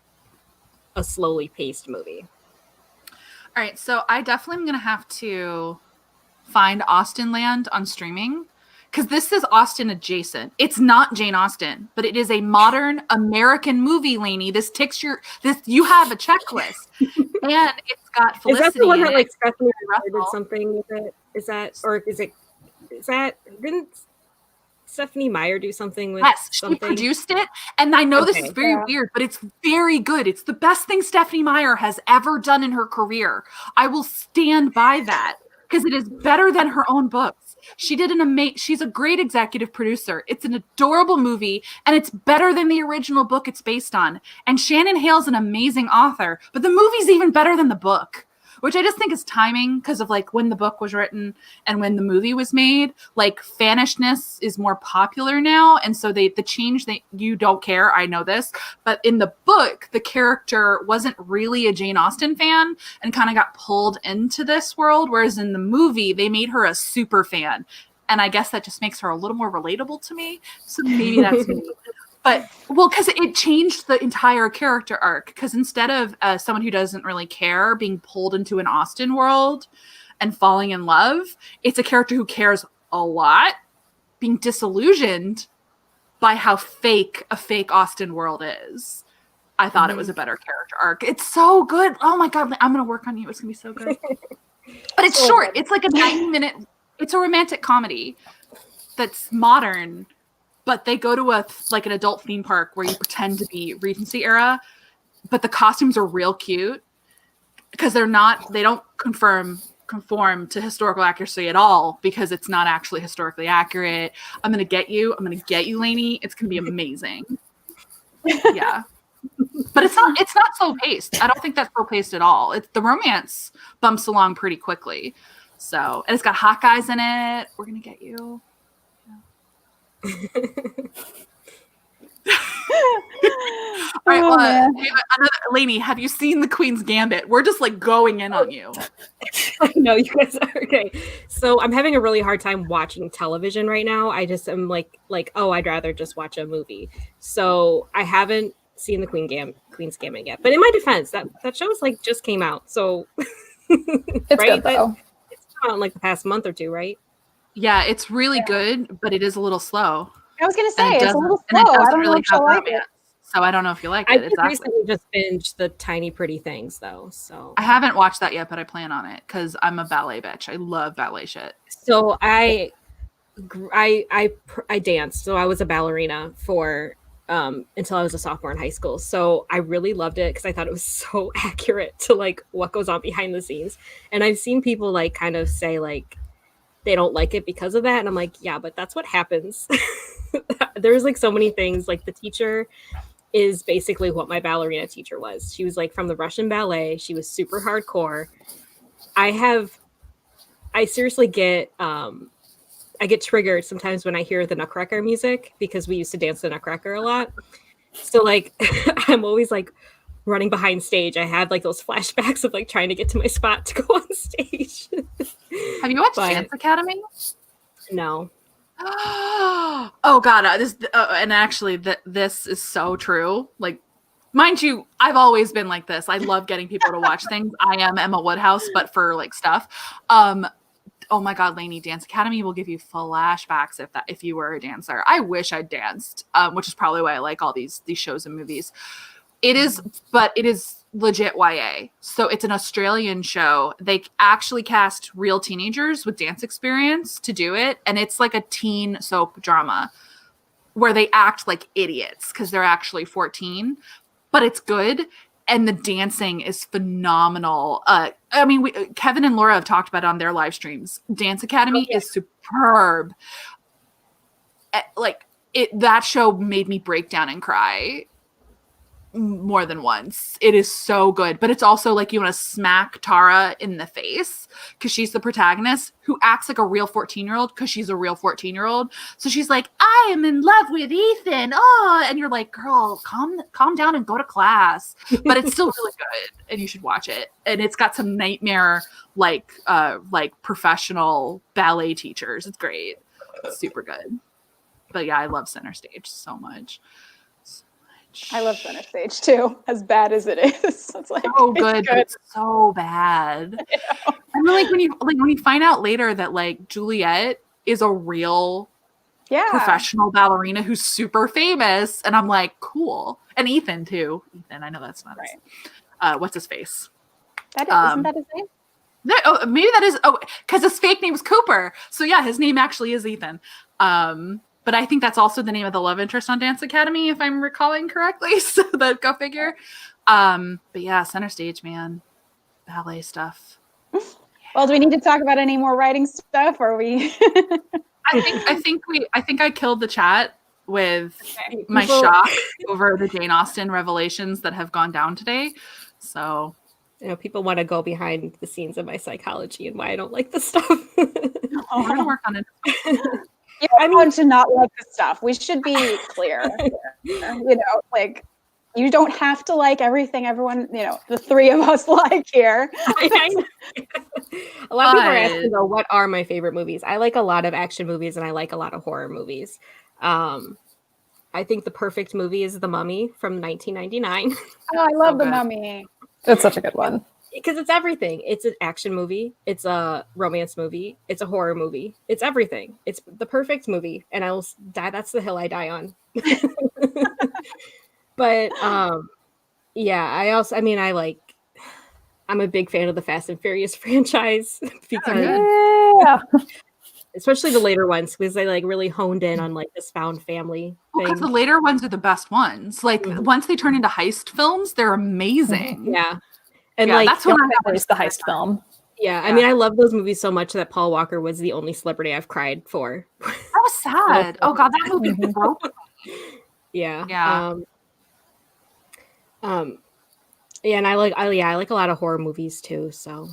a slowly paced movie. All right, so I definitely am going to have to find Austen Land on streaming because this is Austen adjacent. It's not Jane Austen, but it is a modern American movie, Lainey. You have a checklist, and it's got Felicity. Is that the one that like Stephanie Russell did something with it? Is that didn't Stephanie Meyer do something with something? She produced it, and I know this is very weird, but it's very good. It's the best thing Stephanie Meyer has ever done in her career. I will stand by that because it is better than her own books. She did she's a great executive producer. It's an adorable movie, and it's better than the original book it's based on. And Shannon Hale's an amazing author, but the movie's even better than the book. Which I just think is timing because of like when the book was written and when the movie was made. Like fanishness is more popular now, and so the change that you don't care. I know this, but in the book, the character wasn't really a Jane Austen fan and kind of got pulled into this world. Whereas in the movie, they made her a super fan, and I guess that just makes her a little more relatable to me. So maybe that's me. But, well, because it changed the entire character arc. Because instead of someone who doesn't really care being pulled into an Austen world and falling in love, it's a character who cares a lot, being disillusioned by how fake a fake Austen world is. I thought it was a better character arc. It's so good. Oh my God, I'm going to work on you. It's going to be so good. But it's short. It's like a 90-minute, it's a romantic comedy that's modern. But they go to an adult theme park where you pretend to be Regency era, but the costumes are real cute because they don't conform to historical accuracy at all because it's not actually historically accurate. I'm going to get you, Lainey. It's going to be amazing. Yeah. But it's not slow paced. I don't think that's slow paced at all. The romance bumps along pretty quickly. So, and it's got hot guys in it. We're going to get you. All right, another Lainey, have you seen The Queen's Gambit? We're just like going in on you. I know you guys are okay. So I'm having a really hard time watching television right now. I just am like, oh, I'd rather just watch a movie. So I haven't seen The Queen's Gambit yet. But in my defense, that show is like just came out. So It's right? good though. It's come out in like the past month or two, right? Yeah, it's really good, but it is a little slow. I was gonna say And it's a little and it slow. I doesn't don't know really if have she'll like it. romance. So I don't know if you like I it. did Exactly. recently just binged the Tiny Pretty Things though. So I haven't watched that yet, but I plan on it because I'm a ballet bitch. I love ballet shit. So I danced. So I was a ballerina for until I was a sophomore in high school. So I really loved it because I thought it was so accurate to like what goes on behind the scenes. And I've seen people like kind of say like they don't like it because of that. And I'm like, yeah, but that's what happens. There's like so many things. Like the teacher is basically what my ballerina teacher was. She was like from the Russian ballet. She was super hardcore. I seriously get I get triggered sometimes when I hear the Nutcracker music because we used to dance the Nutcracker a lot. So like I'm always like running behind stage. I have like those flashbacks of like trying to get to my spot to go on stage. Have you watched Dance Academy? No. Oh God, and actually, this is so true. Like, mind you, I've always been like this. I love getting people to watch things. I am Emma Woodhouse, but for like stuff. Oh my God, Lainey, Dance Academy will give you flashbacks if you were a dancer. I wish I'd danced, which is probably why I like all these shows and movies. It is legit YA. So it's an Australian show. They actually cast real teenagers with dance experience to do it. And it's like a teen soap drama where they act like idiots because they're actually 14, but it's good. And the dancing is phenomenal. I mean, Kevin and Laura have talked about it on their live streams. Dance Academy is superb. That show made me break down and cry more than once. It is so good, but it's also like you want to smack Tara in the face because she's the protagonist who acts like a real 14-year-old because she's a real 14-year-old. So she's like, I am in love with Ethan. Oh, and you're like, girl, calm down and go to class. But it's still really good, and you should watch it. And it's got some nightmare like professional ballet teachers. It's great. It's super good. But yeah, I love Center Stage so much. I love Center Stage too, as bad as it is. It's like so good, but it's so bad. I mean, like when you find out later that like Juliet is a real professional ballerina who's super famous, and I'm like, cool. And Ethan too. Ethan, I know that's not right. What's his face? Isn't that his name? No, maybe that is. Oh, because his fake name is Cooper. So yeah, his name actually is Ethan. But I think that's also the name of the love interest on Dance Academy, if I'm recalling correctly. So that go figure. But yeah, Center Stage, man, ballet stuff. Well, do we need to talk about any more writing stuff, or we? I think I killed the chat with my shock over the Jane Austen revelations that have gone down today. So, people want to go behind the scenes of my psychology and why I don't like this stuff. We're gonna work on it. I want to not like this stuff. We should be clear. Like you don't have to like everything everyone, the three of us like here. A lot of people are asking though, what are my favorite movies? I like a lot of action movies and I like a lot of horror movies. I think the perfect movie is The Mummy from 1999. Oh, I love The Mummy. That's such a good one. Because it's everything. It's an action movie. It's a romance movie. It's a horror movie. It's everything. It's the perfect movie. And I will die. That's the hill I die on. But I'm a big fan of the Fast and Furious franchise because especially the later ones, because they like really honed in on like this found family thing. Because the later ones are the best ones. Like once they turn into heist films, they're amazing. Yeah. And like that's when I got the heist film. Yeah, I mean, I love those movies so much that Paul Walker was the only celebrity I've cried for. That was sad. Oh God, that movie broke. Yeah. Yeah. Yeah, and I like a lot of horror movies too. So,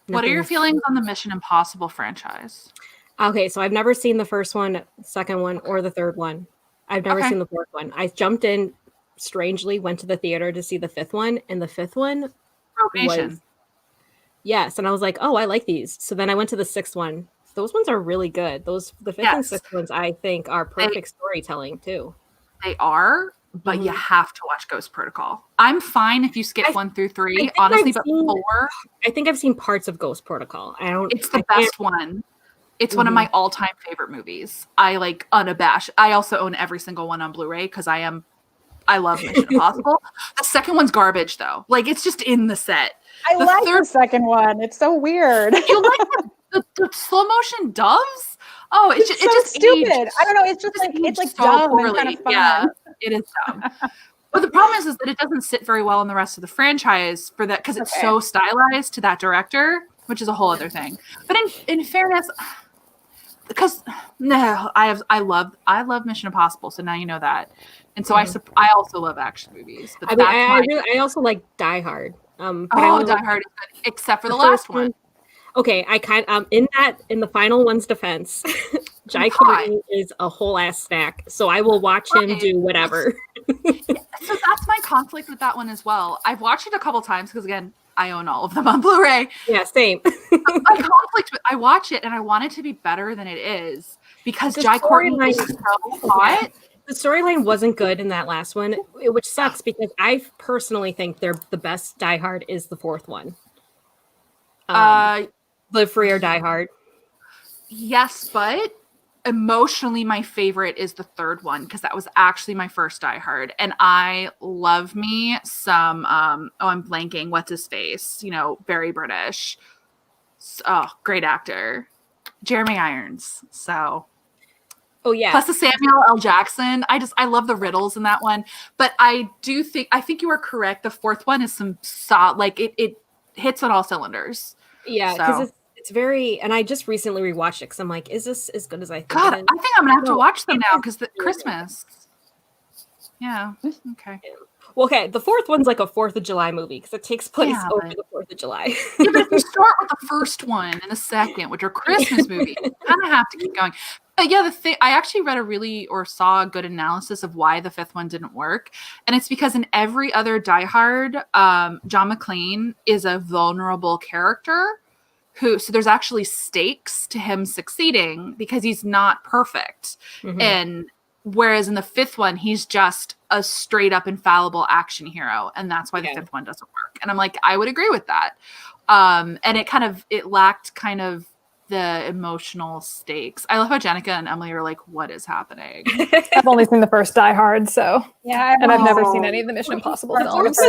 what are your feelings on the Mission Impossible franchise? Okay, so I've never seen the first one, second one, or the third one. I've never seen the fourth one. I jumped in strangely, went to the theater to see the fifth one, and the fifth one. Yes, and I was like, oh, I like these. So then I went to the sixth one. Those ones are really good. The fifth and sixth ones I think are perfect storytelling too. They are, but you have to watch Ghost Protocol. I'm fine if you skip 1 through 3, honestly, but 4. I think I've seen parts of Ghost Protocol. It's the best one. It's one of my all-time favorite movies. I like unabashed. I also own every single one on Blu-ray because I love Mission Impossible. The second one's garbage though. Like it's just in the set. I like the second one. It's so weird. You like the slow motion doves? Oh, it's just stupid. Aged. I don't know. It's just like so dumb poorly. And kind of fun. Yeah, it is dumb. But the problem is that it doesn't sit very well in the rest of the franchise for that because it's so stylized to that director, which is a whole other thing. But in fairness, because I love Mission Impossible, so now you know that, and so I also love action movies. But I also like Die Hard. Die Hard is good, except for the last one. Okay, in the final one's defense, Jai Courtney is a whole ass snack, so I will watch him do whatever. So that's my conflict with that one as well. I've watched it a couple times because again, I own all of them on Blu-ray. Yeah, same. My conflict with I watch it and I want it to be better than it is because Jai Courtney is so hot. The storyline wasn't good in that last one, which sucks because I personally think the best Die Hard is the 4th one. Live Free or Die Hard. Yes, but emotionally my favorite is the 3rd one because that was actually my first Die Hard, and I love me some I'm blanking, what's his face, very British, great actor, Jeremy Irons. So plus the Samuel L. Jackson. I love the riddles in that one, but I think you are correct. The 4th one is some it hits on all cylinders. Yeah, because it's very, and I just recently rewatched it because I'm like, is this as good as I think? God, I think I'm gonna have to watch them now because Christmas. Yeah. Okay. Well, okay. The 4th one's like a 4th of July movie because it takes place over the 4th of July. Yeah, but if you start with the first one and the second, which are Christmas movies, you kind of have to keep going. But yeah, I actually read saw a good analysis of why the 5th one didn't work, and it's because in every other Die Hard, John McClane is a vulnerable character so there's actually stakes to him succeeding because he's not perfect. And whereas in the 5th one, he's just a straight up infallible action hero. And that's why the 5th one doesn't work. And I'm like, I would agree with that. And it lacked kind of the emotional stakes. I love how Jennieke and Emily are like, what is happening? I've only seen the first Die Hard, so and I've never seen any of the Mission Impossible films.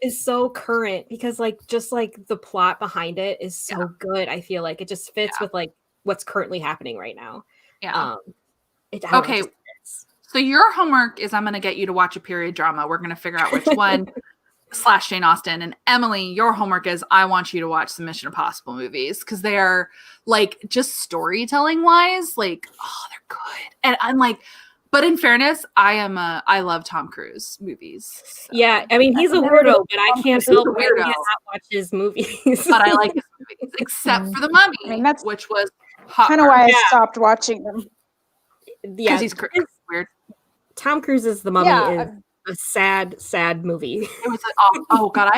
It's so current because just the plot behind it is so good. I feel like it just fits with like what's currently happening right now. Yeah. Okay. So your homework is I'm going to get you to watch a period drama. We're going to figure out which one. / Jane Austen. And Emily, your homework is I want you to watch some Mission Impossible movies because they are like just storytelling wise, like, they're good. And I'm like, but in fairness, I love Tom Cruise movies. So. Yeah, I mean he's a weirdo, but I can't help not watch his movies. But I like his movies, except for The Mummy, which was kind of why I stopped watching them. Yeah, he's weird. Tom Cruise's The Mummy is a sad movie. It was oh god,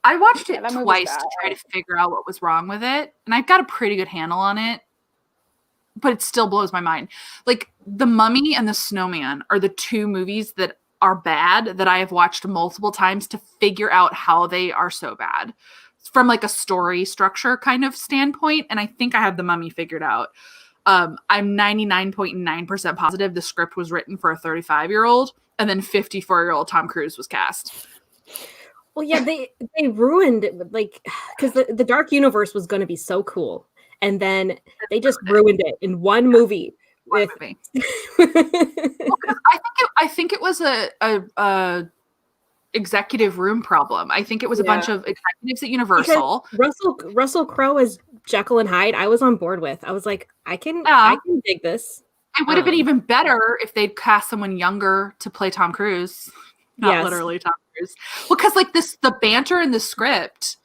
I watched it twice to try to figure out what was wrong with it, and I've got a pretty good handle on it, but it still blows my mind. Like The Mummy and The Snowman are the 2 movies that are bad that I have watched multiple times to figure out how they are so bad from like a story structure kind of standpoint, and I think I have The Mummy figured out. I'm 99.9% positive the script was written for a 35-year-old, and then 54-year-old Tom Cruise was cast. Well, yeah, they ruined it, like, because the Dark Universe was going to be so cool, and then they just ruined it in one movie. Well, I think it was a executive room problem. I think it was a bunch of executives at Universal. Because Russell Crowe as Jekyll and Hyde, I was on board with. I was like, I can dig this. It would have been even better if they'd cast someone younger to play Tom Cruise. Not literally Tom Cruise. Well, because like the banter in the script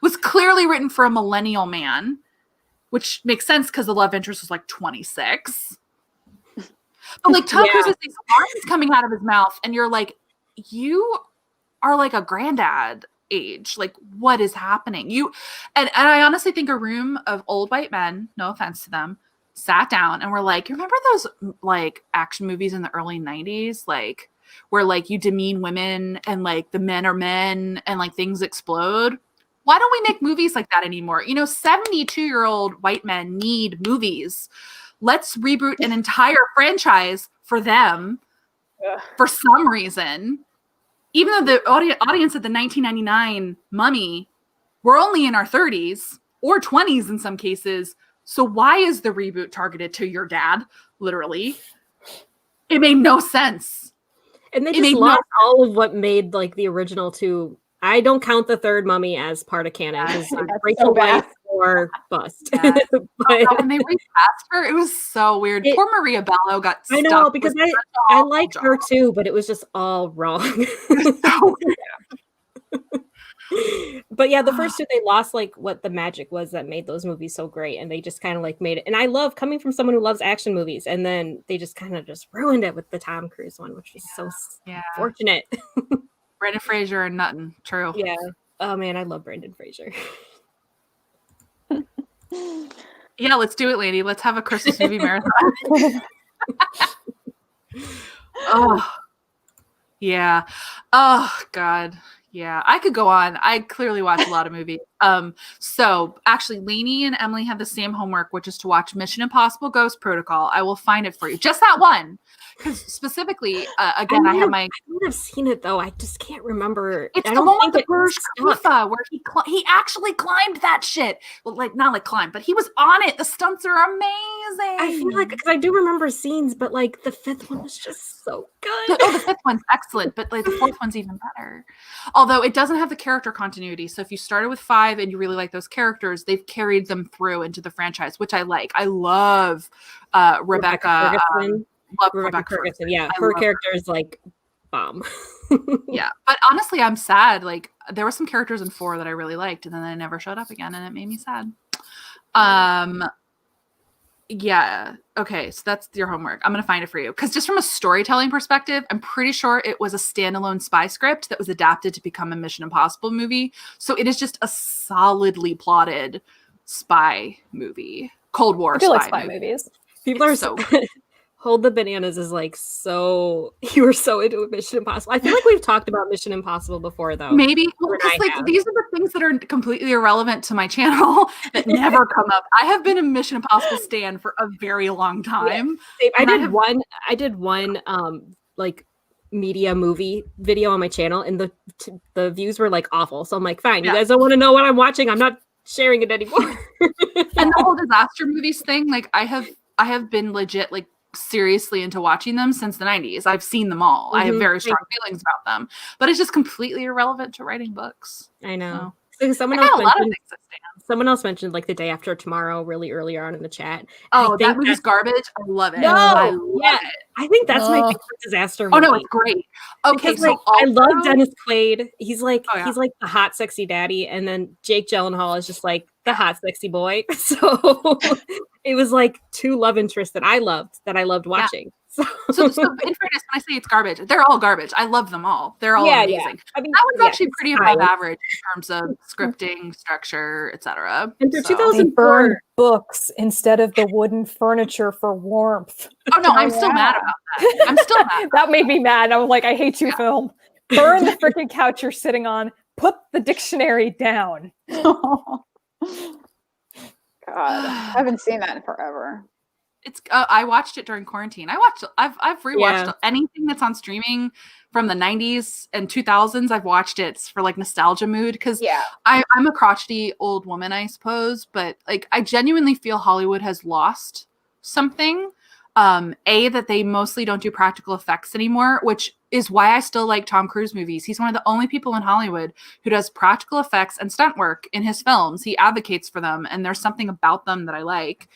was clearly written for a millennial man, which makes sense because the love interest was like 26. But like Tom Cruise has these lines coming out of his mouth, and you're like, you are like a granddad age. Like, what is happening? And I honestly think a room of old white men, no offense to them, sat down and were like, you remember those like action movies in the early 90s? Like, where like you demean women and like the men are men and like things explode. Why don't we make movies like that anymore? 72-year-old white men need movies. Let's reboot an entire franchise for them for some reason. Even though the audience at the 1999 Mummy, we're only in our 30s or 20s in some cases. So why is the reboot targeted to your dad? Literally. It made no sense. And they just lost all of what made like the original two. I don't count the third Mummy as part of canon because Rachel Weisz or bust. Yeah. But when they recast her, it was so weird. Poor Maria Bello got stuck. I know, because I liked her too, but it was just all wrong. But yeah, the first two, they lost like what the magic was that made those movies so great, and they just kind of like made it. And I love coming from someone who loves action movies, and then they just kind of just ruined it with the Tom Cruise one, which was so fortunate. Brendan Fraser and nothing. True. Yeah. Oh man, I love Brendan Fraser. Yeah, let's do it, lady. Let's have a Christmas movie marathon. Oh, yeah. Oh, God. Yeah, I could go on. I clearly watch a lot of movies. So actually, Lainey and Emily have the same homework, which is to watch Mission Impossible Ghost Protocol. I will find it for you. Just that one. Because specifically, again, I have my... I would have seen it, though. I just can't remember. It's the one with the Burj Khalifa where he actually climbed that shit. Well, like, not like climbed, but he was on it. The stunts are amazing. I feel like, because I do remember scenes, but like the fifth one was just so good. Oh, the fifth one's excellent, but like the fourth one's even better. Although it doesn't have the character continuity. So if you started with 5 and you really like those characters, they've carried them through into the franchise, which I like. I love Rebecca Ferguson. Love Rebecca Ferguson. Yeah, her character is like bomb. Yeah, but honestly, I'm sad. Like there were some characters in 4 that I really liked, and then they never showed up again, and it made me sad. Yeah. Okay, so that's your homework. I'm gonna find it for you because just from a storytelling perspective, I'm pretty sure it was a standalone spy script that was adapted to become a Mission Impossible movie. So it is just a solidly plotted spy movie, Cold War spy movies. People are so. Hold the Bananas is like so. You were so into Mission Impossible. I feel like we've talked about Mission Impossible before, though. Maybe like these are the things that are completely irrelevant to my channel that never come up. I have been a Mission Impossible stan for a very long time. Yeah. I did one like media movie video on my channel, and the views were like awful. So I'm like, fine, you guys don't want to know what I'm watching. I'm not sharing it anymore. And the whole disaster movies thing, like I have been legit like seriously into watching them since the 90s. I've seen them all. I have very strong feelings about them, but it's just completely irrelevant to writing books. I know. So someone else mentioned like The Day After Tomorrow really earlier on in the chat. Oh, that movie's garbage. I love it. No, I love it. I think that's my favorite disaster movie. Oh no, it's great. Okay, because, so I love Dennis Quaid. He's like he's like the hot sexy daddy, and then Jake Gyllenhaal is just like the hot sexy boy. So it was like 2 love interests that I loved watching. So in fairness, when I say it's garbage, they're all garbage. I love them all. They're all amazing. Yeah. I mean, that one's actually pretty above average in terms of scripting, structure, etc. And through 2004 books instead of the wooden furniture for warmth. Oh no, I'm still mad about that. I'm still mad. That made me mad. I was like, I hate you, film. Burn the freaking couch you're sitting on. Put the dictionary down. God, I haven't seen that in forever. It's I watched it during quarantine. I've rewatched anything that's on streaming from the 90s and 2000s. I've watched it for like nostalgia mood because I'm a crotchety old woman, I suppose, but like I genuinely feel Hollywood has lost something. That they mostly don't do practical effects anymore, which is why I still like Tom Cruise movies. He's one of the only people in Hollywood who does practical effects and stunt work in his films. He advocates for them, and there's something about them that I like.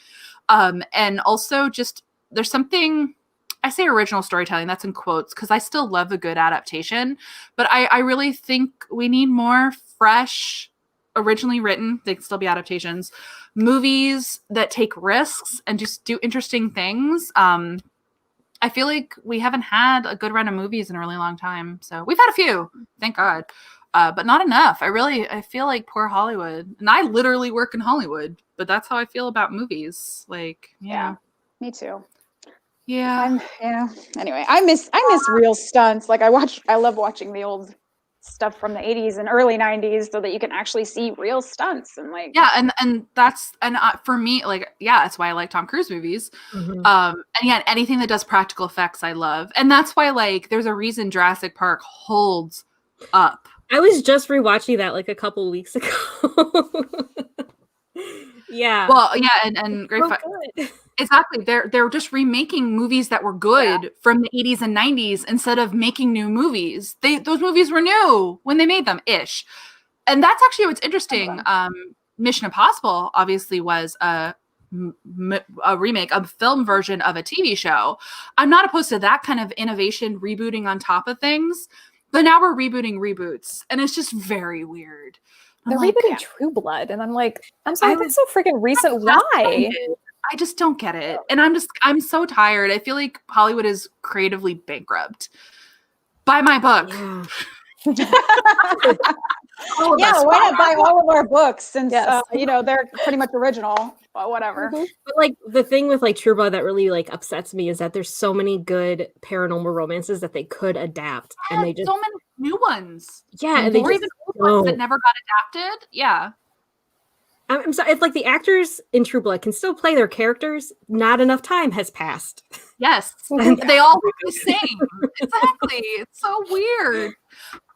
And also just there's something, I say original storytelling, that's in quotes, because I still love a good adaptation, but I really think we need more fresh, originally written, they can still be adaptations, movies that take risks and just do interesting things. I feel like we haven't had a good run of movies in a really long time. So we've had a few, thank God. But not enough. I feel like poor Hollywood. And I literally work in Hollywood, but that's how I feel about movies. Like, yeah, me too. Yeah. Anyway, I miss real stunts. Like I love watching the old stuff from the 80s and early 90s so that you can actually see real stunts and like. Yeah, and that's for me, like, yeah, that's why I like Tom Cruise movies. And yeah, anything that does practical effects I love. And that's why, like, there's a reason Jurassic Park holds up. I was just rewatching that like a couple weeks ago. Yeah. Well, yeah, and great exactly. They're just remaking movies that were good from the 80s and 90s instead of making new movies. Those movies were new when they made them ish. And that's actually what's interesting. Mission Impossible obviously was a remake, a film version of a TV show. I'm not opposed to that kind of innovation, rebooting on top of things. But now we're rebooting reboots, and it's just very weird. They're rebooting True Blood, and I'm like, I'm sorry, that's so freaking recent. Why? I just don't get it. And I'm so tired. I feel like Hollywood is creatively bankrupt. Buy my book. Why not buy all of our books since they're pretty much original, but whatever. But like the thing with like True Blood that really like upsets me is that there's so many good paranormal romances that they could adapt, and they just so many new ones. Yeah, and they even old ones that never got adapted. Yeah. I'm sorry, it's like the actors in True Blood can still play their characters. Not enough time has passed. Yes. They all look the same. Exactly. It's so weird.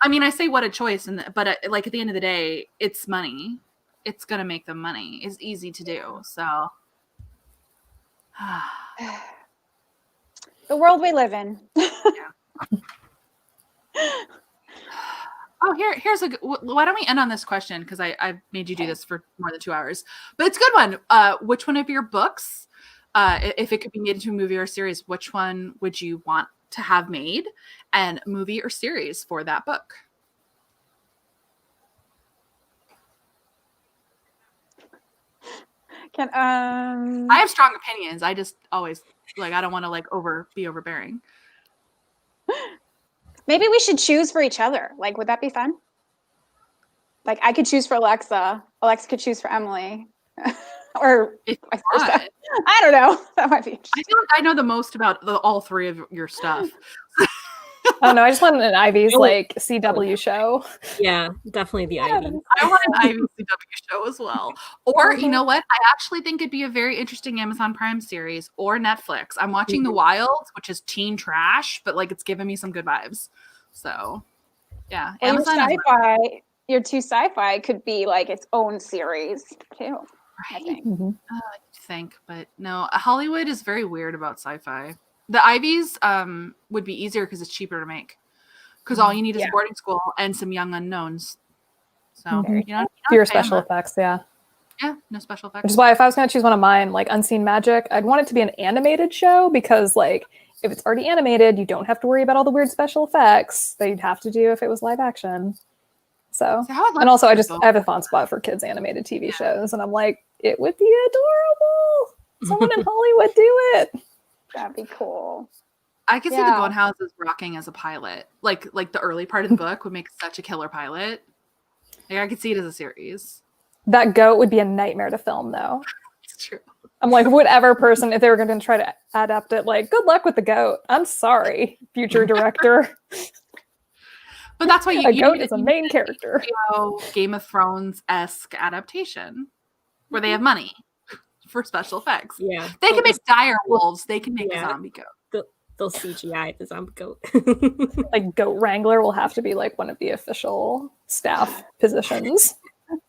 I mean, I say what a choice, but like at the end of the day, it's money. It's going to make them money. It's easy to do. So. The world we live in. Oh, here's why don't we end on this question? Because I made you do this for more than 2 hours, but it's a good one. Which one of your books, if it could be made into a movie or a series, which one would you want to have made, and movie or series for that book? I have strong opinions. I just always I don't want to be overbearing. Maybe we should choose for each other. Like, would that be fun? Like, I could choose for Alexa. Alexa could choose for Emily. Or I don't know. That might be interesting. I feel like I know the most about all three of your stuff. Oh no, I just want an Ivy's CW show. Yeah, definitely the Ivy. I want an Ivy CW show as well. Or you know what? I actually think it'd be a very interesting Amazon Prime series or Netflix. I'm watching The Wilds, which is teen trash, but it's giving me some good vibes. So yeah, well, Amazon. Your two sci-fi could be its own series too. Right. I think, but no, Hollywood is very weird about sci-fi. The Ivies would be easier because it's cheaper to make. Because all you need is a boarding school and some young unknowns. So fewer special effects, Yeah, no special effects. Which is why if I was going to choose one of mine, Unseen Magic, I'd want it to be an animated show because if it's already animated, you don't have to worry about all the weird special effects that you'd have to do if it was live action. So and also I have a fond spot for kids animated TV shows, and I'm like, it would be adorable. Someone in Hollywood do it. That'd be cool. I could see the Bone Houses rocking as a pilot. Like the early part of the book would make such a killer pilot. I could see it as a series. That goat would be a nightmare to film, though. It's true. I'm like, whatever person, if they were going to try to adapt it, good luck with the goat. I'm sorry, future director. But that's why a goat is a main character. Game of Thrones-esque adaptation where they have money for special effects. Yeah. They can make dire wolves. They can make a zombie goat. They'll CGI the zombie goat. Goat wrangler will have to be one of the official staff positions.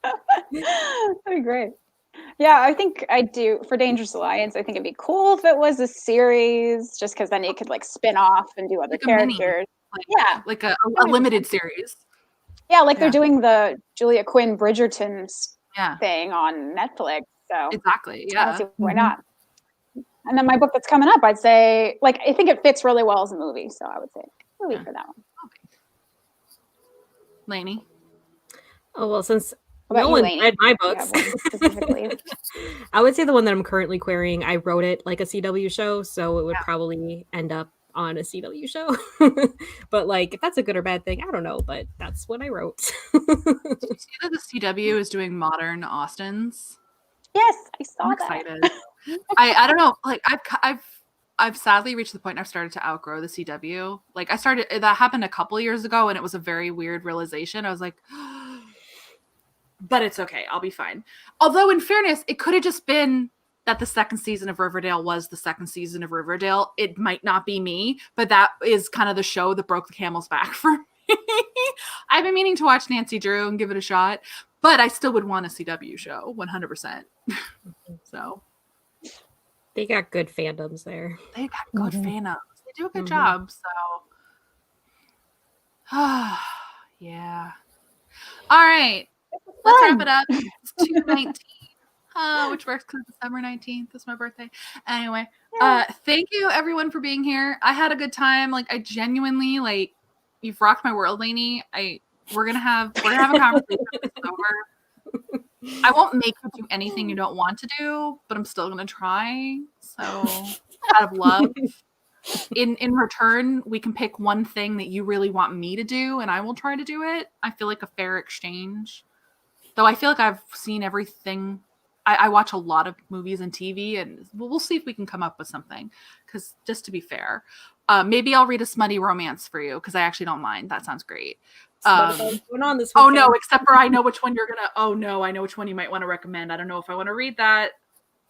That'd be great. Yeah, I think I do for Dangerous Alliance. I think it'd be cool if it was a series, just because then it could spin off and do other characters. A limited series. Yeah, they're doing the Julia Quinn Bridgerton thing on Netflix. So exactly, yeah. See, why not? And then my book that's coming up, I'd say, I think it fits really well as a movie. So I would say movie for that one. Okay. Lainey? Oh, well, since no one read my books, specifically. I would say the one that I'm currently querying, I wrote it like a CW show, so it would probably end up on a CW show. But if that's a good or bad thing, I don't know, but that's what I wrote. Did you see that the CW is doing modern Austens? Yes, I saw I'm that. excited. I don't know. I've sadly reached the point I've started to outgrow the CW. Like that happened a couple years ago and it was a very weird realization. I was like, but it's okay. I'll be fine. Although in fairness, it could have just been that the second season of Riverdale was the second season of Riverdale. It might not be me, but that is kind of the show that broke the camel's back for me. I've been meaning to watch Nancy Drew and give it a shot, but I still would want a CW show 100%. So they got good fandoms there. They got good fandoms. They do a good job. So yeah. All right. Let's wrap it up. It's 2/19. Which works because December 19th is my birthday. Anyway, thank you everyone for being here. I had a good time. Like, I genuinely, like, you've rocked my world, Lainey. We're gonna have a conversation over. I won't make you do anything you don't want to do, but I'm still gonna try. So out of love. In return, we can pick one thing that you really want me to do, and I will try to do it. I feel like a fair exchange. Though I feel like I've seen everything. I watch a lot of movies and TV, and we'll see if we can come up with something. Because just to be fair, maybe I'll read a smutty romance for you, because I actually don't mind. That sounds great. Going on this oh no, except for I know which one you're gonna. Oh no, I know which one you might want to recommend. I don't know if I want to read that.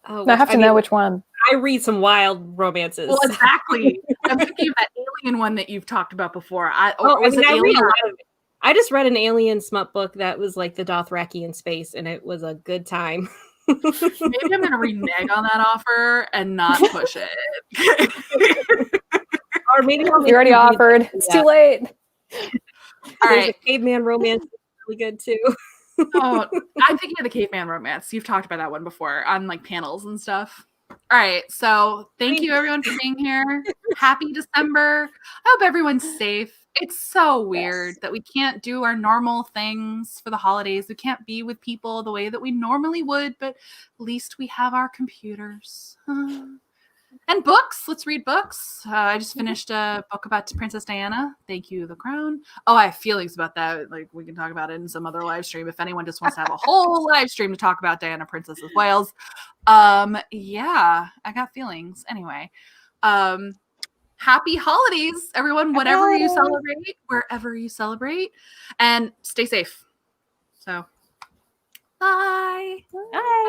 Oh, I have to know which one. I read some wild romances. Well, exactly. I'm thinking of that alien one that you've talked about before. I read a lot of it. I just read an alien smut book that was like the Dothraki in space, and it was a good time. Maybe I'm going to renege on that offer and not push it. Or maybe you already offered. It's too late. All right. A caveman romance is really good too. Oh, I'm thinking of the caveman romance. You've talked about that one before on like panels and stuff. All right. So thank you everyone for being here. Happy December. I hope everyone's safe. It's so weird that we can't do our normal things for the holidays. We can't be with people the way that we normally would, but at least we have our computers. And books. Let's read books. I just finished a book about Princess Diana. Thank you, The Crown. Oh, I have feelings about that. Like, we can talk about it in some other live stream if anyone just wants to have a whole live stream to talk about Diana, Princess of Wales. Yeah, I got feelings. Anyway, happy holidays, everyone, whatever you celebrate, wherever you celebrate, and stay safe. So, bye. Bye.